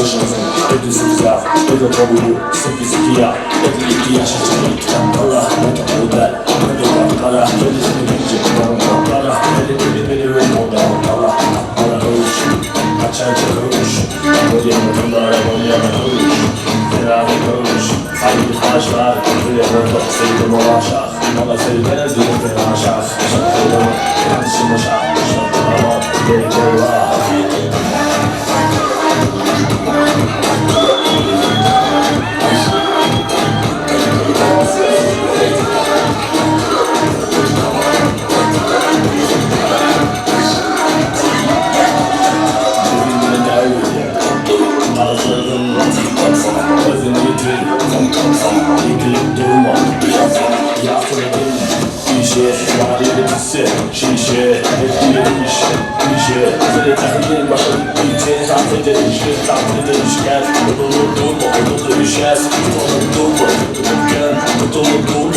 yaşasın ödüsüz ya ödü kabulü sıkı ya ödü 2 yaşa çekikten kala ödel ödü baklara ödüsünü gelecek baklara beni ondan kala bana kavuşur kaçar kavuşur o yanımda arabam yana kavuşur beraber kavuşur aynı taşlar böyle orada sevdim o aşağı bana sevdiler diyor ben aşağı şarkılarım yanlışım aşağı şarkılarım geleceği var şişe, etkilemiş, şişe, seni tahmin başa gittiğince tahtede işler, tahtede işler, tutulur mu, tutulur düşer, tutulur mu, tutulur mu,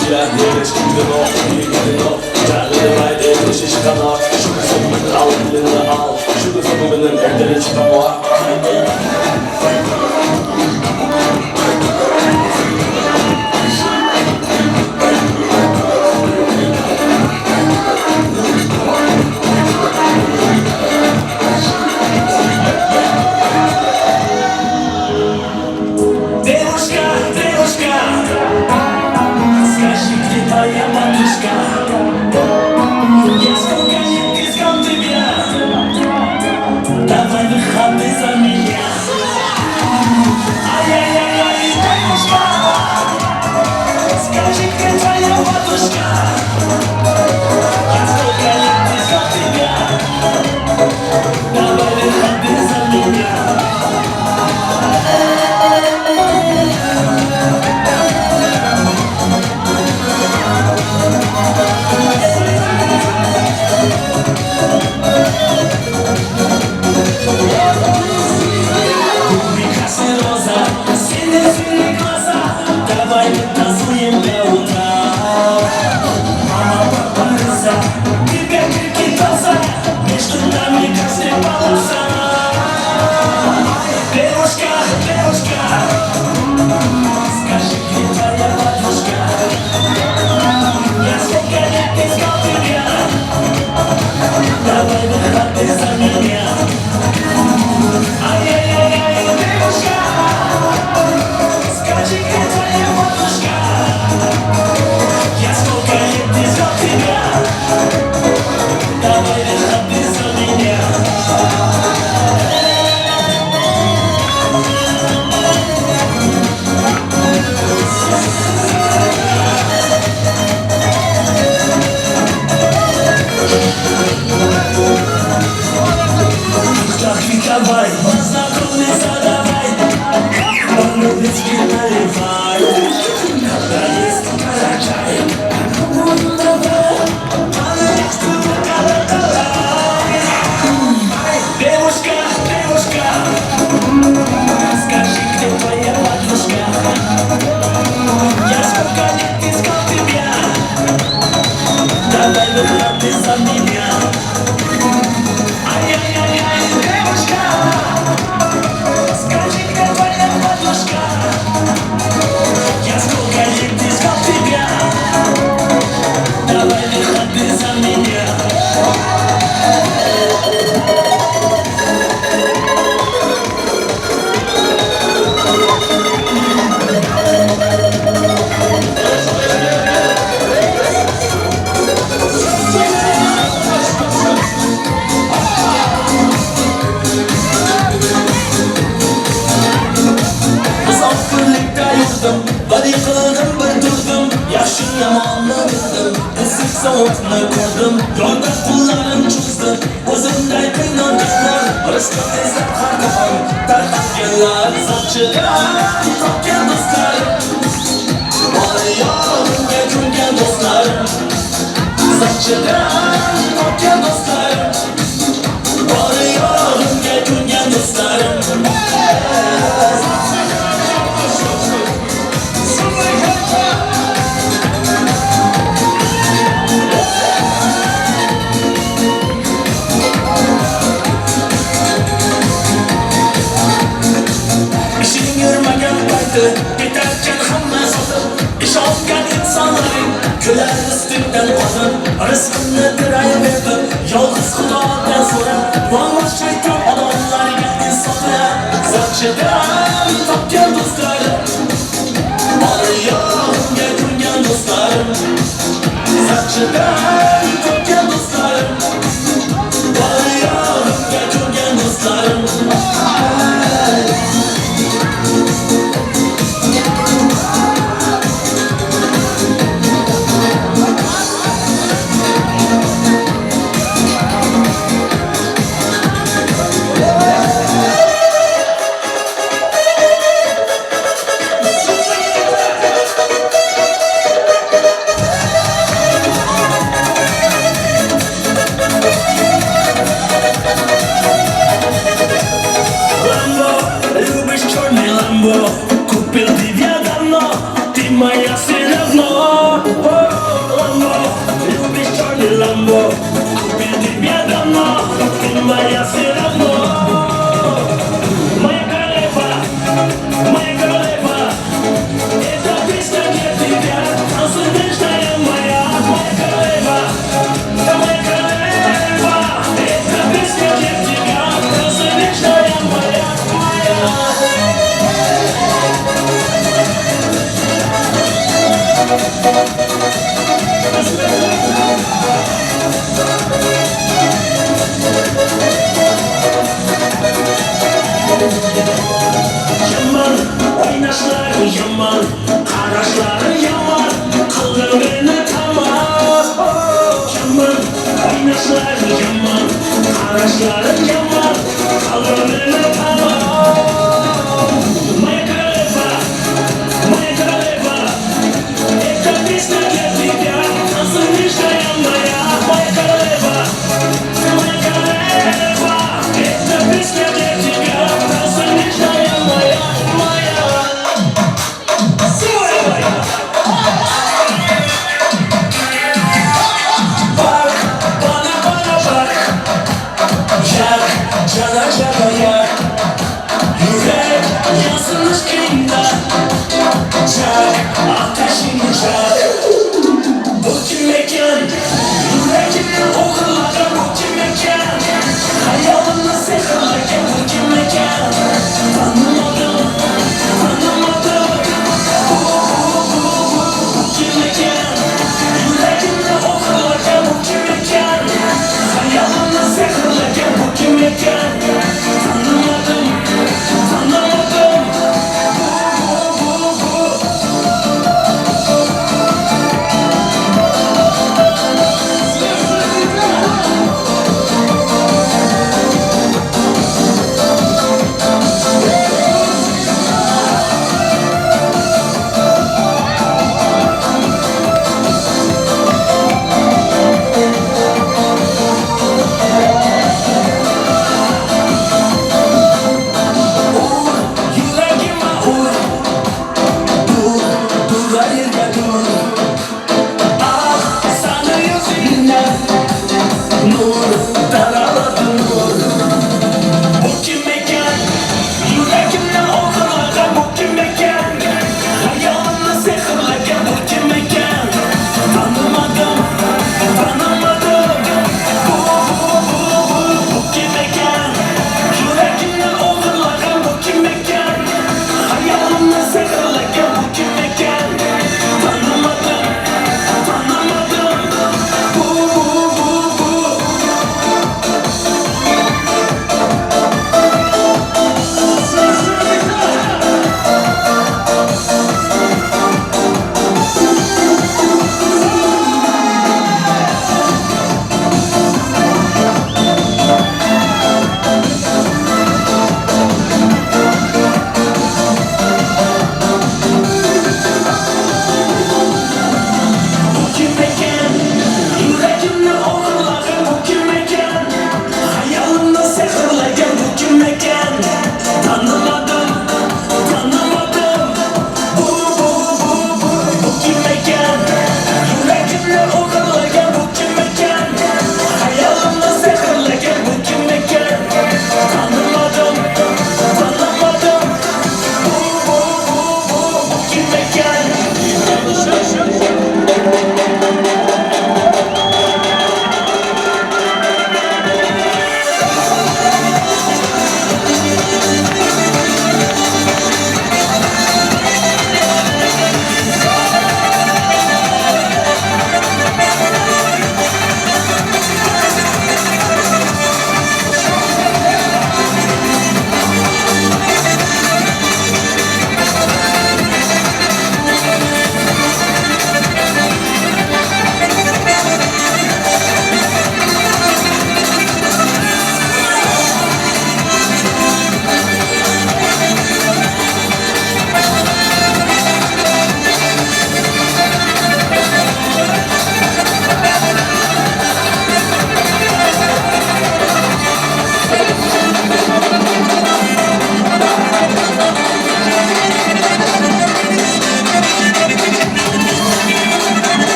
diken, yere çıktın o, iyi gidin o, kendine bayde, teşe çıkan o, şu kısmının al, dilini al, şu kısmının evlere çıkan o, baktı biterken hamle satın İş olgan insanların Küler üstünden kozun Rızkını kıraya verdi Yalnız Xudodan so'rab Yolg'iz chaykan odamlar geldi sotib Zakchidan topgan do'stlarim Olayonga turgan do'stlarim Zakchidan topgan do'stlarim Olayonga turgan do'stlarim Купил тебя давно, ты моя все равно. Ламбо, любишь черный ламбо. Купил тебя давно, ты моя все равно. Моя королева, это песня для тебя, солнечная моя. Моя королева, это песня для тебя, солнечная моя. Yaman, oynashlar yaman, qarashlar yaman, qildi meni tamam. Yaman, oynashlar yaman, qarashlar yaman, qildi meni tamam. Моя королева, это песня для тебя, солнечная моя. Моя королева, это песня для тебя, солнечная моя, моя. Bak, bana bak, yak, cana yak. Yürek yansın aşkında, çak, ateşini çak. Bu kim mekan, yüreğimde okulakan bu kim mekan. Hayalımda seherlerken bu kim mekan. Tanımadım, bu kim mekan. Yüreğimde okulakan bu kim mekan. Hayalımda seherlerken bu kim mekan. Tanımadım,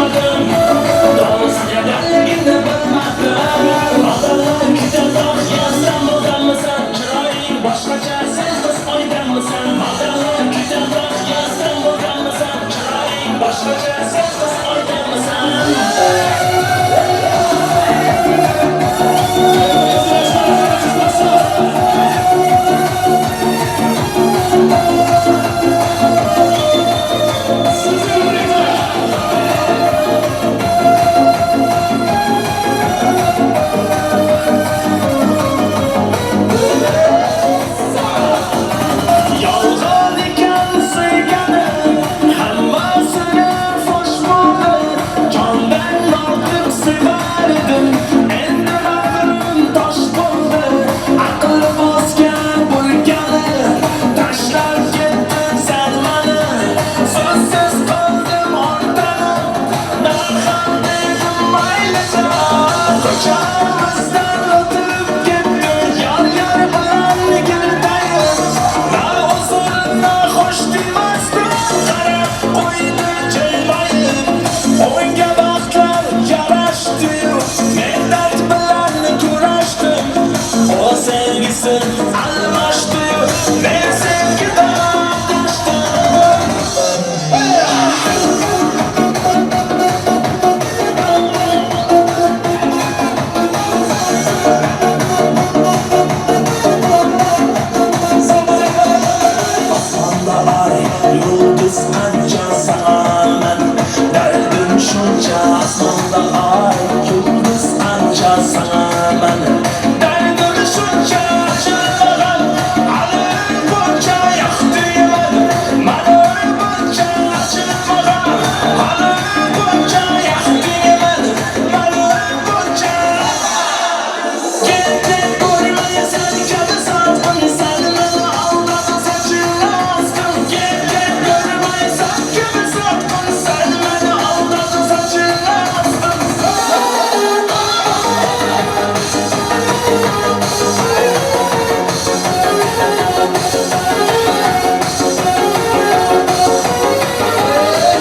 koşmadım Doğrusu nedenliğini bilmedim Adalar küçük yazdan buradan mısın? Çırayın başkaca sen kız oydan mısın? Adalar küçük yazdan buradan mısın? Çırayın başkaca sen kız oydan mısın? Yolgan iken sevgenim Hammasını hoş buldum Can ben artık severdim Endi bağrım taş buldu Aklı bozken bulganı Taşlar gittin sen beni Sözsüz kaldım ortadan Narhan dedim ailece Koçağımızdan ötüp gitti Yar yar bilen girdayız Na huzuruna hoş demezdim Kara koydu cılmayıp Oyunga baklar yaraştı Men dert bilen kuraştım O sevgisin almaştı Men sevgiden kaçtım Asmanda ay yıldız anca sana ben Derdim şunca asmanda ay yıldız anca sana ben Derdim şunca açılmadan alır bunca yaktı yemen Malır bunca açılmadan alır bunca yaktı yemen Malır bunca Kendin görmeye sen kadı sattın sen beni aldadın saçını askın Kendin görmeye sen kadı sattın sen beni aldadın saçını askın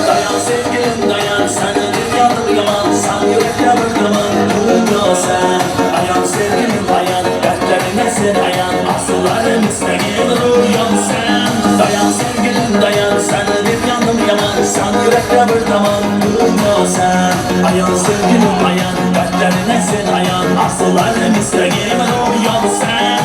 Dayan sevgilim dayan sen dünyanın yaman Sen yürekle bırkımın bulunca sen Ayan sevgilim ayan dertlerine sen ayan Asıllarım isteğin uyan sen Dayan sevgilim dayan sen dünyanın yaman Sen yürekle bırkımın bulunca sen Ayan sevgilim ayan dertlerine sen ayan Asıllarım isteğin uyan sen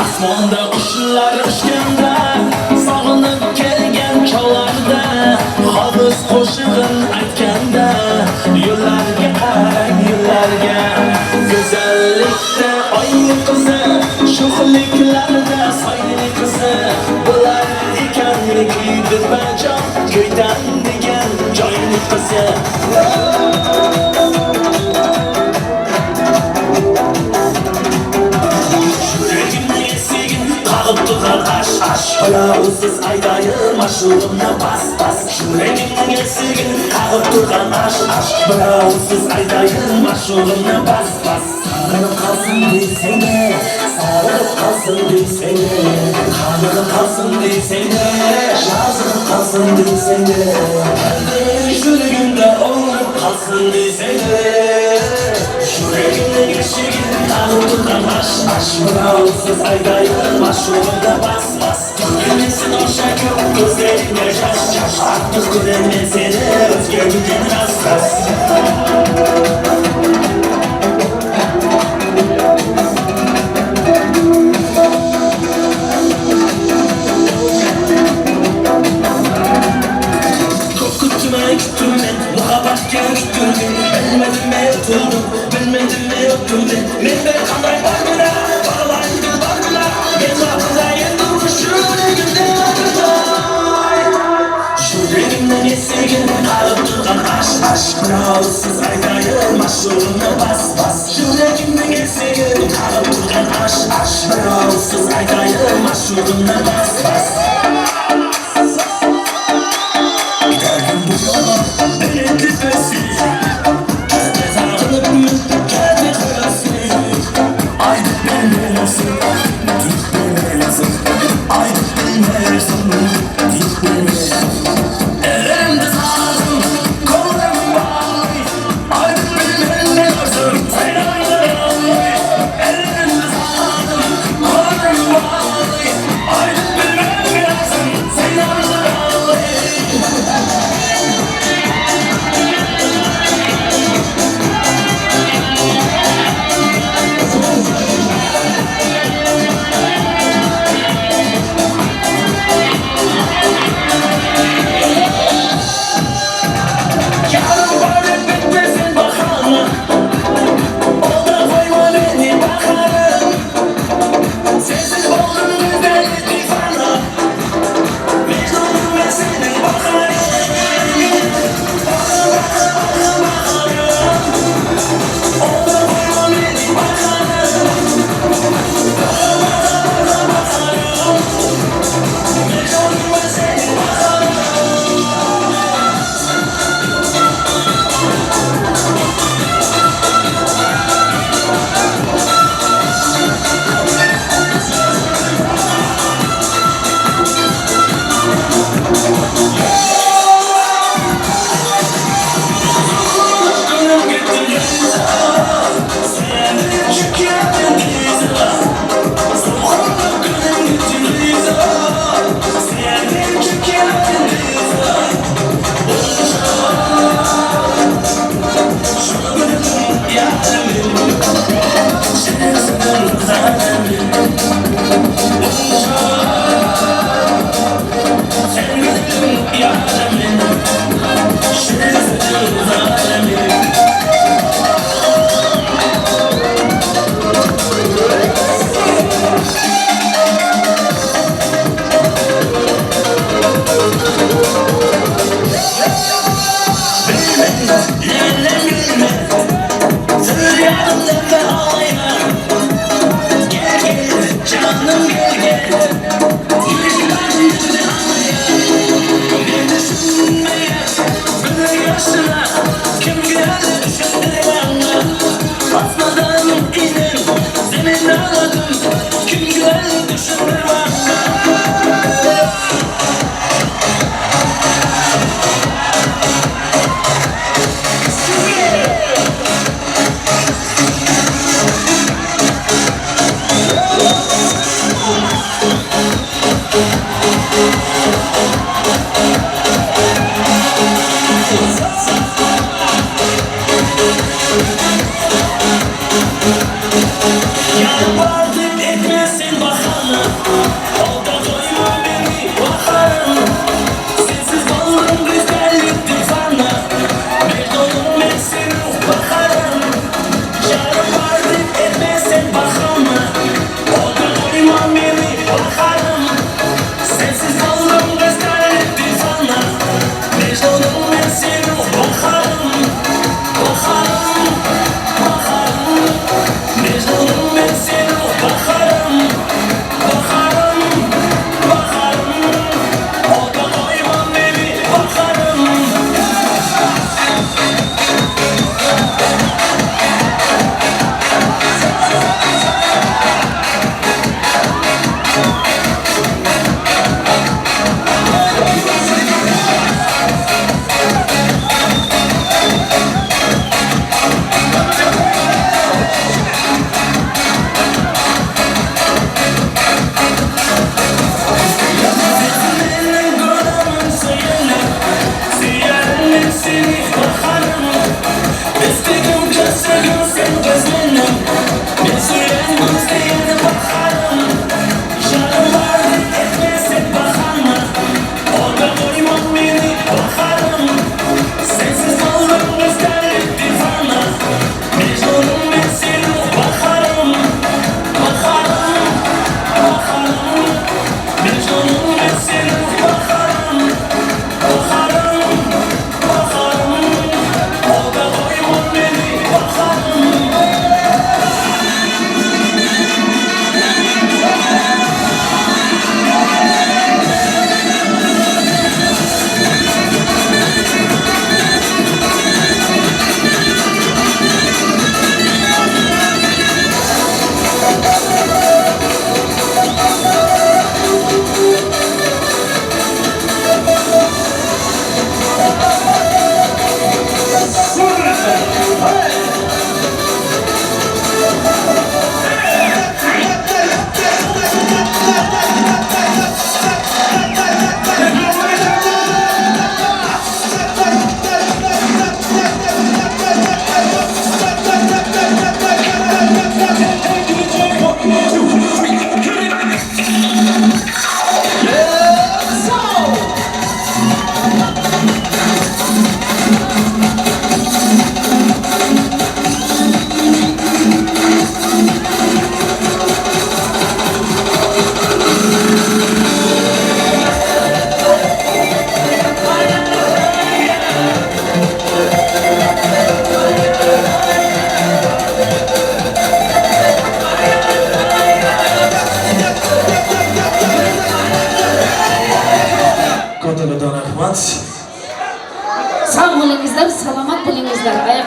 Asmanda kuşlar uçganda Sağınıp kelgen çalarda Havuz koşuğun aytkanda Yıllarga qarang yıllarga Güzellikte ay kızı Şuhliklarda sayli kızı Bular ekanlik kuydir bacan Köydan degan joyli kızı Yüreğimde esegin qağıp durgan aş Kılavuzsuz aydayım aşığımna bas bas Yüreğimde esegin qağıp durgan aş Kılavuzsuz aydayım aşığımna bas bas Sağırıp kalsın deysen de Sağırıp kalsın deysen de Kanırıp kalsın deysen de Yazırıp kalsın deysen de Yüreğimde olup kalsın deysen de Yüreğimde geçigin qağıp durgan aş Kılavuzsuz aydayım aşığımna bas bas Gülümsün o şakır gözlerinde yaş Artık göremem seni özge günden rast rast Küttüm ben, muhabbatken küttürdüm Bilmedim ne oturdum, bilmedim ne oturdum Men ben kanday barmına, bağlaydı barmına Ben bakıda yendim kuşun günden akıday Yüreğimden esegin, kalıp durgan aş uçurumda bas bas. Giderdim bu yola beni tüfesi. Herkes ağırlık herkes arası. Aydık bilmeyesin, git bilmeyesin. Aydık bilmeyesin, git bilmeyesin. Elimde sazım, kollarım bağlı. Aydık bilmeyesin, sen ayrılalım. Elimde sazım, kollarım bağlı. Aydık bilmeyesin, sen ayrılalım. Yarın var bitmesin bakalım. O da koyma beni bakalım. Sensiz oldum güzellik ifana. Mecnunum ve senin bakarım. O da koyma beni bakalım. Mecnunum ve senin bakarım. Gönlüm gitti yüzüne. Senin şikayetin yüzüne. Soğuk gönlüm gitti yüzüne. Senin şikayetin yüzüne. Şu gönlüm yaremin. Senin sınır zalemin. Sen gönlüm yaremin. Senin sınır zalemin. Bilme, bilme, sır yardım deme ağlayma. Gel gel, canım gel gel. Yürekten yüzüne ağlayayım. Bir düşünmeye, bir yaşına. Kim geldi düşündü bana. Basmadan inin, zemin ağladım. Kim geldi düşündü bana. Yalvardım etmesin bakalım. O da doyma beni bakalım. Sensiz kaldım güzelliktir sana. Mecnunum ben seni bakarım. Yalvardım etmesin bakalım. O da doyma beni bakalım. Sensiz kaldım güzelliktir sana. Mecnunum ben seni bakarım. Bakarım, bakarım. Mecnunum ben seni bakarım. Bakarım.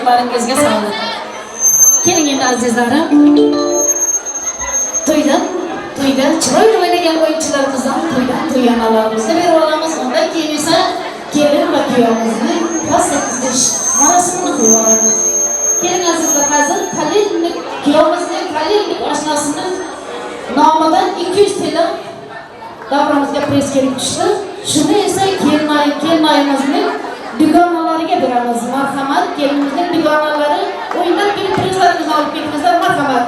Ayaklarınızga sağlık. Keling endi azizlarim. To'yda chiroyli o'ynagan o'yinchilarimizdan to'ygan analarimizni berib olamiz. Undan keyin esa kelin va kuyovimizni pasta tizish marosimini qo'yib olamiz. Keling azizlar, hozir qalinlik kuyovimizning qalinlik oshnasini nomidan 200 TL davramizga pres kelib tushdi. Shuni esa kelinayimizning dugonalariga beramiz. Marhamat, kelinimizning dugonalari o'yindan kelib prezlarimizni olib kelingizlar. Marhamat.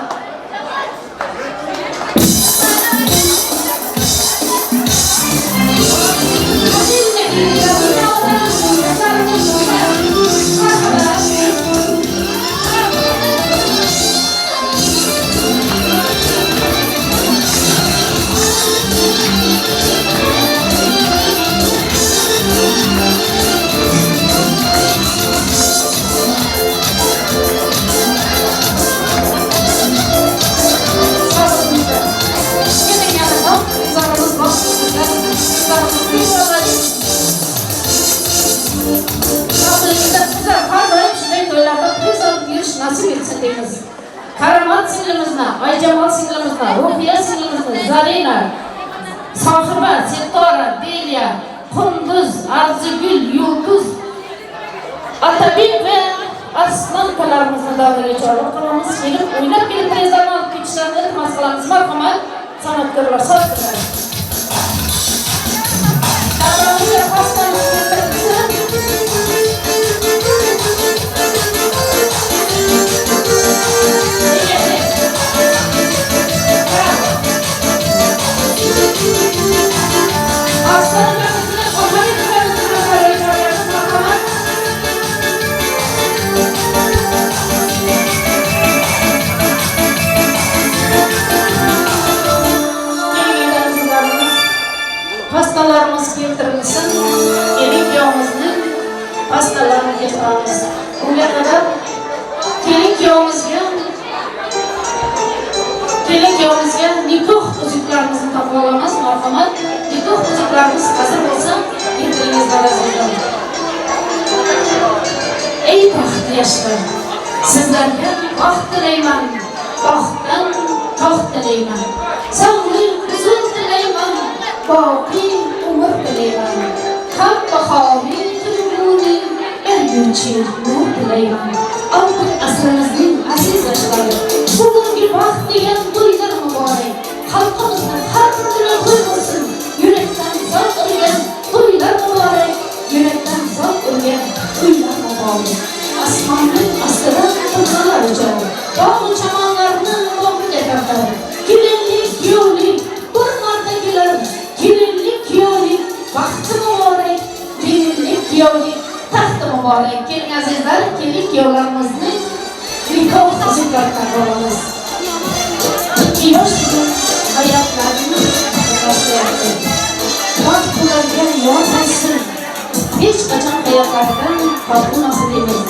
Karamat singlimizna, Ayjamal singlimizna, Ruhiya singlimizna, Zarina, Sohiba, Setora, Delia, Qunduz, Arzigul, Yulduz, Atabek va Aslan kalarimizni davraga chorlab qilamiz. Kelib, o'ynab kelib prezlarni olib ketishlarini iltimos qilamiz. Marhamat, san'atkorlar sotdilar. Davramizga xosdan pastalarımız keltirilsin. Kelin kuyovimizning pastalarini keltiramiz. Unga qadar kelin kuyovimizga nikoh uzuklarimizni topib olamiz. Marhamat, nikoh uzuklarimiz hazır bo'lsa, keltiringizlar azizlar. Ey baxtli yoshlar, sizlarga baxt tilayman, baxtdan taxt tilayman, sog'lik, huzur tilayman, boqiy umr tilayman, haq bahoriy tuyg'uni berguncha nur tilayman. Oltin asrimizning aziz yoshlari, bugungi baxt degan to'ylar muborak, xalqimizning har bir to'y bo'lsin, yurakdan zavq urgan to'ylar muborak, yurakdan zavq urgan to'ylar muborak. Osmonning ostidan qullar uchar, bog' chamonlarni bog'iga tortar, kelinlik kuyovlik bir marta kelar, kelinlik kuyovlik baxti muborak, kelinlik kuyovlik taxti muborak. Keling azizlar, kelin kuyovlarimizni nikoh uzuklarini olamiz. Ikki yosh hayotlarini boshlayapti. Baxt ularga yor bo'lsin, hech qachon hayotlaridan qolmasin deymiz.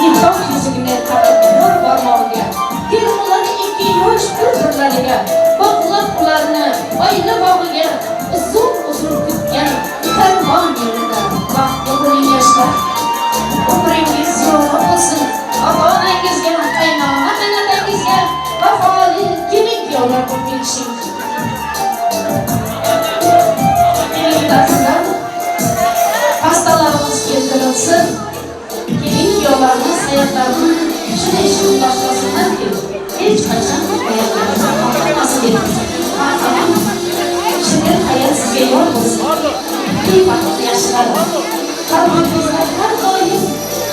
Nikoh yuzugini taqib bir barmog'iga, kelin ikki yosh bir-birlariga, bog'lab ularni oila bog'iga, uzun kutgan karvon yo'lida. Baxtli bo'ling yoshlar, umringiz zo'r bo'lsin. Ota-onangizga, qaynona-qaynotangizga vafoli kelin kuyovlar bo'lib kelishing. Pastalarimiz keltirilsin. Kelin kuyovlarimiz hayotlarini shunday boshlasınlar ki hech qachon hayotlarini qolmasin. Shirin hayot sizga yor bo'lsin. Ey baxtli yoshlar, qalbingizda har doim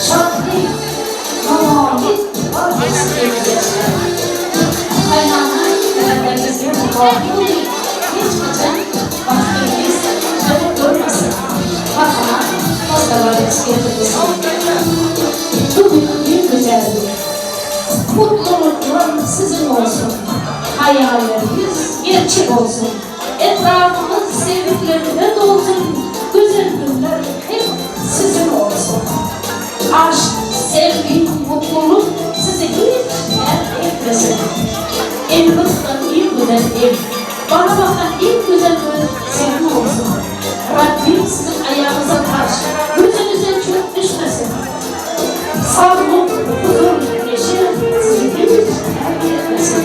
shodlik, omonlik bor bo'lsin yoshlar. Qaynona-qaynotangizga muborak bo'ling. Hech qachon baxtingiz zo'r bo'lmasin. Marhamat, pastalarimiz keltirilsin. Bugün güzeldi. Mutluluklar sizin olsun. Hayalleriniz gerçek olsun. Etrafımız sevdiklerine dolsun. Güzel günler hep sizin olsun. Aşk, sevgi, mutluluk sizi hiç terk etmesin. Evimizden en güzel ev, bana bakan en güzel ev senin olsun. Rabbim sizi etsin.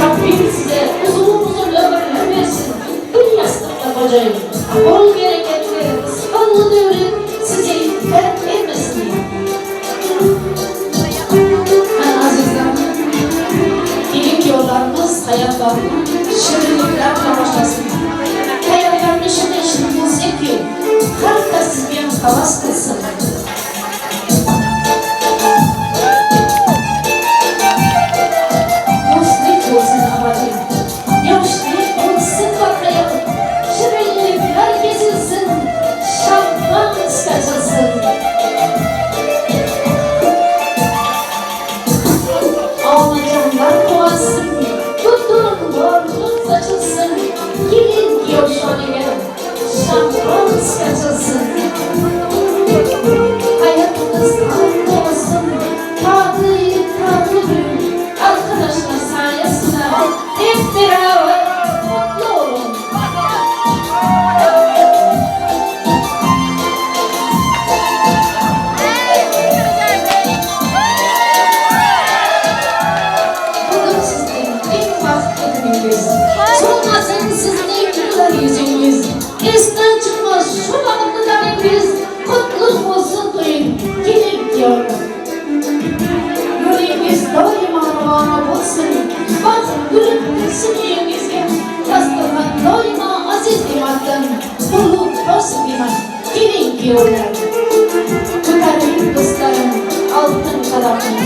Rabbim size uzun ömürler versin. Bir yastıkta kocayın. Bol bereketli, ıspanlı devrin sizi terk etmesin. Azizler, ilim yollarımız hayatlarını şirinliklerle başlasın. Hayatlarını şirin bulsun ki, herkes sizden havas kılsın. Dostluk olsun abadim, yaşlık olsun bakayım, şirinlikler gezilsin, şampan saçılsın. Ağlayanlar kovasın, tutun borluk saçılsın, gelin gevşanıya, şampan saçılsın. Hayatınız tatlı olsun, tatlı gün, arkadaşlar sayesinde hep beraber mutlu olun. Bugün sizin en vakti gününüz. Solmasın sizin güler yüzünüz. Esten çıkmaz şu vakti gününüz. Kutlu olsun duyun. Gelin diyorum. Yüreğiniz daima bana olsun. Bak gülüp gülsün yüreğinizge. Yastırmak daima aziz imandan. Bulluk olsun iman. Gelin diyorlar. Tutarım dostlarım altın kalamını.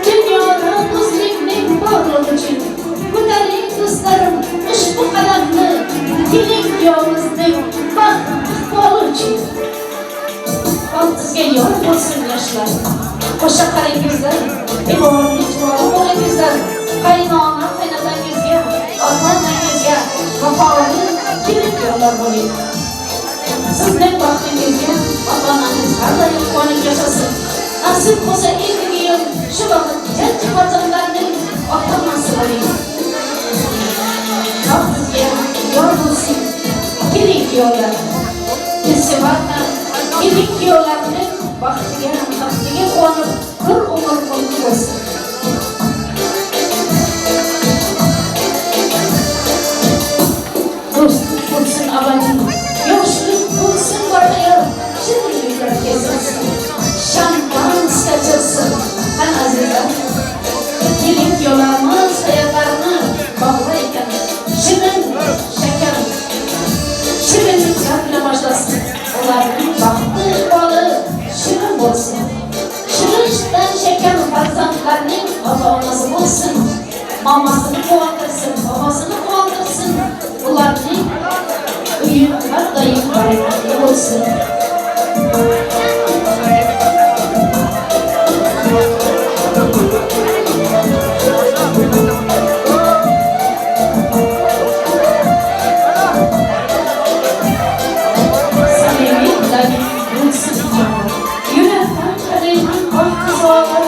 Dünyada dostlukның varlığı için. Tutarım dostlarım ushbu qalamni. Gelin diyorimizning baxt iqboli için. Sizga yor bo'lsin yoshlar. O'sha qarangizlar, imonli juvon bo'lingizlar. Qaynona qaynotangizga, ota-onangizga vafoli kelin kuyovlar bo'ling. Sizning baxtingizga ota-onangiz har doim quvonib yashasin. Nasib bo'lsa endigi yil shu vaqt jajji farzandlarning ota-onasi bo'ling. Baxtingizga yor bo'lsin kelin kuyovlar. Sevatan kelin kuyovlarning baxtiga quvonib bir umr qutlu bo'lsin. Do'stlik bo'lsin abadiy, yoshlik bo'lsin barhayot, shirinliklar kezilsin, shampan saçılsın. Qani azizlar, kelin kuyovlarimiz hayotlarini bog'laykan, shirin shakar shirinliklar bilan boshlasın. Ularning baxti iqboli shirin bo'lsin. Shirinlikdan shakar farzandlarning ota-onasi bo'lsin. Mamasini quvontirsin, bobosini quvontirsin. Ularning uyi har doim barakatli bo'lsin. Yürekten kadehin arkasıları,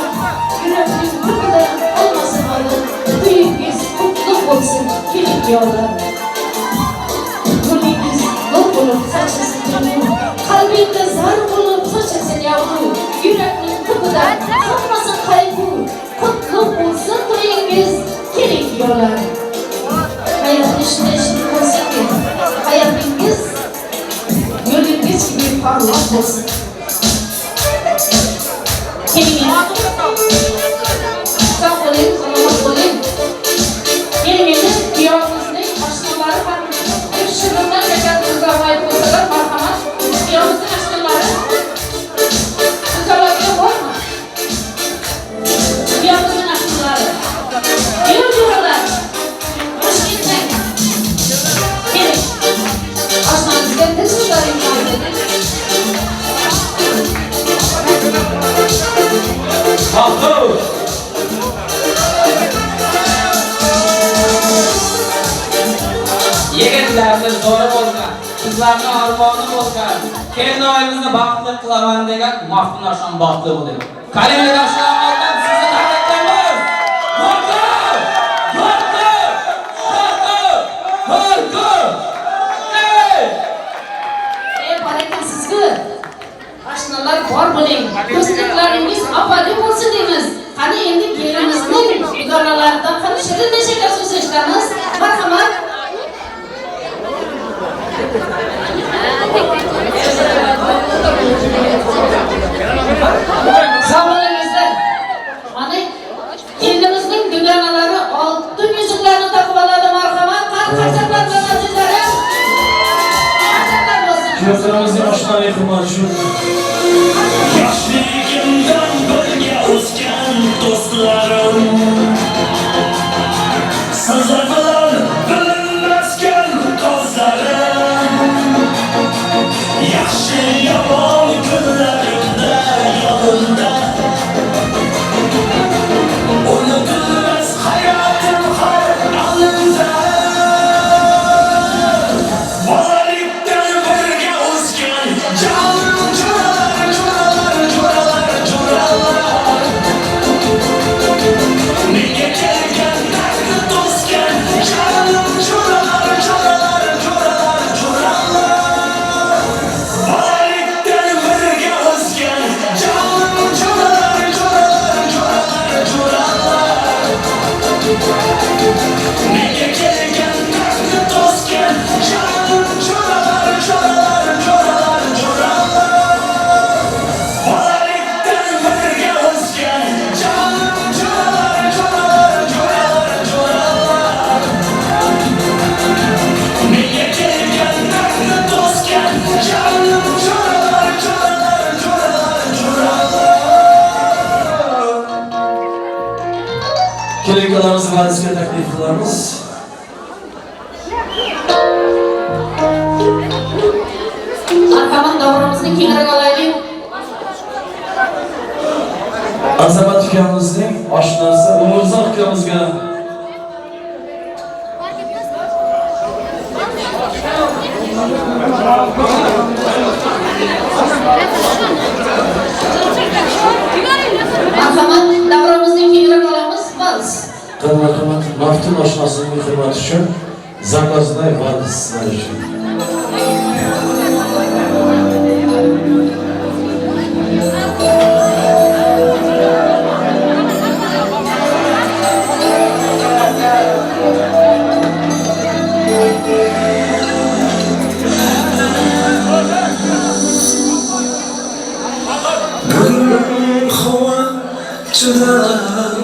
yürekten kırmızı olmasın adı, büyüğünüz mutlu olsun gelin diyorlar. Gülünüz nur bulup saçılsın yavru, kalbinde zar bulup saçılsın yavru, yürekten kırmızı olmasın kaygı, kutlu olsun büyüğünüz gelin diyorlar. Hayat işine olsun ki, hayatınız gönlünüz gibi parlak olsun. Gelin sağ olun, selamat olun. Gelinin kuyovimizning ashnalari ham bir shirindan shakar tuzlamayib bo'lsalar marhamat. Kuyovimizning ashnalari tuzlamaydigan bormi? Kuyovimizning ashnalari. Kelin jo'ralar. Toshkentdan. Kelin. Ashnangizga tezlaring mayli. Mahmud! Yigitlarimiz zo'ri bo'lgan, qizlarni armoni bo'lgan, kelin oyimizni baxtli qilaman degan Mahmud Oshon baxtli bo'ling. Kalima yoshlar oldan sizni tabriklaymiz. Barakasizku. Ashnalar bor bo'ling. Do'stliklaringiz abadiy bo'lsin deymiz. Qani endi kelinimizning idoralaridan qani farzandlar bilan azizlarim. Farzandlar bo'lsin. Kuyovlarimizning oshnalar hurmat uchun. Yoshligimdan birga o'sgan do'stlarim sizlar bilan bilinmasgan ko'zlarim yaxshi yomon kunlarimda yodimda unutilmas hayotim har animda bolalikdan birga o'sgan jonim nega kelgan dardni to'sgan jonim bolalikdan birga o'sgan jonim nega kelgan dardni to'sgan jonim bolalikdan birga o'sgan jonim nega kelgan dardni to'sgan jonim Kelinkalarimizni va'dasiga taklif qilamiz. Marhamat, davramizni kengroq olaylik. Azamat ukamizning oshnasi Umurzoq ukamizga Marhamat, davramizni kengroq olamiz. Vals. qimmat Maftun oshnasining hurmati uchun zakazday va'da sizlar uchun.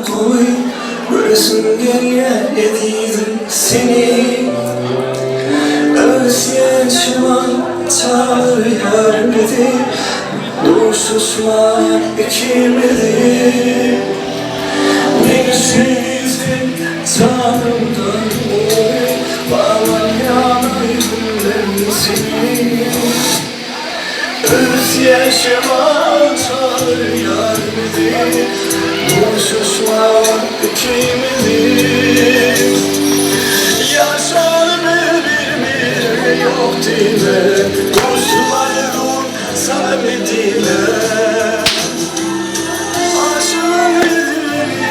Koy, böylesin geriye ediydim seni. Öz yaşıma çağır yarmedi, dursusma ikimedi. Neşsizlik canımdan bağlar yanaydım ben seni. Öz yaşıma çağır yarmedi, dursusma ikimedi. Yaşanım bir yok dile, dostlarım sevmediyle. Aşığım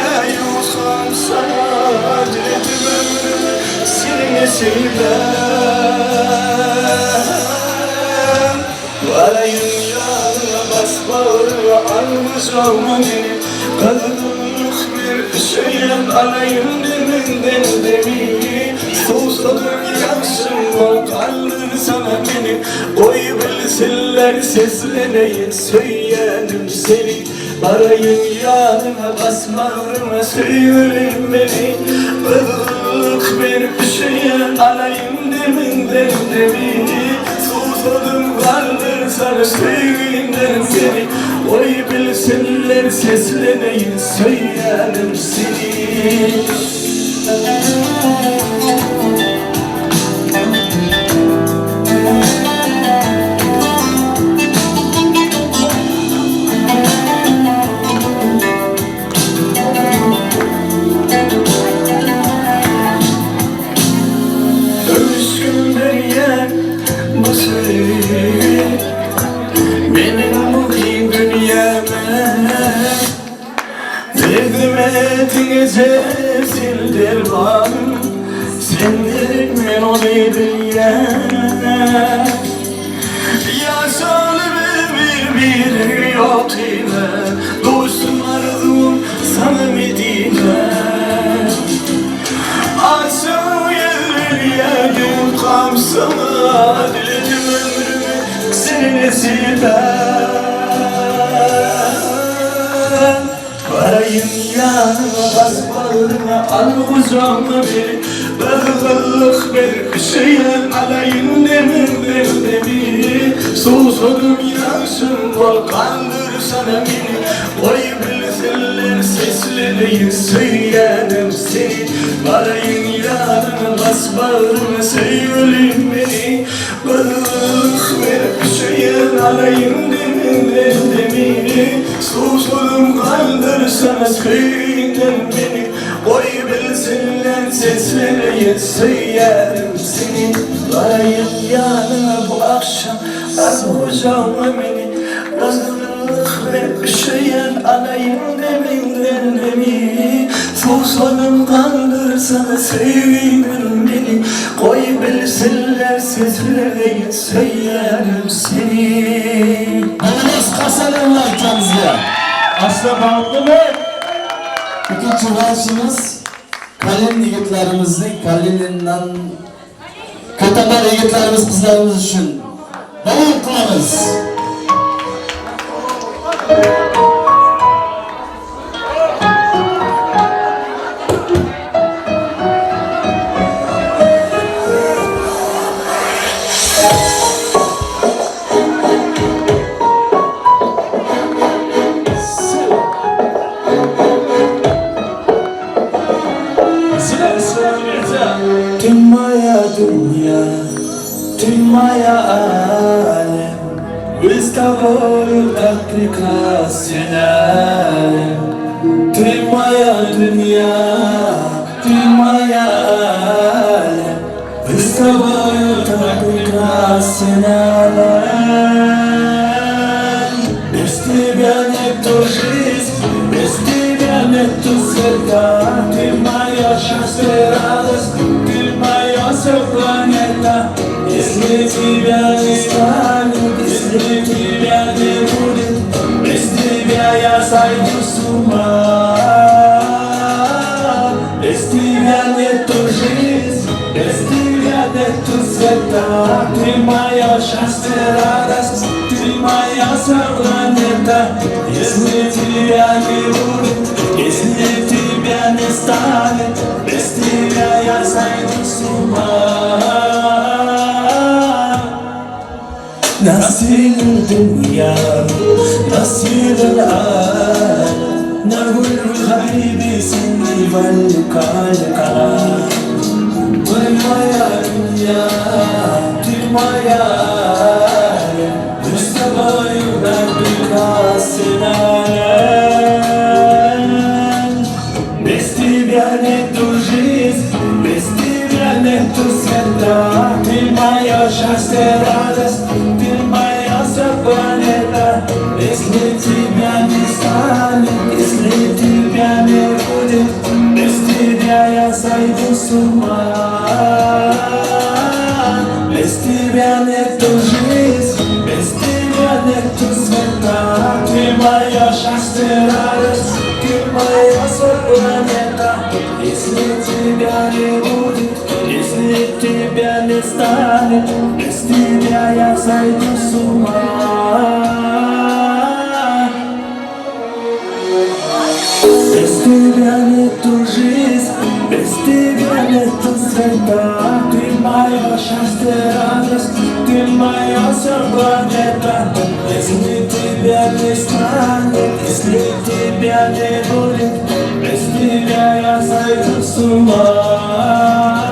ya yoksam sana, diledim ömrümü silmesiyle. Varayım yanına bas bağırma, almış olma beni. Kadınlık bir şeyle alayım deminden demeyi. Susadım yaksın o kaldır sana beni. Oy bilsinler sesleneyin söyleyelim seni. Varayım yanına bas bağırma söyleyin beni. Kadınlık bir şeyle alayım deminden demeyi. Susadım kaldır sana sevgilimden seni. Oy bilsinler sesleneyin söyleyelim seni. Ölüşüm deryen bu söyle benim bu dünyama. Derdim etinize sildir bağım, sendir men onu dünyama. Yaşalı bir yok ile, dostum aradım sana medine. Açım yerliyim kamsana, diledim ömrümü seninle silmem. Varayım yanıma bas bağrına, al kucağıma beni. Bağlılık bir şeyin alayın demi Susadım yansın volkandır sana beni Oy bilsinler sesleri söyledim seni Varayın yarın bas bağrıma sevgilim beni Bağlılık bir şeyin alayın demi Susadım kaldır sana söyledim beni Oy bilsinler sesleri söyledim seni Varayım yarın bu akşam Arayacağım beni Bağlılık bir şeyin alayım demi Susadım kaldır sana sevgilim beni Koy bilsinler sesleri söylerim seni Ananız kasalarla aytamızda. Aslında bağlı mı? Bütün çuvaşımız kalem yigitlerimizin kaleminden katabar yigitlerimiz kızlarımız için davul kılamiz. Dünya dünya, dünya alem Istavol takrika senem Dünya dünya, dünya alem Istavol takrika senem Besti bianet to жизнь, besti bianet to света Ты моя счастье, радость, ты моя вся планета Если тебя не станет, если тебя не будет Без тебя я сойду с ума Без тебя нету жизни, без тебя нету света Ты моя счастье, радость, ты моя вся планета Если тебя не будет, если тебя не станет Без тебя я сойду с ума نسير الدنيا نسير العالم نقول حبيبي سني والكالكال والمايا دنيا المايا مستوى يبدك السنان Без тебя нету жизни, без тебя нету света Ты моя счастье, радость, ты моя вся планета Если тебя не станет, если тебя не будет Без тебя я сойду с ума Без тебя нету жизни, без тебя нету света Ты моя счастье, радость, ты моя вся планета Если тебя не будет, если тебя не станет Без тебя я сойду с ума Без тебя нету жизни, без тебя нету света Ты моя счастье, радость, ты моя вся планета Если тебя не станет, если тебя не будет Без тебя я сойду с ума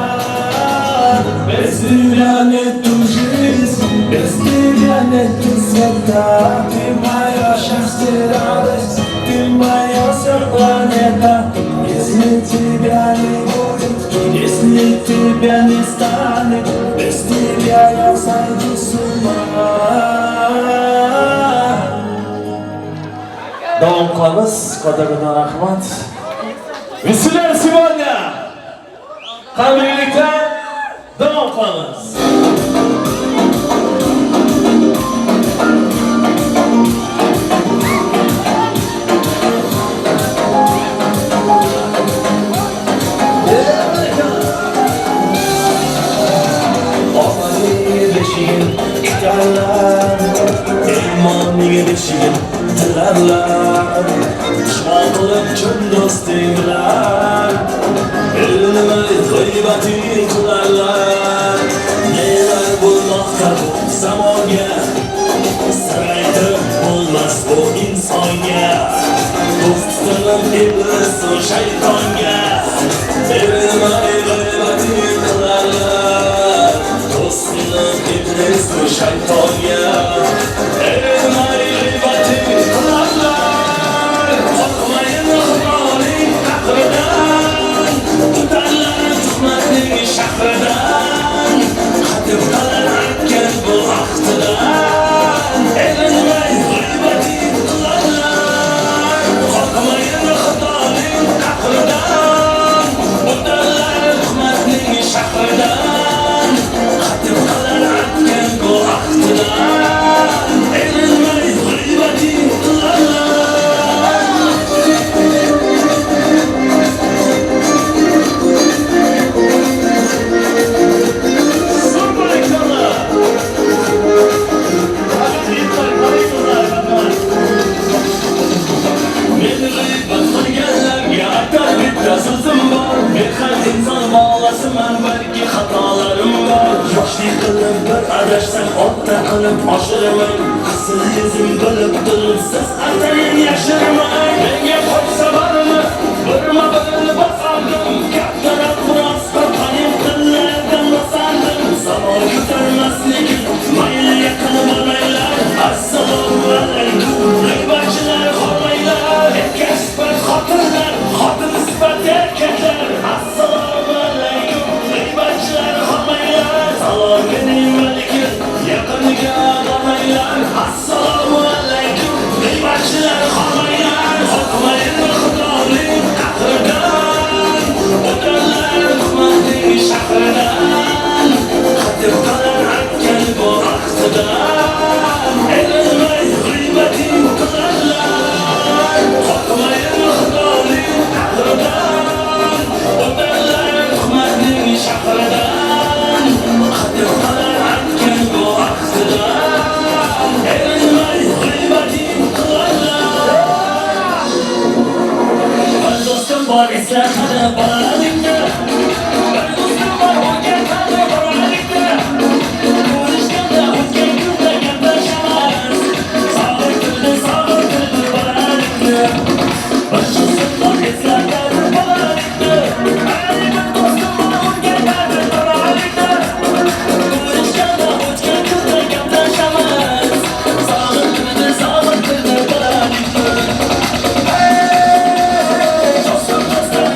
Без тебя нету жизни, без тебя нету света Ты моя счастье, радость, ты моя вся планета Если тебя не будет, если тебя не станет Без тебя я сойду с ума Davom qilamiz, qadrdon rahmat. Visilar Simonga. Qabilikdan davom qilamiz. Tilarlar, pishqon bo'lib kun do'stinglar Ilmay g'iybat g'iybating qilarlar. Nelar bo'lmoqda bu zamonga, sir aytib bo'lmas bu insonga. Do'stim iblis va shaytonga, berilmay g'iybating qilarlar. Do'stim iblis va shaytonga, berilmay g'iybating qilarlar. Qo'rqmayin Xudoning haqqidan, tutarlar tuhmatning shahridan. Qatib qalar aytgan bu vaqtidan, erinmay g'iybating qilarlar. Qo'rqmayin Xudoning haqqidan, tutarlar tuhmatning shahridan. Qatib qalar aytgan bu vaqtidan, erinmay g'iybating qilarlar. Meni g'iybat qilganlarga aytar bitta so'zim bor. Men ham inson bolasiman, balki xatolarim bor. Yoshlik qilib bir adashsam ortda qilib oshiraman. Qizil yuzim bilib turib siz atayin yashirmang. Menga qo'ysa bormi, birma-bir bosardim. Kattaroq biroz qo'rqanim tillardan bosardim. Zamon ko'tarmaslik, mayli yaqin bo'lmaylar. Assalomu alaykum, g'iybatchilar hormaylar. Erkak sifat xotinlar, xotin sifat erkaklar. Assalomu alaykum, g'iybatchilar hormaylar. Salom mening malikim, yaqiniga bormaylar. Assalomu alaykum, g'iybatchilar hormaylar. Qo'rqmayin Xudoning haqqidan, o'tarlar tuhmatning shahridan. Qatib qalar aytgan bu vaqtidan, erinmay g'iybating qilarlar. Qo'rqmayin Xudoning haqqidan, o'tarlar tuhmatning shahridan. Qatib qalar aytgan bu vaqtidan, erinmay g'iybating qilarlar. Bir do'stim bor eslatadi bolaligimni, bir do'stim bor o'rgatadi bolaligimni. Ko'rishganda o'tgan kunda gaplashaman, sog'intirdi bolaligimni. Bir do'stim bor eslatadi bolaligimni, bir do'stim bor o'rgatadi bolaligimni. Ko'rishganda o'tgan kunda gaplashaman, sog'intirdi bolaligimni. Do'stim, do'stim,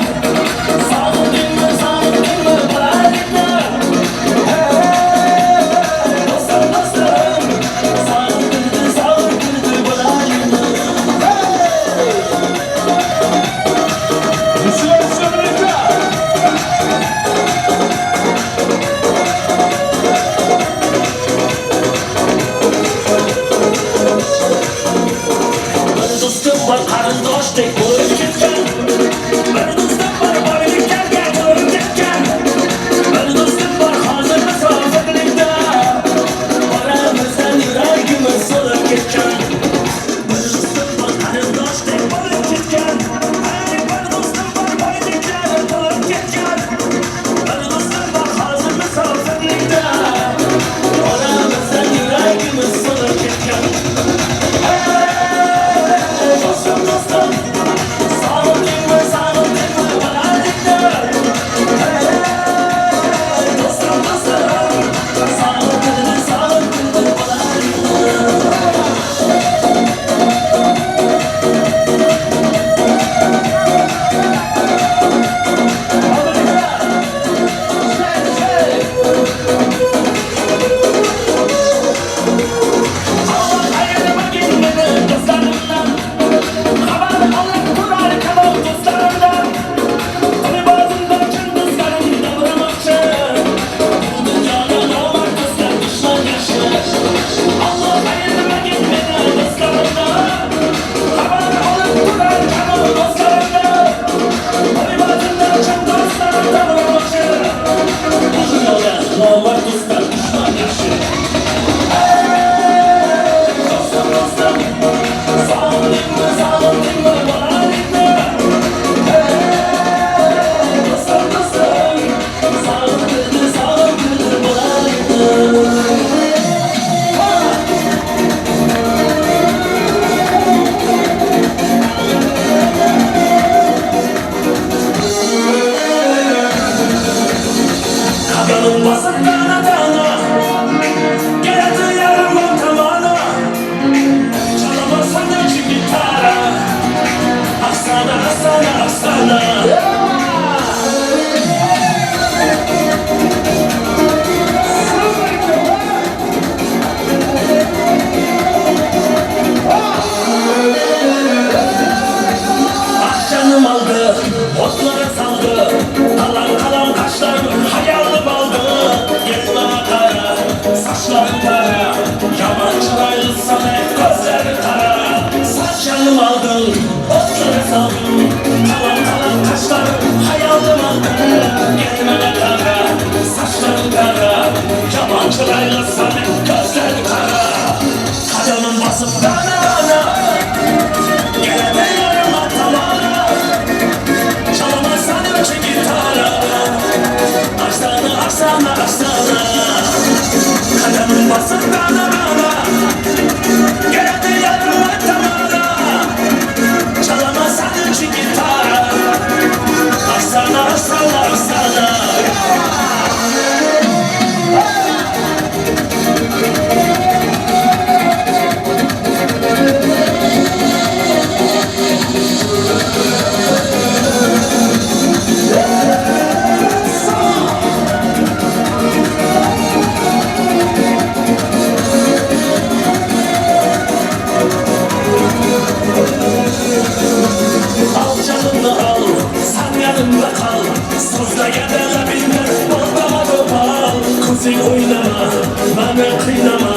basıp dana dana geldi yarım ortamana çalamazsan da şu gitara aksana aksana aksana canım aldı, otlara saldı kalan kalan kaşlar hayalım aldı yetme kara, saçların kara yabancı ayrı sana gözleri kara saç canım aldın, otlara saldın kalan kalan kaşlar hayalım aldı yetme kara, saçların kara yabancı ayrı sana gözleri kara kadının basıp dana dana gene de yarım atamana çalamazsan önce gitara aksana aksana aksana kadının basıp dana dana gene de yarım atamana çalamazsan önce gitara aksana aksana aksana al canımla al, sen yanımda kal sözle gedele bilmez, baldama topal kuzey oynama, bana kıynama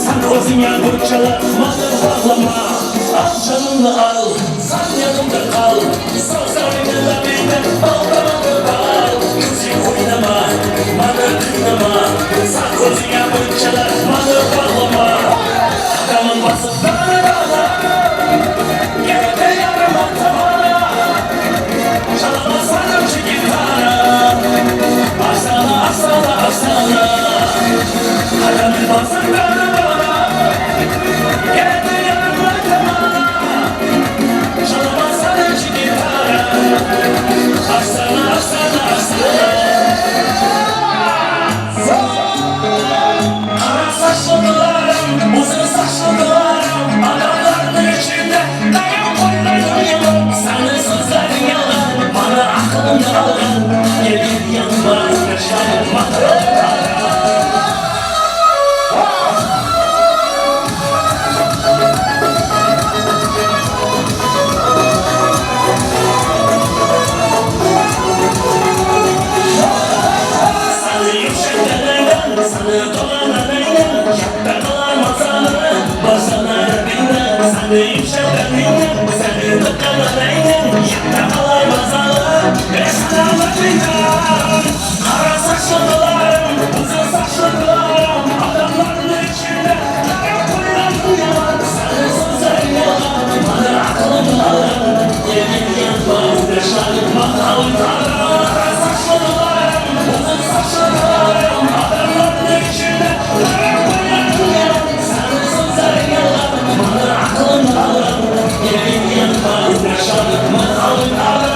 sen özüne burçala, bana bağlama al canımla al, sen yanımda kal sözle gedele bilmez, baldama topal kuzey oynama, bana kıynama sen özüne burçala, bana bağlama adamın basıp bana bağla gene de yarım atamana çalamazsan önce gitara aksana aksana aksana adamın basıp bana bağla gene de yarım atamana çalamazsan önce gitara aksana aksana aksana kara saçlılarım uzun saçlılarım adamların içinde dayan koylarım yalan senin sözlerin yalan bana aklım yalan gelip yanıma yaşarım matara seni yükseltenlerden seni dolananlardan yapta kalan masaları başına binden seni yükseltenlerden seni tıkananlardan yapta kalan masaları ve sana bakmayacağım kara saçlılarım uzun saçlılarım adamların içinde dayan koylarım yalan senin sözlerin yalan bana aklım yalan yemin yanmaz yaşlarım bakalım kara saçlılarım uzun saçlılarım adamların içinde dayan koylarım yalan senin sözlerin yalan bana aklım yalan yemin yanmaz yaşlarım bakalım kara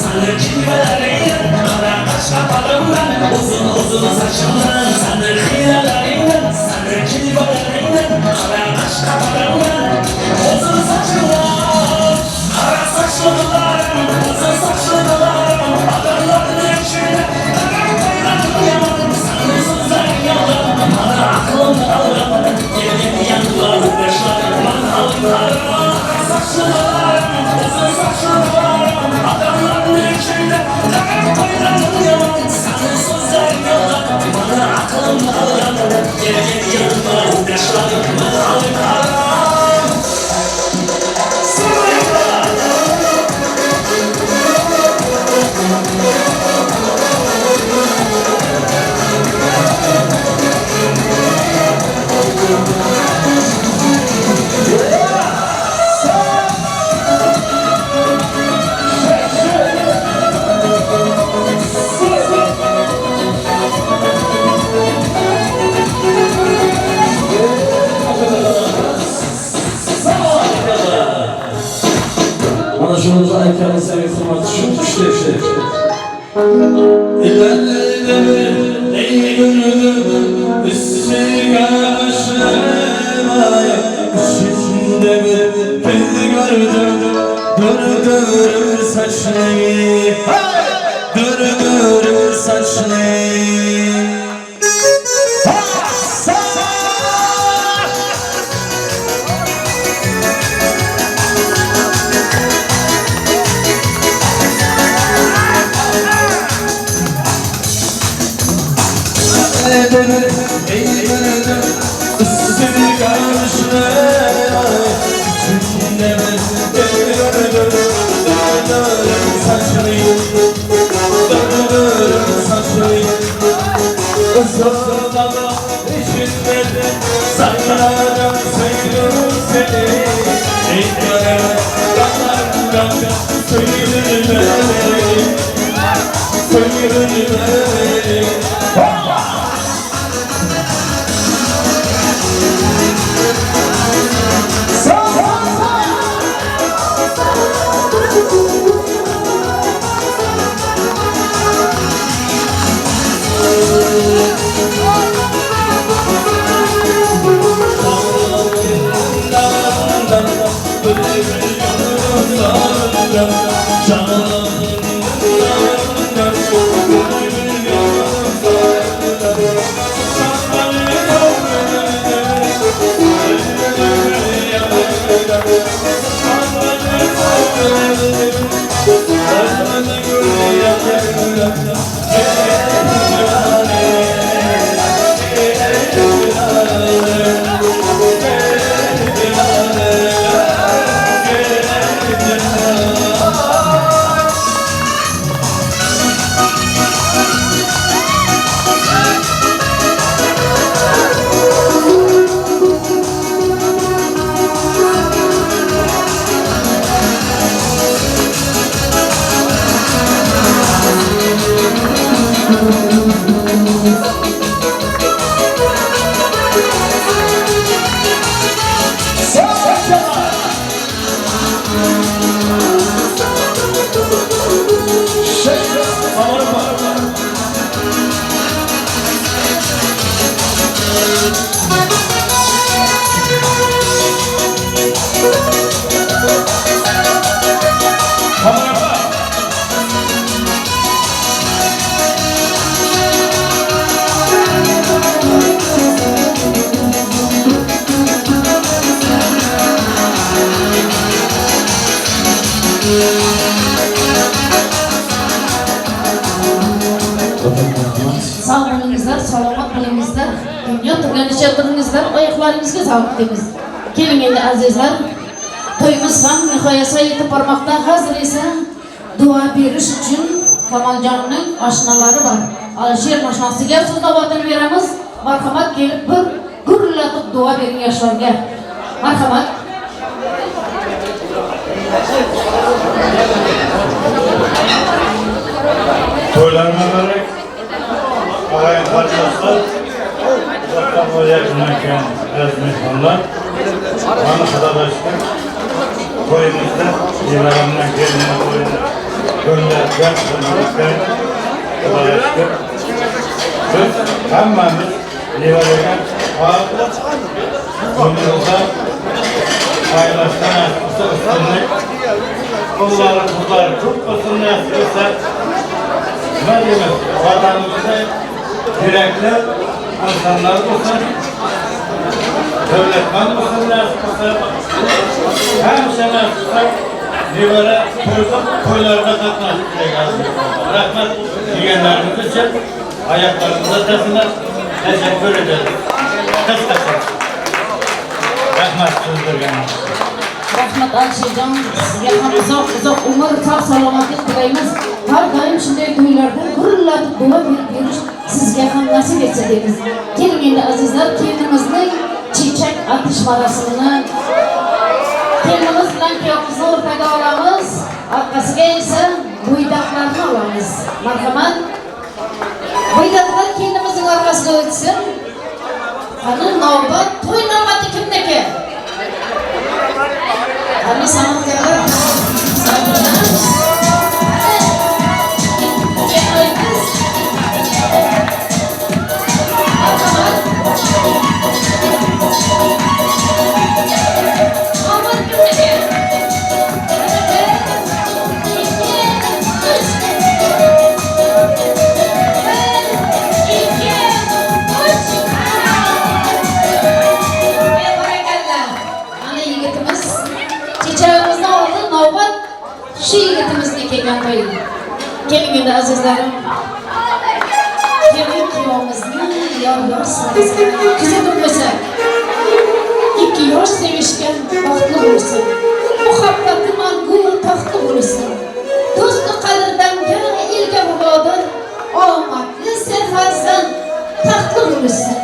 sana cilvelerinden kara kaş kaparımdan uzun uzun saçımdan sana hilelerinden sana cilvelerinden kara kaş kaparımdan uzun saçımdan kara saçlılarım uzun saçlılarım adamların içinde kara koylarım yalan sana sözlerin yalan bana aklım yalan yemin yanmaz yaşlarım bakalım kara saçlılarım uzun saçlılarım adamların içinde dayan koylarım yalan senin sözlerin yalan bana aklım yalan İlerledim ey gönlüm üstüne başlamaya içinde bir kedi gördüm dördür saçlı dördür saçlı Sakladım sayıyorum seni İlkara dağlardan sayılır beni Sayılır beni Sağlığınızda, selamat boyunuzda, dünya turganicha yatırınızda, ayaklarınızga sağlık deymiz. Keling endi azizlar, to'yimiz ham nihoyasiga yetib bormoqda. Hozir esa duo berish uchun Kamoljonning oshnalari bor. Alisher oshnasiga so'z navbatini beramiz. Marhamat kelib bir gurlatib duo bering yoshlarga. Marhamat. To'ylarga Ağayan kardeşler, uzaktan o yakınlarken aziz mehmanlar, bana kadar toyumuzda yıllarından kendine toyunu gönderken, kadar biz hemmemiz livaregen ağırlık, önümüzde paylaştan askısı üstünlük, kulları tutmasın askısı, ne demek, vatanımızda yürekli insanlar olsun, devletmen olsun askısı, hemşe askısı, livara toylarda katlaştıracak askısı. Rahmet yiyenlerimiz için ayaklarımıza tasınlar, teşekkür ederiz. Kıskasın. Rahmet sürdürgenler. Rahmat Alişerjon, sizga ham uzoq umr, sog' salomatlik tilaymiz. Har doim shunday to'ylarda gurullatib duo berish sizga ham nasib etsa deymiz. Keling endi azizlar, kelinimizning chechak atish marosimini kelinimiz bilan kuyovimizni o'rtaga olamiz. Orqasiga esa bo'ydoqlarni olamiz. Marhamat. Bo'ydoqlar kelinimizning orqasiga o'tsin. Ana navbat, to'y navbati kimniki? Kami sanatkarlar. azizlerim. Gelin kıyamızın yavrularsanız güzel olmasa 2 yaş sevişken bahtlı olursun. Muhabbeti mangu tahtlı olursun. Dostu kalırdan gene ilge muradın. Omaklı serfazdan tahtlı olursun.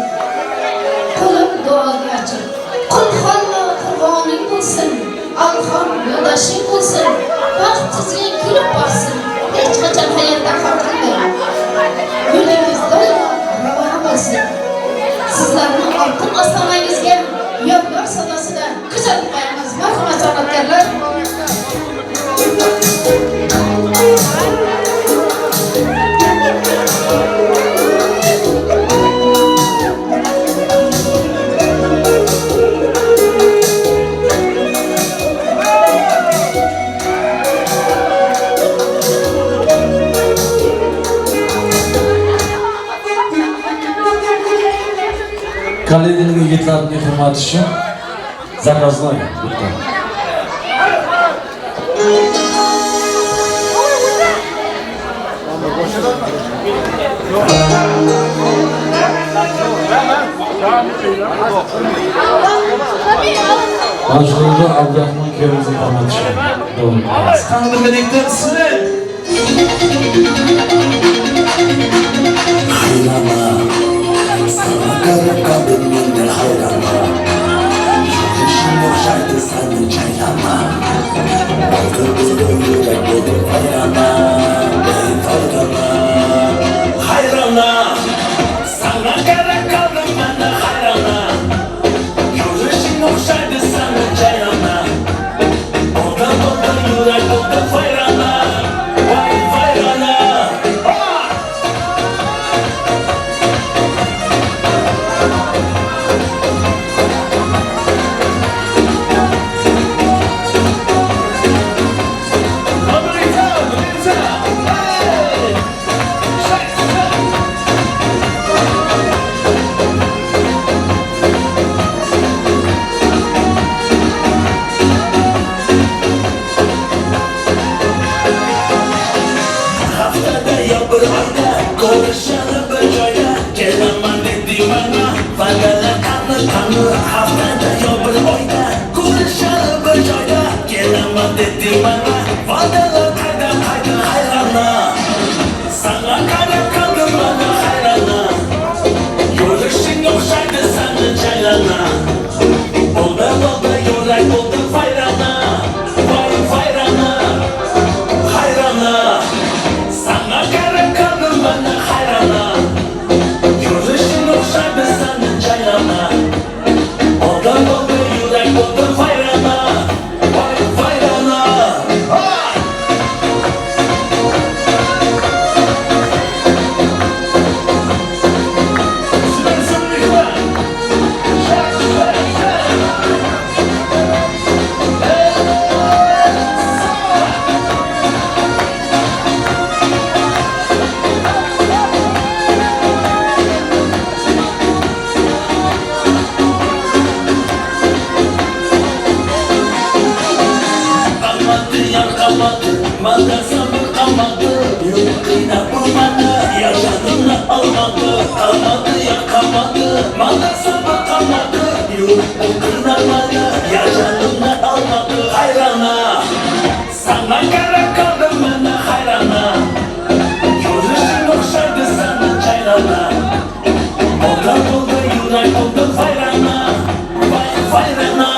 Kulum duaga açın. Kul halla kurbanın olsun. Alham yoldaşın olsun. Bahtizliğin külüp baksın. Hiç kaçan hayatta kalkınmayın. Yolunuz doyma, ravana olsun. Sizlerin altın aslamayınızga yollar sadası da güzel bayramız. Merhamet sanatkarlar. Kaledeniga yigitlarning hurmati uchun zakazlar bitta. Başlığında Abdurrahman köyümüzün hurmati uchun. Doğru. Tanrı birlikte sizler. Hayrama, sana garip kaldım yine hayrama. Yaşım okşaydı seni çaylama. Aldı buldu yürek buldu hayrama. Ey hayrama, hayrama. Sana garip kaldım ben de hayrama. Yaşım okşaydı seni çaylama. Oldu yürek buldu hayrama. Vay hayrama. Haftada ya bir ayda konuşalım bir joyda. Kelaman dedi bana vadalar kanı. Haftada ya bir ayda konuşalım bir joyda. Kelaman dedi bana vadalar kayda hayrana. Sana kara kaldım bana hayrana. Görüşün okşaydı sana çaylana. Olda yürek oldu fayrana. Vay fayrana, hayrana. Sana kara kaldım bana hayrana. Görüşün okşaydı sana çaylana. Olda yürek oldu fayrana. Vay fayrana. Manda sabır kalmadı, yürüyüne vurmadı, yaşadığını almadı, kalmadı ya kalmadı. Manda sabır kalmadı, yürüyüne vurmadı, yaşadığını almadı. Hayrana, sana kara kaldım bana hayrana. Görüşün okşaydı sana çaylana. Oldu yürek oldu fayrana. Vay fayrana.